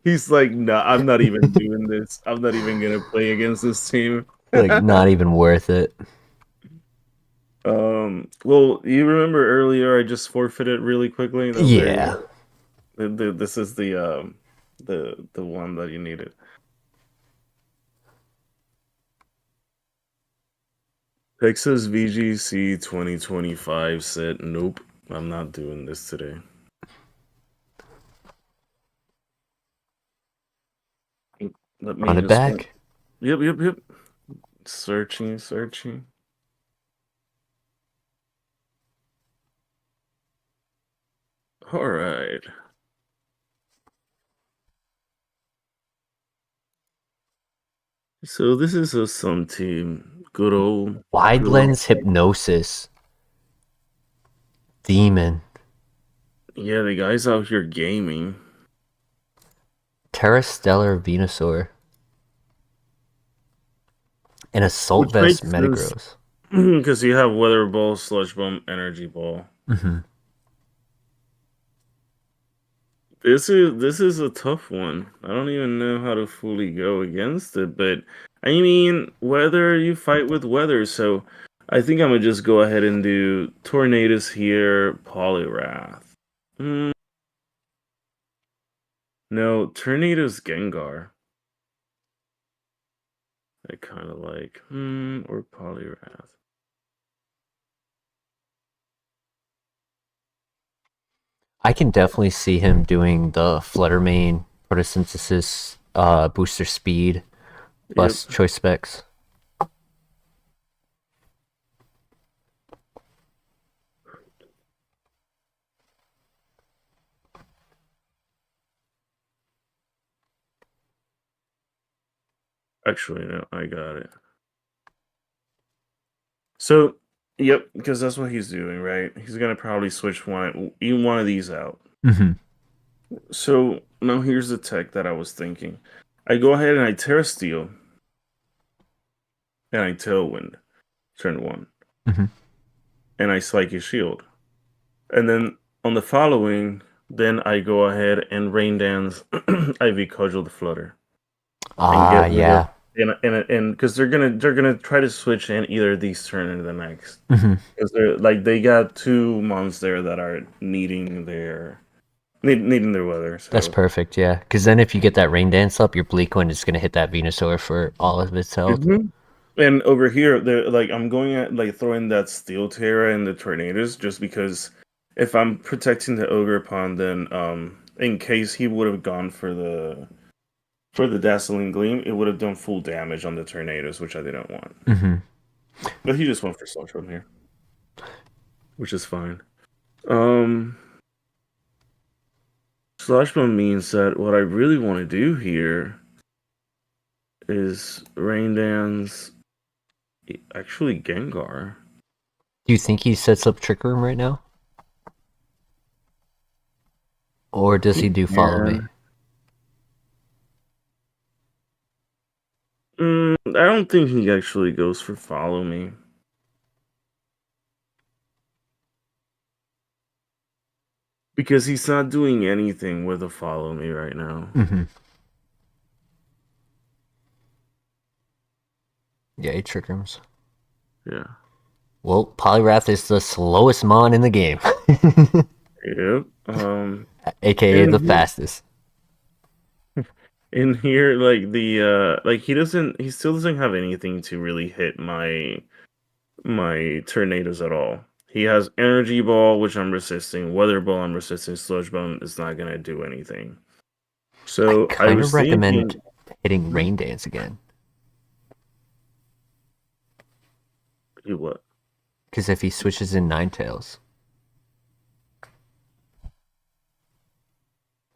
He's like, nah, I'm not even doing this. I'm not even gonna play against this team. Like, not even worth it. Well, you remember earlier I just forfeited really quickly? Yeah. This is the one that you needed. Texas VGC 2025 said, nope, I'm not doing this today. Let me Run it back. Yep. Searching. All right. So this is a Sun team. Good old Wide Lens Hypnosis. Demon. Yeah, the guy's out here gaming. Terrastellar Venusaur. And Assault Vest Metagross. Because you have Weather Ball, Sludge Bomb, Energy Ball. Mm-hmm. This is a tough one. I don't even know how to fully go against it, but I mean, weather, you fight with weather, so I think I'm gonna just go ahead and do Tornadus here, Poliwrath. No, Tornadus Gengar. I kind of like, or Poliwrath. I can definitely see him doing the Fluttermane Photosynthesis booster speed plus choice specs. Actually, no, I got it. So, yep, because that's what he's doing, right? He's gonna probably switch even one of these out. Mm-hmm. So now here's the tech that I was thinking. I go ahead and I Terra Steel, and I Tailwind, turn 1, and I Psychic Shield, and then on the following, then I go ahead and Rain Dance, Ivy Cudgel the Flutter. Yeah. and because they're gonna try to switch in either these turn or the next. Mm-hmm. Because they're like they got 2 months there that are needing their weather. That's So perfect, yeah. Because then if you get that Rain Dance up, your Bleak Wind is going to hit that Venusaur for all of its health. Mhm. And over here, they're like I'm going at like throwing that Steel Terra and the Tornadoes just because if I'm protecting the Ogerpon, then in case he would have gone for the Dazzling Gleam, it would have done full damage on the Tornadoes, which I didn't want. Mm-hmm. But he just went for Sludge from here, which is fine. Sludge Bomb means that what I really want to do here is Rain Dance. Actually, Gengar. Do you think he sets up Trick Room right now? Or does he do Follow Me? I don't think he actually goes for Follow Me. Because he's not doing anything with a Follow Me right now. Mm-hmm. Yeah, he Trick Rooms. Yeah. Well, Poliwrath is the slowest mon in the game. Yep. AKA the fastest. In here, like he still doesn't have anything to really hit my Tornadoes at all. He has Energy Ball, which I'm resisting. Weather Ball, I'm resisting. Sludge Bomb is not gonna do anything. So I kind of recommend thinking, hitting Rain Dance again. what? Because if he switches in Ninetales.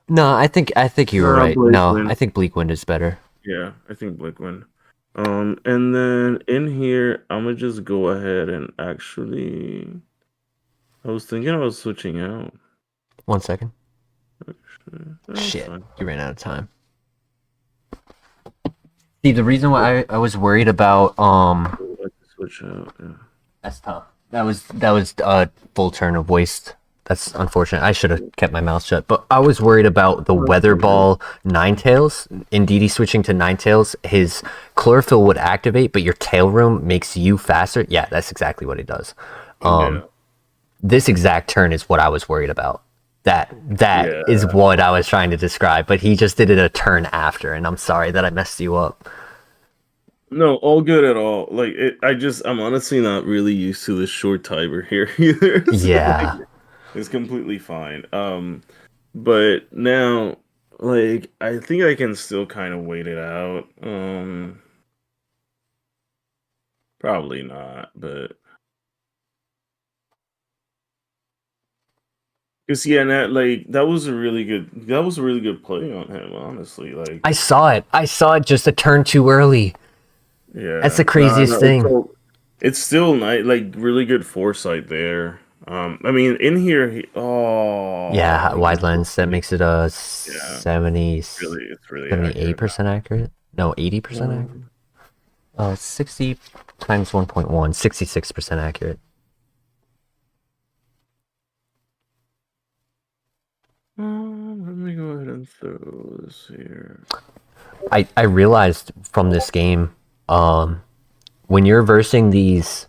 No, I think you were right. No, I think Bleak Wind is better. Yeah, I think Bleak Wind. And then in here, I'm gonna just go ahead and actually. I was thinking about switching out. 1 second. Shit, you ran out of time. See, the reason why I was worried about switch out. Yeah. That's tough. That was a full turn of waste. That's unfortunate. I should have kept my mouth shut. But I was worried about the Weather Ball Ninetales. Indeedee switching to Ninetales, his Chlorophyll would activate, but your Tail Room makes you faster. Yeah, that's exactly what it does. This exact turn is what I was worried about. That is what I was trying to describe. But he just did it a turn after, and I'm sorry that I messed you up. No, all good at all. Like I'm honestly not really used to this short timer here either. So Yeah. like, it's completely fine. But now, like, I think I can still kind of wait it out. Probably not, but because that was a really good play on him. Honestly, like I saw it just a turn too early. Yeah, that's the craziest thing. It's still like really good foresight there. I mean, in here, wide lens that makes it a 78% accurate. No, 80% accurate. 60 times 1.1, 66% accurate. Let me go ahead and throw this here. I realized from this game, when you're versing these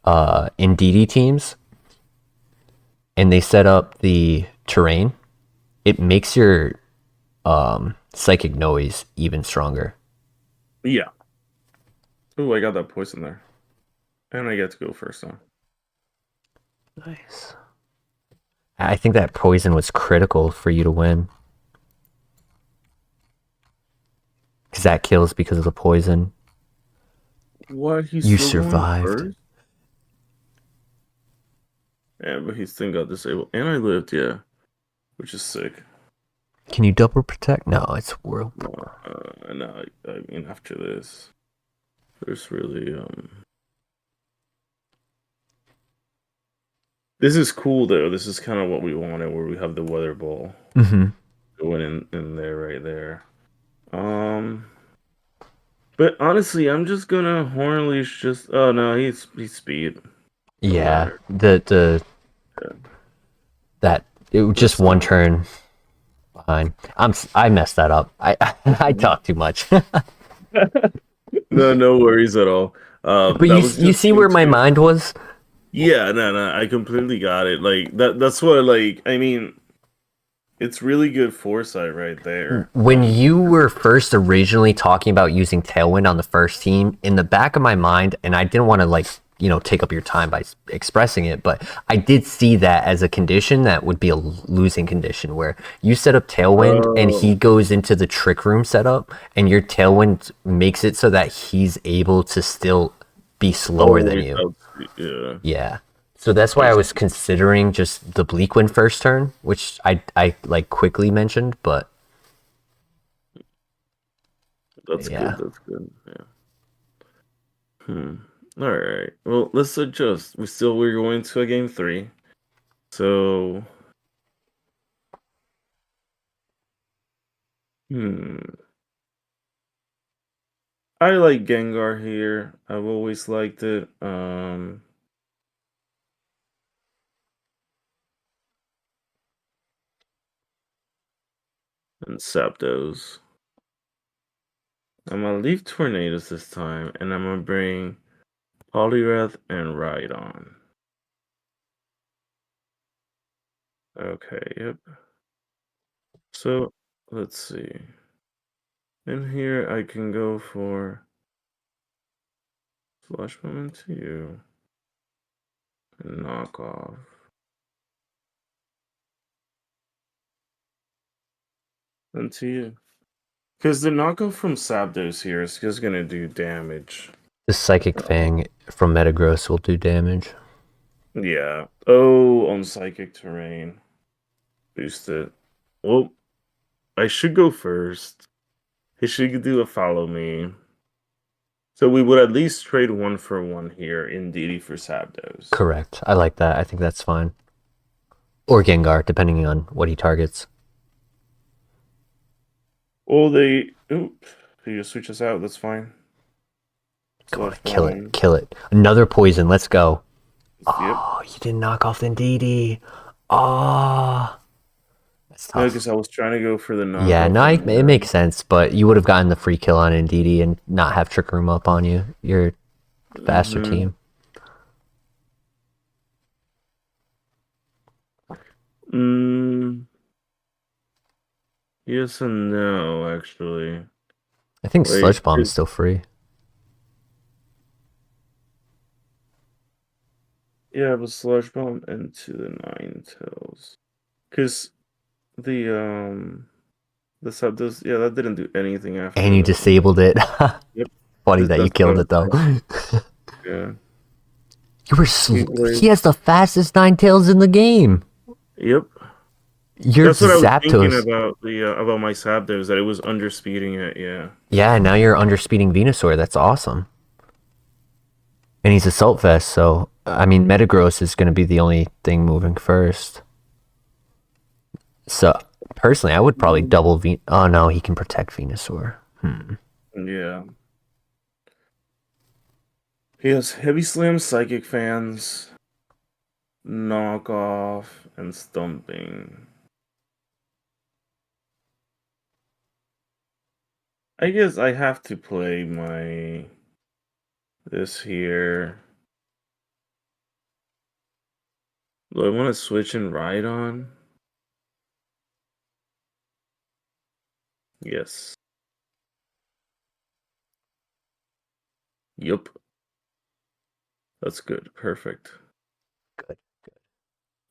Indeedee teams and they set up the terrain, it makes your psychic noise even stronger. Yeah. Oh, I got that poison there. And I get to go first now. Nice. I think that poison was critical for you to win. Because that kills because of the poison. What? You survived. Yeah, but he still got disabled. And I lived, yeah. Which is sick. Can you double protect? No, it's world. No, I mean, after this, there's really, This is cool, though. This is kind of what we wanted, where we have the Weather Ball going in there, right there. But honestly, I'm just gonna Horn Leash. Oh no, he's speed. Yeah, that it was just one turn behind. I messed that up. I talk too much. No worries at all. But That was you just see where my into. mind was? Yeah, no, I completely got it. Like that's what like I mean, it's really good foresight right there. When you were first originally talking about using Tailwind on the first team, in the back of my mind, and I didn't want to like, take up your time by expressing it, but I did see that as a condition that would be a losing condition where you set up Tailwind and he Oh, goes into the Trick Room setup and your Tailwind makes it so that he's able to still be slower than you. without yeah. Yeah. So that's why I I see. was considering just the Bleak Wind first turn, which I like quickly mentioned, but That's good. yeah. That's good. Yeah. Hmm. All right. Well, let's adjust. We're going to a game three. So, hmm. I like Gengar here. I've always liked it. And Zapdos. I'm gonna leave Tornadoes this time, and I'm gonna bring Poliwrath and Rhydon. Okay, yep. So, let's see. In here, I can go for Flush Bomb into you and knock off. Into you. Because the knockoff from Zapdos here is just gonna do damage. The Psychic Fang from Metagross will do damage. Yeah. Oh, on Psychic Terrain. Boost it. Well, I should go first. He should do a follow me. So we would at least trade 1 for 1 here in DD for Zapdos. Correct. I like that. I think that's fine. Or Gengar, depending on what he targets. Oh, they. Oop. He just switches out. That's fine. Come on, Slash kill it. bomb. Kill it. Another poison. Let's go. Yep. Oh, you didn't knock off the DD. Oh, that's No, tough. because I was trying to go for the Yeah, knockoff no, on it there. makes sense, but you would have gotten the free kill on Indeedee and not have Trick Room up on you. You're a faster Mm-hmm. team. Mm, yes and no, actually. I think Like, Sludge Bomb is still free. yeah, but Slush Bomb into the Ninetales. Because the sub does, yeah, that didn't do anything And after you that. disabled it. Yep, Funny that you that's what I killed was it though. saying. Yeah. He has the fastest Ninetales in the game. Yep. You're That's what I was thinking Zapdos. about about my Zapdos, that it was underspeeding it. Yeah. Yeah, now you're underspeeding Venusaur. That's awesome. And he's Assault Vest, so I mean Metagross is going to be the only thing moving first. So personally, I would probably double Oh no, he can protect Venusaur. Yeah. He has Heavy Slam, Psychic Fans, Knockoff, and Stumping. I guess I have to play my this here. Do I want to switch and ride on? Yes. Yup. That's good. Perfect. Good.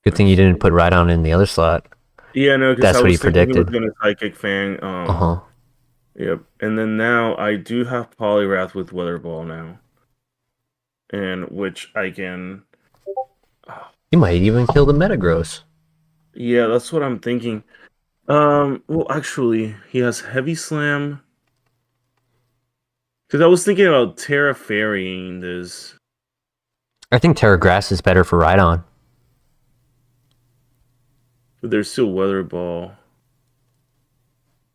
Good thing you Nice. didn't put Rhydon in the other slot. Yeah, no, because I That's what he was thinking he was predicted. gonna Psychic Fang. Uh-huh. Yep. And then now I do have Poliwrath with Weather Ball now, and which I can. You might even kill the Metagross. Yeah, that's what I'm thinking. Well, actually, he has Heavy Slam. Because I was thinking about Terra Ferrying this. I think Terra Grass is better for Rhydon. But there's still Weather Ball.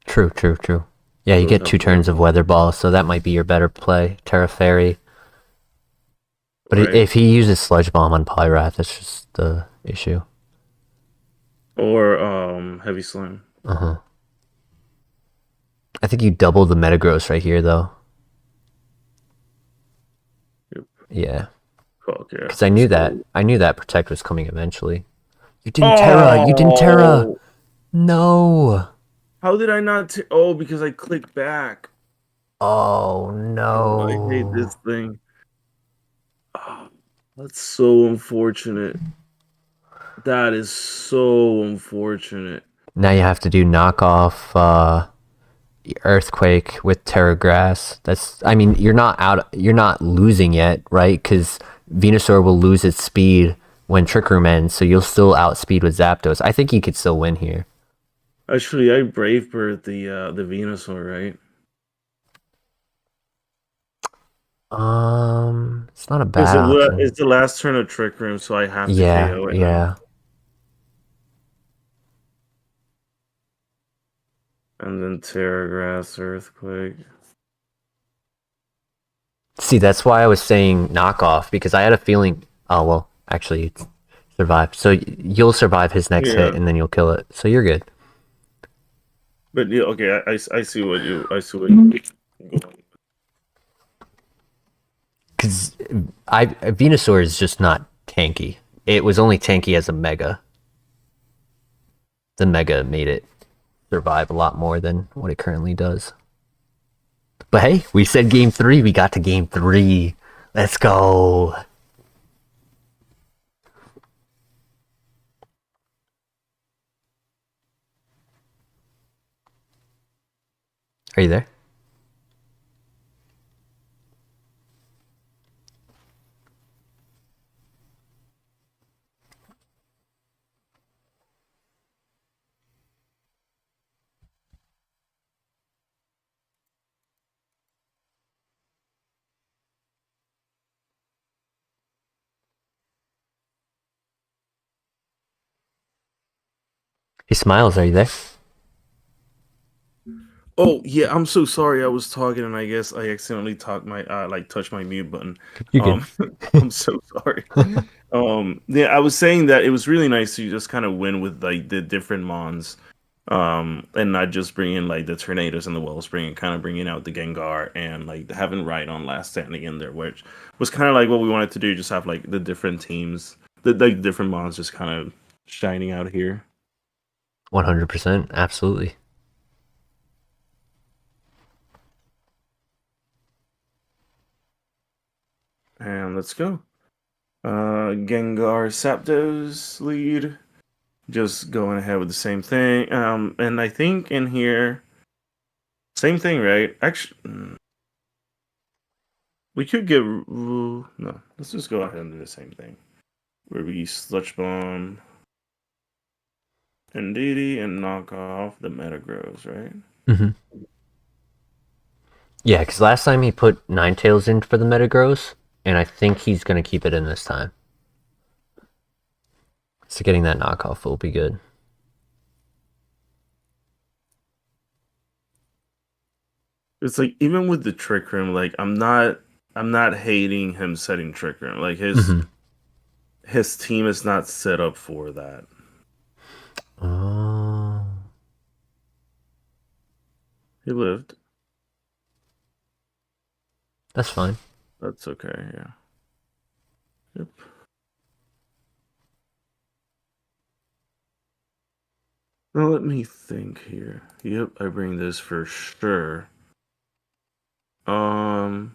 True, true, true. Yeah, you Both get have 2 Weather turns of Ball, Weather Ball, so that might be your better play. Terra Fairy. But right? if he uses Sludge Bomb on Poliwrath, that's just the issue. Or Heavy Slam. Uh-huh. I think you double the Metagross right here, though. Yeah. Fuck yeah. Because I knew that. I knew that Protect was coming eventually. You didn't Terra! You didn't Terra! Oh, No! how did I not? Oh, because I clicked back. Oh Oh, I hate no. this thing. Oh, that's so unfortunate. That is so unfortunate. Now you have to do knockoff Earthquake with Terra Grass. That's, I mean, you're not losing yet, right? Because Venusaur will lose its speed when Trick Room ends, so you'll still outspeed with Zapdos. I think you could still win here. Actually, I Brave Bird the Venusaur, right? It's not a Because bad option. it's the last turn of Trick Room, so I have to Yeah, KO it now. yeah. And then Terra Grass Earthquake. See, that's why I was saying knockoff, because I had a feeling. Oh well, actually, it's survive. So you'll survive his next hit, Yeah. and then you'll kill it. So you're good. But yeah, okay, I see what you Because Venusaur is just not tanky. It was only tanky as a Mega. The Mega made it survive a lot more than what it currently does. But hey, we said game 3. We got to game 3. Let's go. Are you there? He smiles. Are you there? Oh yeah, I'm so sorry. I was talking and I guess I accidentally talked my like touched my mute button. You're good. Um I'm so sorry. Yeah, I was saying that it was really nice to just kind of win with like the different mons. And not just bring in like the tornadoes and the wellspring and kind of bringing out the Gengar and like having Rhydon last standing in there, which was kind of like what we wanted to do, just have like the different teams, the like different mons just kind of shining out here. 100%. Absolutely. And let's go. Gengar Zapdos lead. Just going ahead with the same thing. And I think in here, same thing, right? Actually, we could get no. Let's just go ahead and do the same thing. Where we Sludge Bomb and DD and knock off the Metagross, right? Mm-hmm. Yeah, because last time he put Ninetales in for the Metagross, and I think he's going to keep it in this time. So getting that knockoff will be good. It's like even with the Trick Room, like I'm not hating him setting Trick Room. Like his team is not set up for that. Oh. He lived. That's fine. That's okay, yeah. Yep. Now let me think here. Yep, I bring this for sure. Am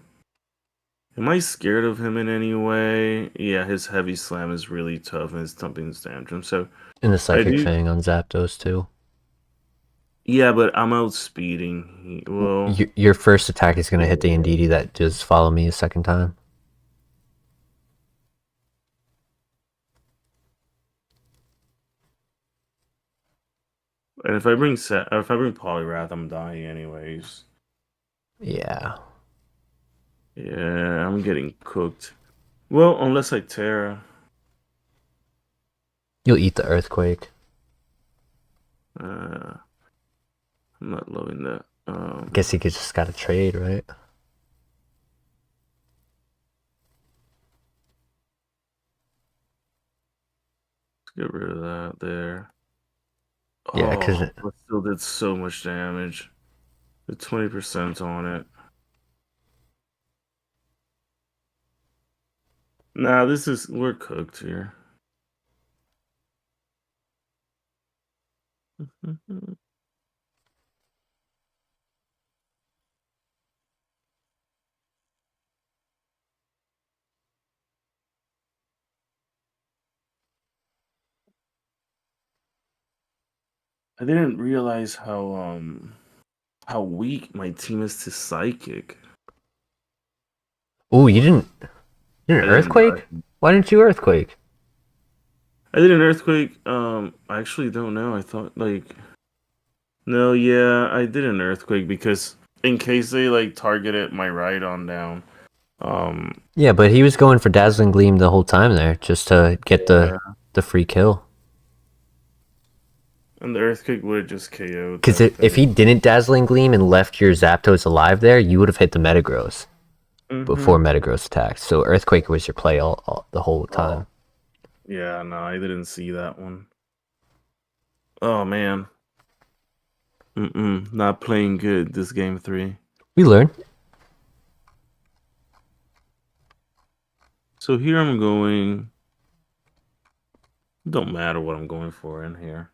I scared of him in any way? Yeah, his heavy slam is really tough and his thumping tantrum. So And the I Psychic do. Fang on Zapdos too. Yeah, but I'm outspeeding. Well, Your first attack is going to hit the Indeedee that does follow me a second time. and if I bring Poliwrath, I'm dying anyways. Yeah. Yeah, I'm getting cooked. Well, unless I Terra. You'll eat the Earthquake. I'm not loving that. Guess he just got to trade, right? Let's get rid of that there. Yeah, because Oh, but still did so much damage. The 20% on it. Nah, we're cooked here. I didn't realize how weak my team is to psychic. Ooh, you didn't I didn't. earthquake? Why didn't you earthquake? I did an earthquake. I actually don't know. I thought no, yeah, I did an earthquake because in case they like targeted my right on down. Yeah, but he was going for Dazzling Gleam the whole time there, just to get Yeah, the free kill. and the earthquake would have just KO'd Because that if he thing. didn't Dazzling Gleam and left your Zapdos alive there, you would have hit the Metagross before Mm-hmm. Metagross attacked. So Earthquake was your play all the whole time. Oh, yeah, no, I didn't see that one. Oh man, not playing good this game 3. We learn. So here I'm going. Don't matter what I'm going for in here.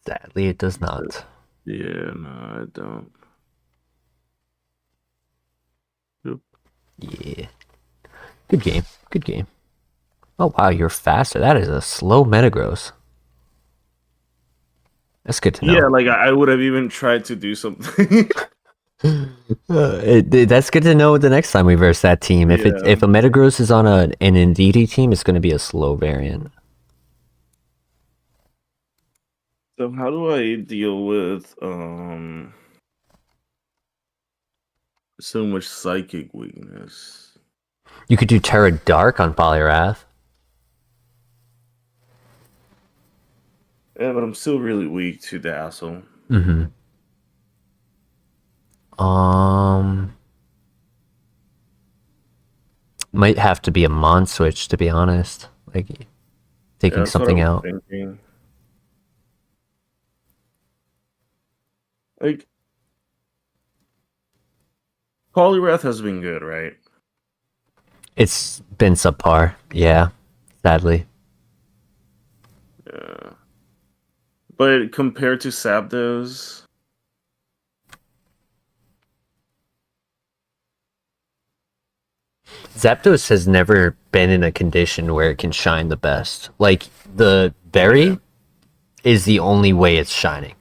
Sadly, it does not. Yeah, no, I don't. Yep. Yeah. Good game. Good game. Oh, wow, you're faster. That is a slow Metagross. That's good to Yeah, know. like I would have even tried to do something. That's good to know the next time we verse that team. Yeah. If a Metagross is on an Indeedee team, it's going to be a slow variant. So how do I deal with so much psychic weakness? You could do Terra Dark on Poliwrath. Yeah, but I'm still really weak to Dazzle. Mm-hmm. Might have to be a Mon switch, to be honest. Like, Yeah, taking that's what I something was out. thinking. Like Poliwrath has been good, right? It's been subpar. Yeah, sadly. Yeah. But compared to Zapdos, Zapdos has never been in a condition where it can shine the best. Like, the yeah, berry is the only way it's shining.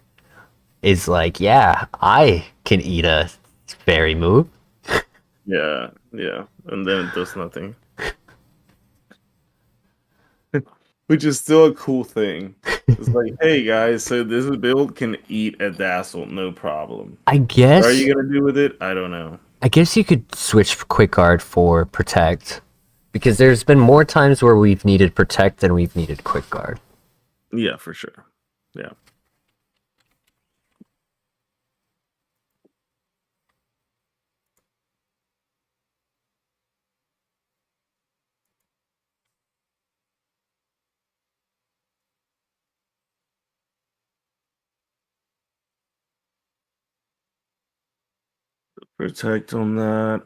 Is like, yeah, I can eat a berry move. yeah, and then it does nothing, which is still a cool thing. It's like, hey guys, so this build can eat a Dazzle, no problem. I What are guess you gonna do with it? I don't know. I guess you could switch Quick Guard for Protect. Because there's been more times where we've needed Protect than we've needed Quick Guard. Yeah, for sure. Yeah. Protect on that.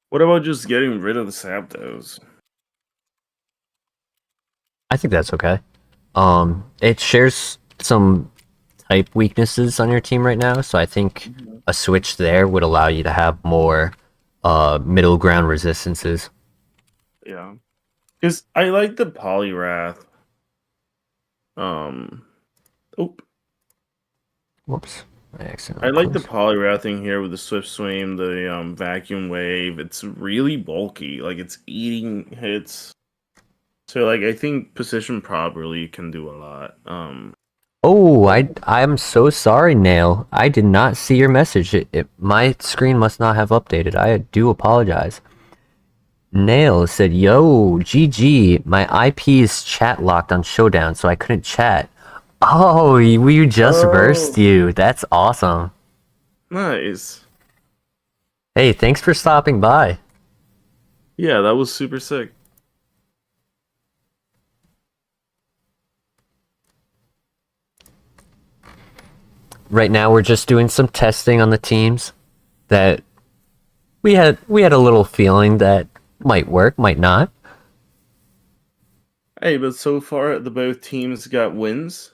What about just getting rid of the Zapdos? I think that's okay. It shares some type weaknesses on your team right now, so I think a switch there would allow you to have more middle ground resistances. Yeah. Because I like the Poliwrath. Um oh, Whoops. I I accidentally like the closed. Poliwrath thing here with the Swift Swim, the Vacuum Wave. It's really bulky. Like it's eating hits. So like I think position properly can do a lot. Oh, I'm so sorry, Nail. I did not see your message. My screen must not have updated. I do apologize. Nail said, "Yo, GG, my IP is chat locked on Showdown, so I couldn't chat." Oh, we just versed Oh, you. That's awesome. nice. Hey, thanks for stopping by. Yeah, that was super sick. right now we're just doing some testing on the teams that we had a little feeling that might work, might not. Hey, but so far the both teams got wins.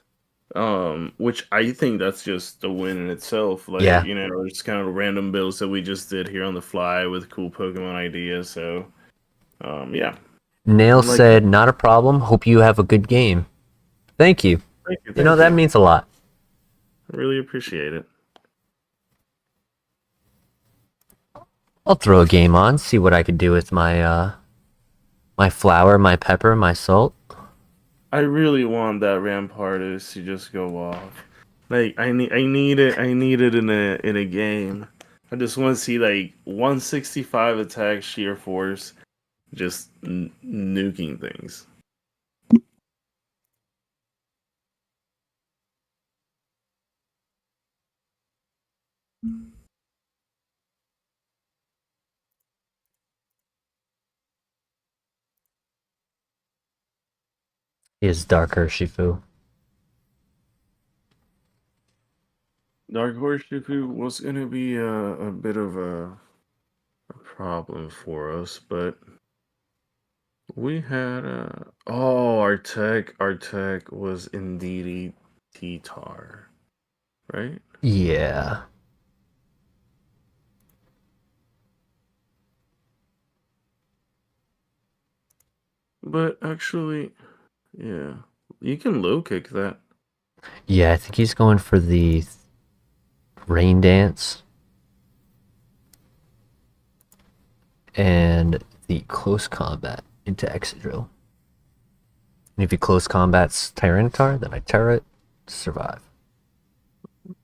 Which I think that's just a win in itself. Like, Yeah. It's kind of random builds that we just did here on the fly with cool Pokemon ideas. So, yeah. Nail said, not a problem. Hope you have a good game. Thank you. Thank you. That means a lot. I really appreciate it. I'll throw a game on, see what I could do with my my flour, my pepper, my salt. I really want that Rampardos to just go off. Like I need it in a game. I just want to see like 165 attack sheer force, just nuking things. He is darker, Shifu. Dark Horse Shifu was gonna be a bit of a problem for us, but we had our tech was indeed T-Tar, right? Yeah. But actually, yeah, you can low kick that. Yeah, I think he's going for the Rain Dance and the Close Combat into Excadrill. And if he Close Combats Tyranitar, then I Terra it to survive. He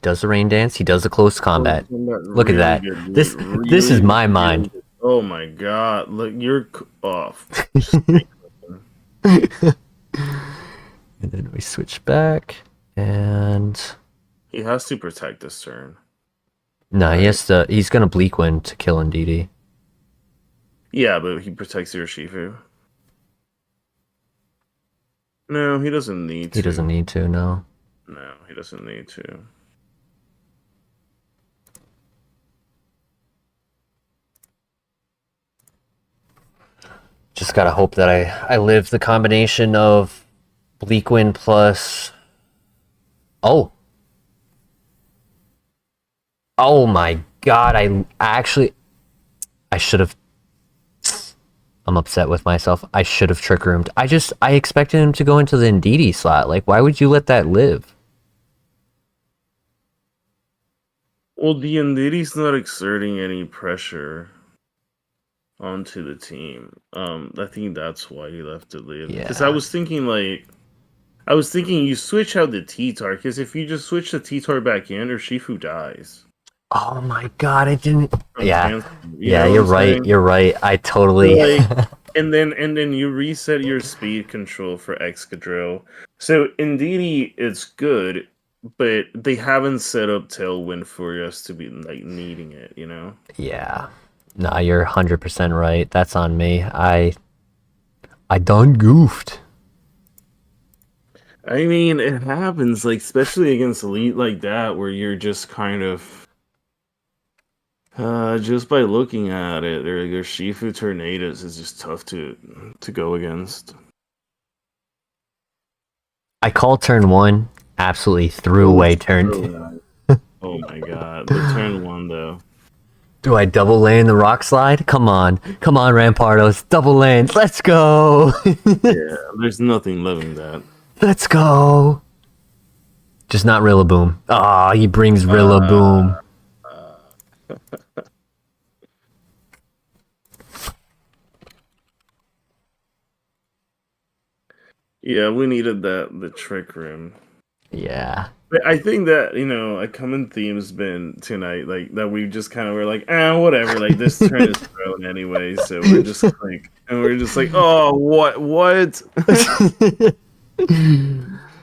does the Rain Dance, he does the Close Combat. Look at that. Good, this is my mind. Oh my god, look, you're off. And then we switch back, and he has to protect this turn. No, right. He's gonna Bleak Wind to kill Ndidi. Yeah, but he protects your Shifu. No, he doesn't need to. He doesn't need to, no. No, he doesn't need to. Just gotta hope that I live the combination of Bleak Wind plus... Oh my god, I should have... I'm upset with myself. I should have Trick Roomed. I expected him to go into the Ndidi slot. Like, why would you let that live? Well, the Ndidi's not exerting any pressure onto the team. I think that's why he left it live. Because I was thinking you switch out the T-Tar, because if you just switch the T-Tar back in, or Shifu dies. Oh my god, I didn't... Yeah, you're right, you're right. I totally... and then you reset your speed control for Excadrill. So Ndidi, it's good, but they haven't set up Tailwind for us to be like needing it, Yeah. Nah, you're 100% right. That's on me. I done goofed. I mean, it happens, like, especially against Elite like that, where you're just kind of... just by looking at it, their Shifu Tornadoes is just tough to go against. I called turn 1, absolutely threw away turn 2. Oh my god, the turn 1 though. Do I double lane the Rock Slide? Come on, Rampardos, double lanes, let's go! Yeah, there's nothing living that. Let's go! Just not Rillaboom. Ah, he brings Rillaboom. Yeah, we needed the Trick Room. Yeah. But I think that, a common theme's been tonight, like, that we just kind of were like, whatever, like, this turn is thrown anyway, so we're just like, oh, what?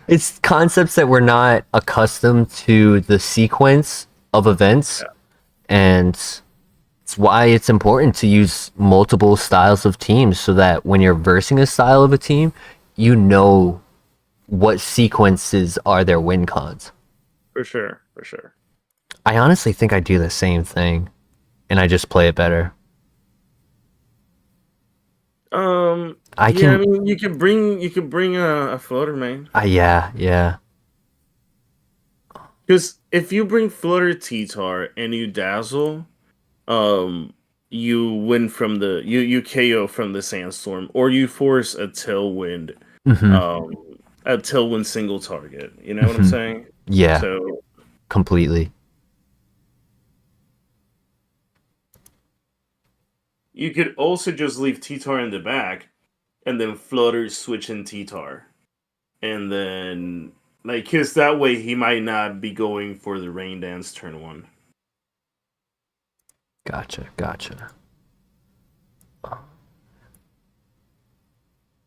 It's concepts that we're not accustomed to the sequence of events, and it's why it's important to use multiple styles of teams, so that when you're versing a style of a team, you know what sequences are their win cons. For sure, for sure. I honestly think I do the same thing, and I just play it better. I Yeah, I can. mean, you could bring a floater main. Yeah. Because if you bring floater T-Tar and you dazzle, um, you win from you KO from the sandstorm, or you force Hmm. um, a tailwind single target. You know what I'm Hmm. saying? Yeah, So completely. you could also just leave T-Tar in the back, and then floater switch in T-Tar, and then like, cause that way he might not be going for the rain dance turn one. Gotcha.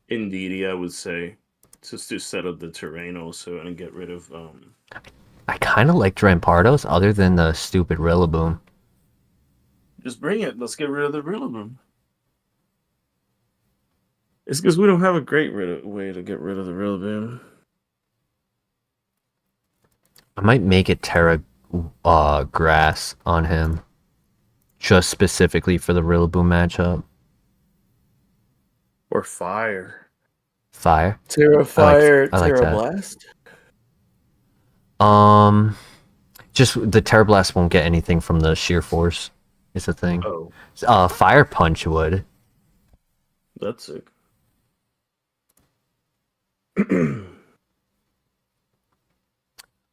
Indeed, I would say, just to set up the terrain also and get rid of I kind of like Drampardos, other than the stupid Rillaboom. just bring it. Let's get rid of the Rillaboom. It's because we don't have a great way to get rid of the Rillaboom. I might make it Terra Grass on him, just specifically for the Rillaboom matchup. Or fire. Fire. Terra I like Fire, I like Terra that. Blast. Um, just the Terra Blast won't get anything from the sheer force. Is the thing. Oh, Fire Punch would. that's sick.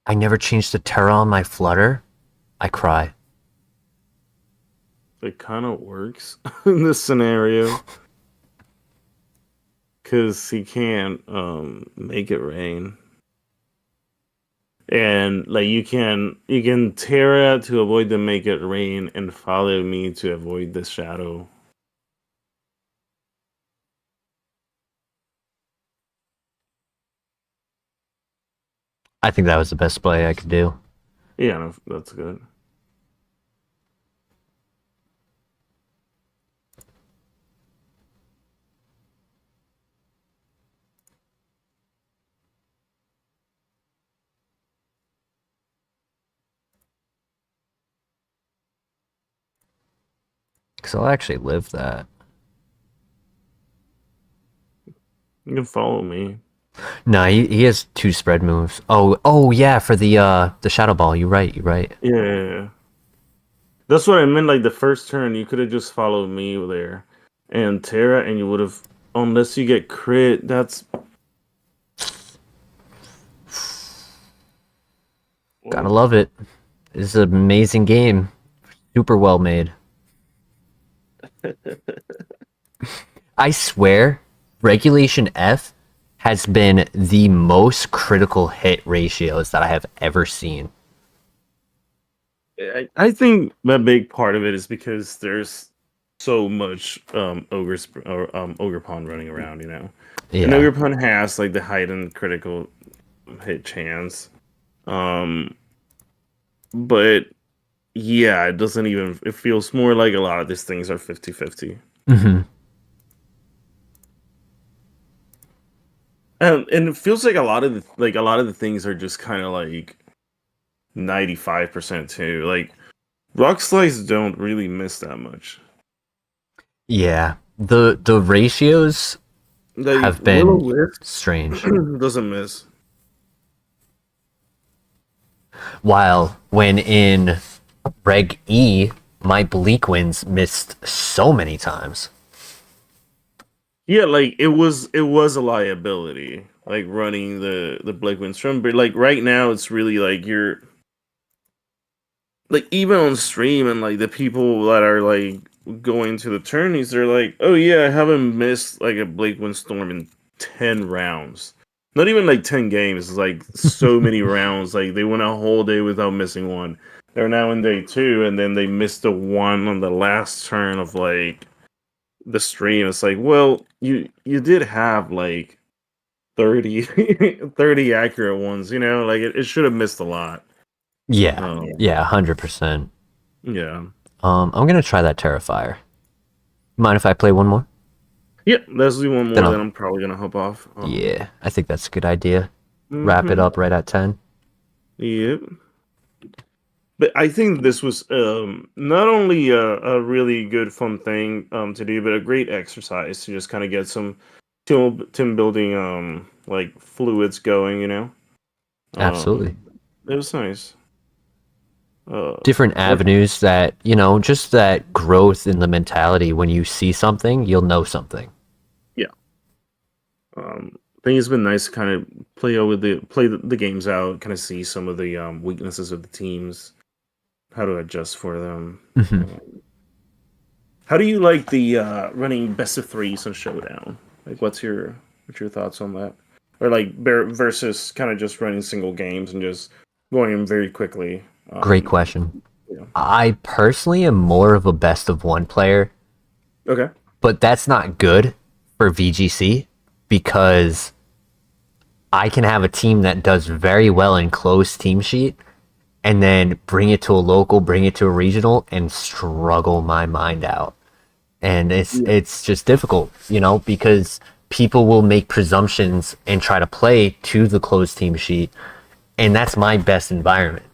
I never changed the Terra on my Flutter. I cry. It kind of works in this scenario because he can't make it rain. And like you can Terra to avoid the make it rain and follow me to avoid the shadow. I think that was the best play I could do. Yeah, no, that's good. Because I'll actually live that. You can follow me. No, he has 2 spread moves. Oh yeah, for the Shadow Ball. You're right. Yeah. That's what I meant. Like the first turn, you could have just followed me there and Terra, and you would have, unless you get crit. That's Gotta love it. It's an amazing game. Super well made. I swear, Regulation F has been the most critical hit ratios that I have ever seen. I think a big part of it is because there's so much ogre pawn running around. You know, an Yeah. ogre pawn has like the heightened critical hit chance. Um, but yeah, it doesn't even. It feels more like a lot of these things are 50-50. Mm-hmm. And it feels like a lot of the things are just kind of like 95% too. Like rock slice don't really miss that much. Yeah. The ratios Like have Willow been Wisp strange. doesn't miss. While when in Reg E, my Bleak Winds missed so many times. Yeah, like it was a liability, like running the Blake Windstrom, but like right now it's really like you're like even on stream and like the people that are like going to the tourneys, they're like, oh yeah, I haven't missed like a Blake Windstorm in 10 rounds. Not even like 10 games, it's like so many rounds. Like they went a whole day without missing one. They're now in day 2, and then they missed the one on the last turn of like the stream. It's like, well, you did have like 30 30 accurate ones, you know, like it should have missed a lot. Yeah. um Yeah, 100%. yeah. I'm gonna try that Terrifier. Mind if I play one more? Yeah, that's the one Then more that I'm probably gonna hop off. yeah, I think that's a good idea. Wrap it Mhm. up right at 10. Yep. But I think this was not only a really good fun thing to do, but a great exercise to just kind of get some team building like fluids going. Absolutely. It was nice. Different What? avenues that, just that growth in the mentality. When you see something, you'll know something. Yeah. I think it's been nice to kind of play the games out, kind of see some of the weaknesses of the teams, how to adjust for them. Mhm. How do you like the running best of threes on Showdown? Like, what's your thoughts on that? Or like versus kind of just running single games and just going in very quickly. Great question. Yeah. I personally am more of a best of one player, Okay. but that's not good for VGC because I can have a team that does very well in closed team sheet and then bring it to a local, bring it to a regional, and struggle my mind out. And Yeah. it's just difficult, because people will make presumptions and try to play to the closed team sheet, and that's my best environment.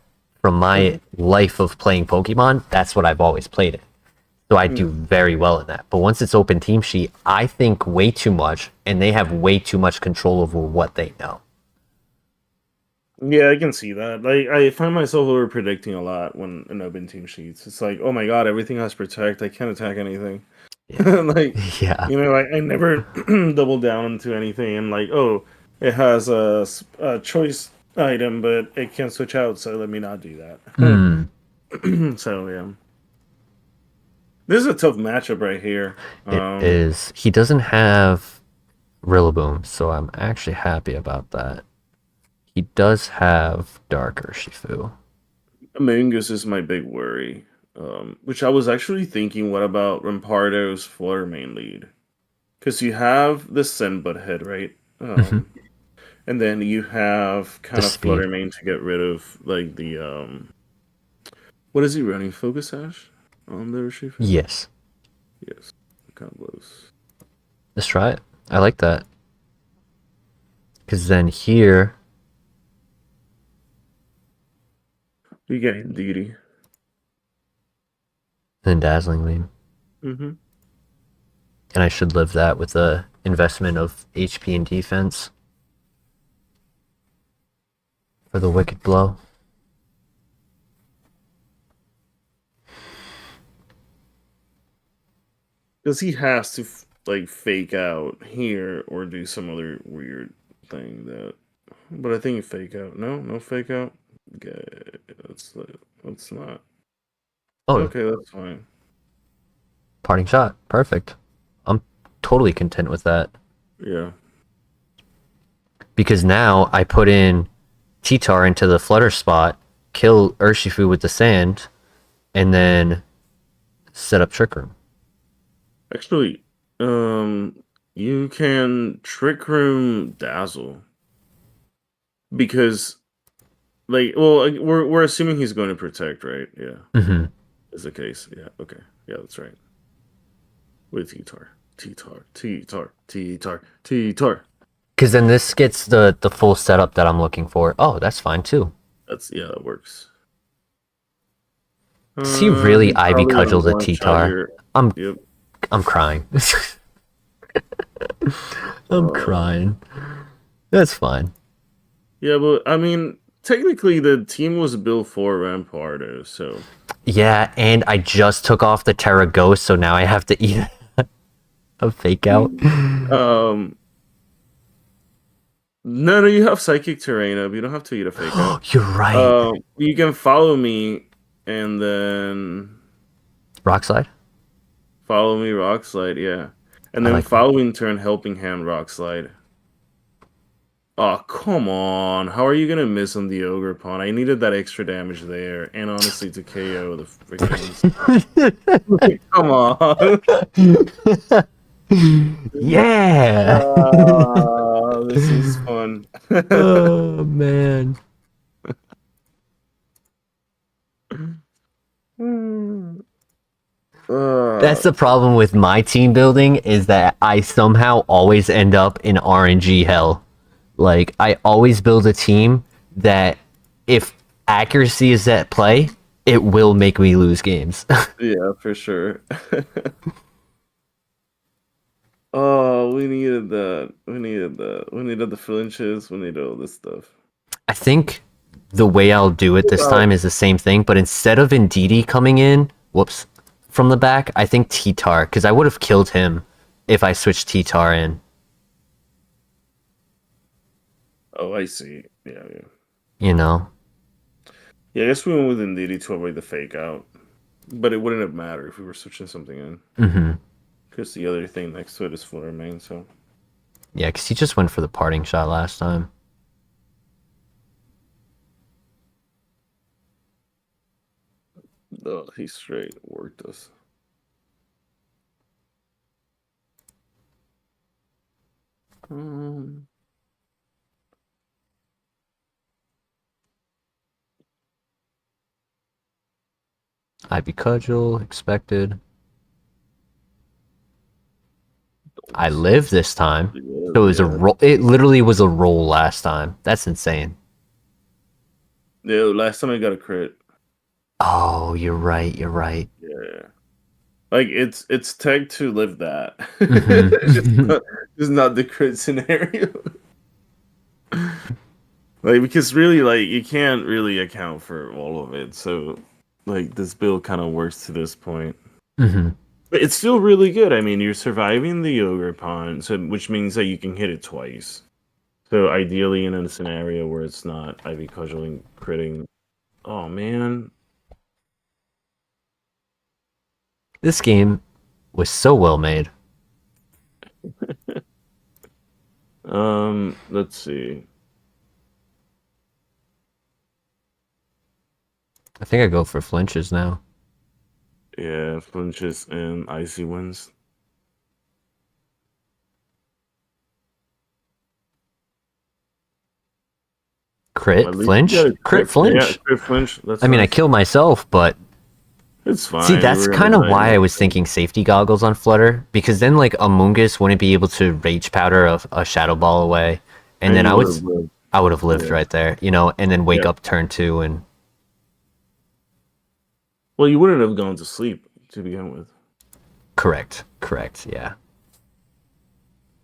From my Mhm. life of playing Pokemon, that's what I've always played in. So I do Yeah. very well in that. But once it's open team sheet, I think way too much, and they have way too much control over what they know. Yeah, I can see that. Like, I find myself over predicting a lot when in open team sheets. It's like, oh my god, everything has protect. I can't attack anything. Yeah. Like, Yeah. I never double down into anything. And like, oh, it has a choice item, but it can switch out. So let me not do that. Mm, So yeah, this is a tough matchup right here. it is. He doesn't have Rillaboom, so I'm actually happy about that. He does have Dark Urshifu. Amoonguss is my big worry. Which I was actually thinking, what about Rampardo's Flutter main lead? Because you have the Senbut head, right? Mhm. And then you have The kind of speed. Flutter main to get rid of like the what is he running? Focus Sash on the Urshifu? Yes. Yes. Combos. Let's try it. I like that. Because then here, You get Indeedee. then Dazzling Gleam. Mm-hmm. And I should live that with a investment of HP and defense for the Wicked Blow. Because he has to like fake out here or do some other weird thing that. But I think fake out. No fake out. Okay, that's not. Oh, Okay, that's fine. parting shot. Perfect. I'm totally content with that. Yeah. Because now I put in T-Tar into the flutter spot, kill Urshifu with the sand, and then set up Trick Room. Actually, you can Trick Room Dazzle because, like, well, we're assuming he's going to protect, right? Yeah, Mm-hmm. is the case. Yeah, okay, yeah, that's right. With T-Tar, T-Tar, T-Tar, T-Tar, T-Tar. Because then this gets the full setup that I'm looking for. Oh, that's fine too. That works. Does he really He's Ivy probably gonna cudgel the one shot T-Tar? your. I'm Yep. I'm crying. I'm Um, crying. That's fine. yeah, but I mean, technically, the team was built for Rampardo, so. Yeah, and I just took off the Terra Ghost, so now I have to eat a fake out. Um, no, you have Psychic Terrain up. You don't have to eat a fake out. You're right. You can follow me and then Rock slide? follow me Rock Slide, yeah. And I then like that. following turn Helping Hand Rock Slide. Oh, come on. How are you gonna miss on the Ogre Pawn? I needed that extra damage there, and honestly to KO the freaking come on. Yeah. This is fun. Oh man. That's the problem with my team building, is that I somehow always end up in RNG hell. Like, I always build a team that, if accuracy is at play, it will make me lose games. Yeah, for sure. Oh, we needed that. We needed that. We needed the flinches. We needed all this stuff. I think the way I'll do it this time is the same thing, but instead of Ndidi coming in, from the back, I think T-Tar, because I would have killed him if I switched T-Tar in. Oh, I see. Yeah. You know? Yeah, I guess we went with Ndidi to avoid the fake out. But it wouldn't have mattered if we were switching something in. Mm-hmm. Because the other thing next to it is Flutter main, so... Yeah, because he just went for the parting shot last time. Oh, he straight worked us. Ivy Cudgel, expected. I lived this time. So it was a roll. It literally was a roll last time. That's insane. Yeah, last time I got a crit. Oh, you're right. You're right. Yeah. Like, it's tagged to live that. Mm-hmm. It's not the crit scenario. Like, because really, like, you can't really account for all of it. So, like, this build kind of works to this point. Mm-hmm. But it's still really good. I mean, you're surviving the Ogre Pawn, so which means that you can hit it twice. So ideally, in a scenario where it's not Ivy Cudgeling critting. Oh man, This game was so well made. Let's see. I think I go for flinches now. Yeah, flinches and icy wins. Crit flinch? Crit flinch? Yeah, crit flinch. That's I mean, nice. I killed myself, but it's fine. see, that's kind of why I was thinking safety goggles on Flutter, because then like Amoongus wouldn't be able to rage powder a shadow ball away, and then I would have lived right there, you know, and then wake up turn 2 and. Well, you wouldn't have gone to sleep to begin with. Correct, yeah.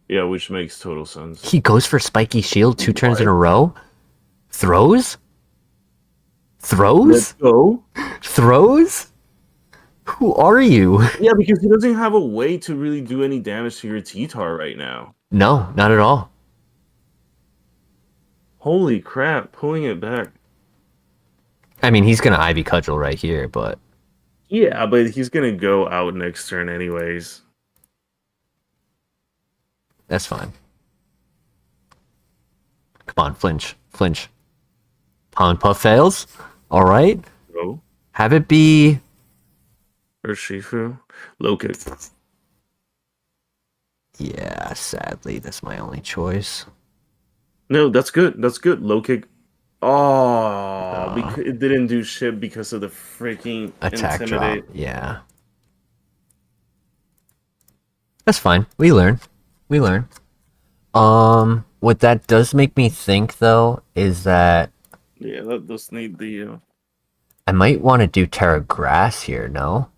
Yeah, which makes total sense. He goes for spiky shield 2 turns in a row? Throws? Let's go. Throws? Who are you? Yeah, because he doesn't have a way to really do any damage to your T-Tar right now. No, not at all. Holy crap, pulling it back. I mean, he's going to Ivy Cudgel right here, but... Yeah, but he's going to go out next turn anyways. That's fine. Come on, flinch. Pawn puff fails. All right. Go. Have it be... Urshifu. Low kick. Yeah, sadly, that's my only choice. No, that's good. Low kick. Oh, because it didn't do shit because of the freaking attack intimidate. Drop. Yeah. That's fine. We learn. What that does make me think, though, is that... Yeah, that does need the... I might want to do Terra Grass here, no?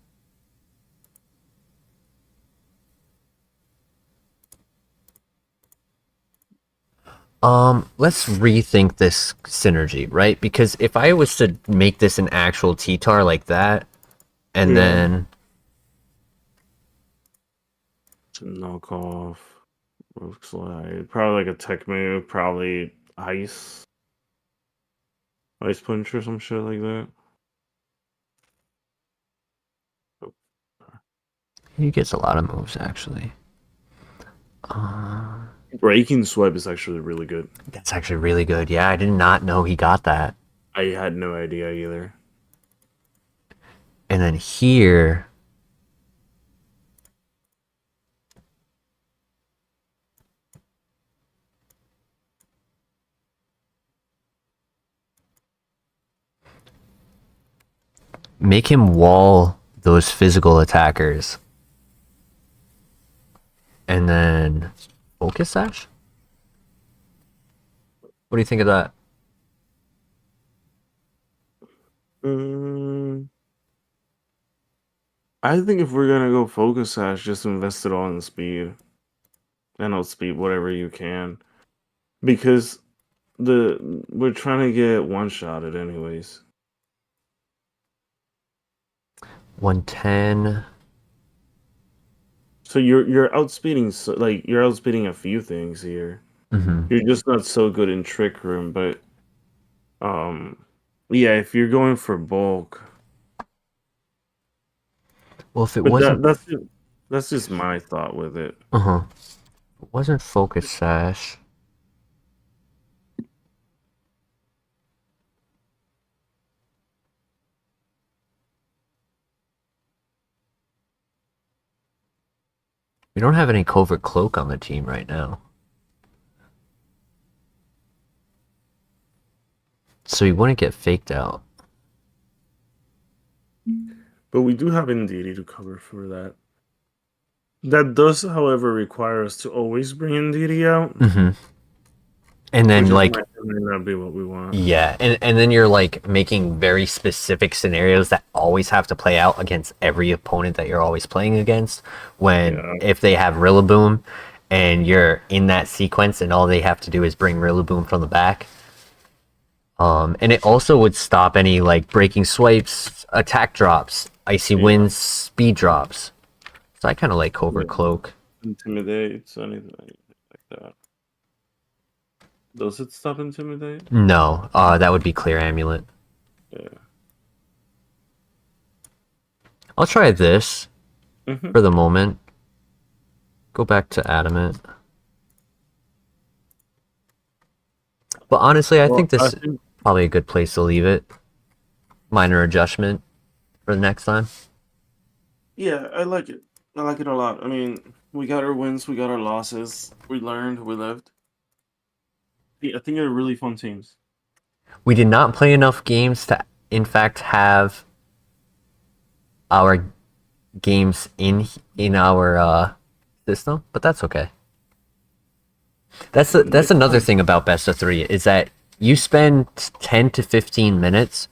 Let's rethink this synergy, right? Because if I was to make this an actual T-Tar like that, and then... knock off. Rogue slide. Probably like a tech move. Probably ice. Ice punch or some shit like that. He gets a lot of moves, actually. Breaking swipe is actually really good. That's actually really good. Yeah, I did not know he got that. I had no idea either. And then here... make him wall those physical attackers And then Focus Sash? What do you think of that? I think if we're gonna go Focus Sash, just invest it all in speed. And outspeed whatever you can. Because we're trying to get one-shotted anyways. 110. So you're outspeeding you're outspeeding a few things here. You're just not so good in Trick Room, but yeah, if you're going for bulk. Well, if it wasn't, that's just my thought with it. If it wasn't Focus Sash. We don't have any Covert Cloak on the team right now. So he wouldn't get faked out. But we do have Ndidi to cover for that. That does, however, require us to always bring Ndidi out. And then might not be what we want. Yeah, and then you're like making very specific scenarios that always have to play out against every opponent that you're always playing against. If they have Rillaboom and you're in that sequence and all they have to do is bring Rillaboom from the back. And it also would stop any like breaking swipes, attack drops, icy winds, speed drops. So I kind of like Covert Cloak. Intimidate, anything like that. Does it stop Intimidate? No, that would be Clear Amulet. Yeah. I'll try this for the moment. Go back to Adamant. But honestly, I think this is probably a good place to leave it. Minor adjustment for the next time. Yeah, I like it. I like it a lot. I mean, we got our wins, we got our losses. We learned, we lived. I think they're really fun teams. We did not play enough games to, in fact, have our games in our system, but that's okay. That's another thing about best of 3 is that you spend 10 to 15 minutes.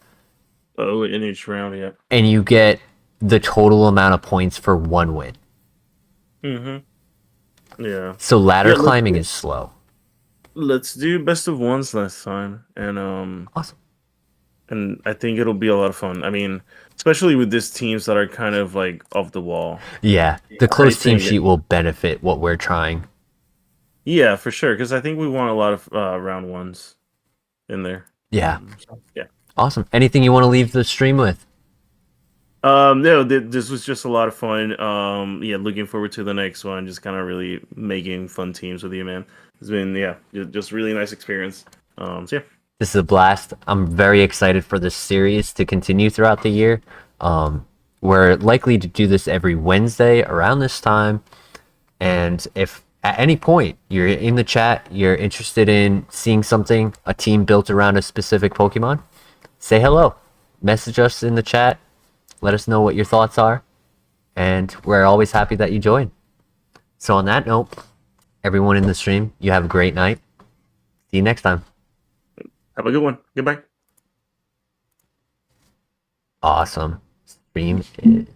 Oh, in each round, yeah. And you get the total amount of points for one win. Yeah. So ladder climbing is slow. Let's do best of ones next time, and awesome. And I think it'll be a lot of fun. I mean, especially with these teams that are kind of like off the wall. Yeah, the close team sheet will benefit what we're trying. Yeah, for sure, because I think we want a lot of round ones in there. Yeah. Yeah. Awesome. Anything you want to leave the stream with? No, this was just a lot of fun. Yeah, looking forward to the next one. Just kind of really making fun teams with you, man. It's been just really nice experience. So yeah. This is a blast. I'm very excited for this series to continue throughout the year. We're likely to do this every Wednesday around this time. And if at any point you're in the chat, you're interested in seeing something, a team built around a specific Pokemon, say hello. Message us in the chat. Let us know what your thoughts are. And we're always happy that you join. So on that note, everyone in the stream, you have a great night. See you next time. Have a good one. Goodbye. Awesome. Stream is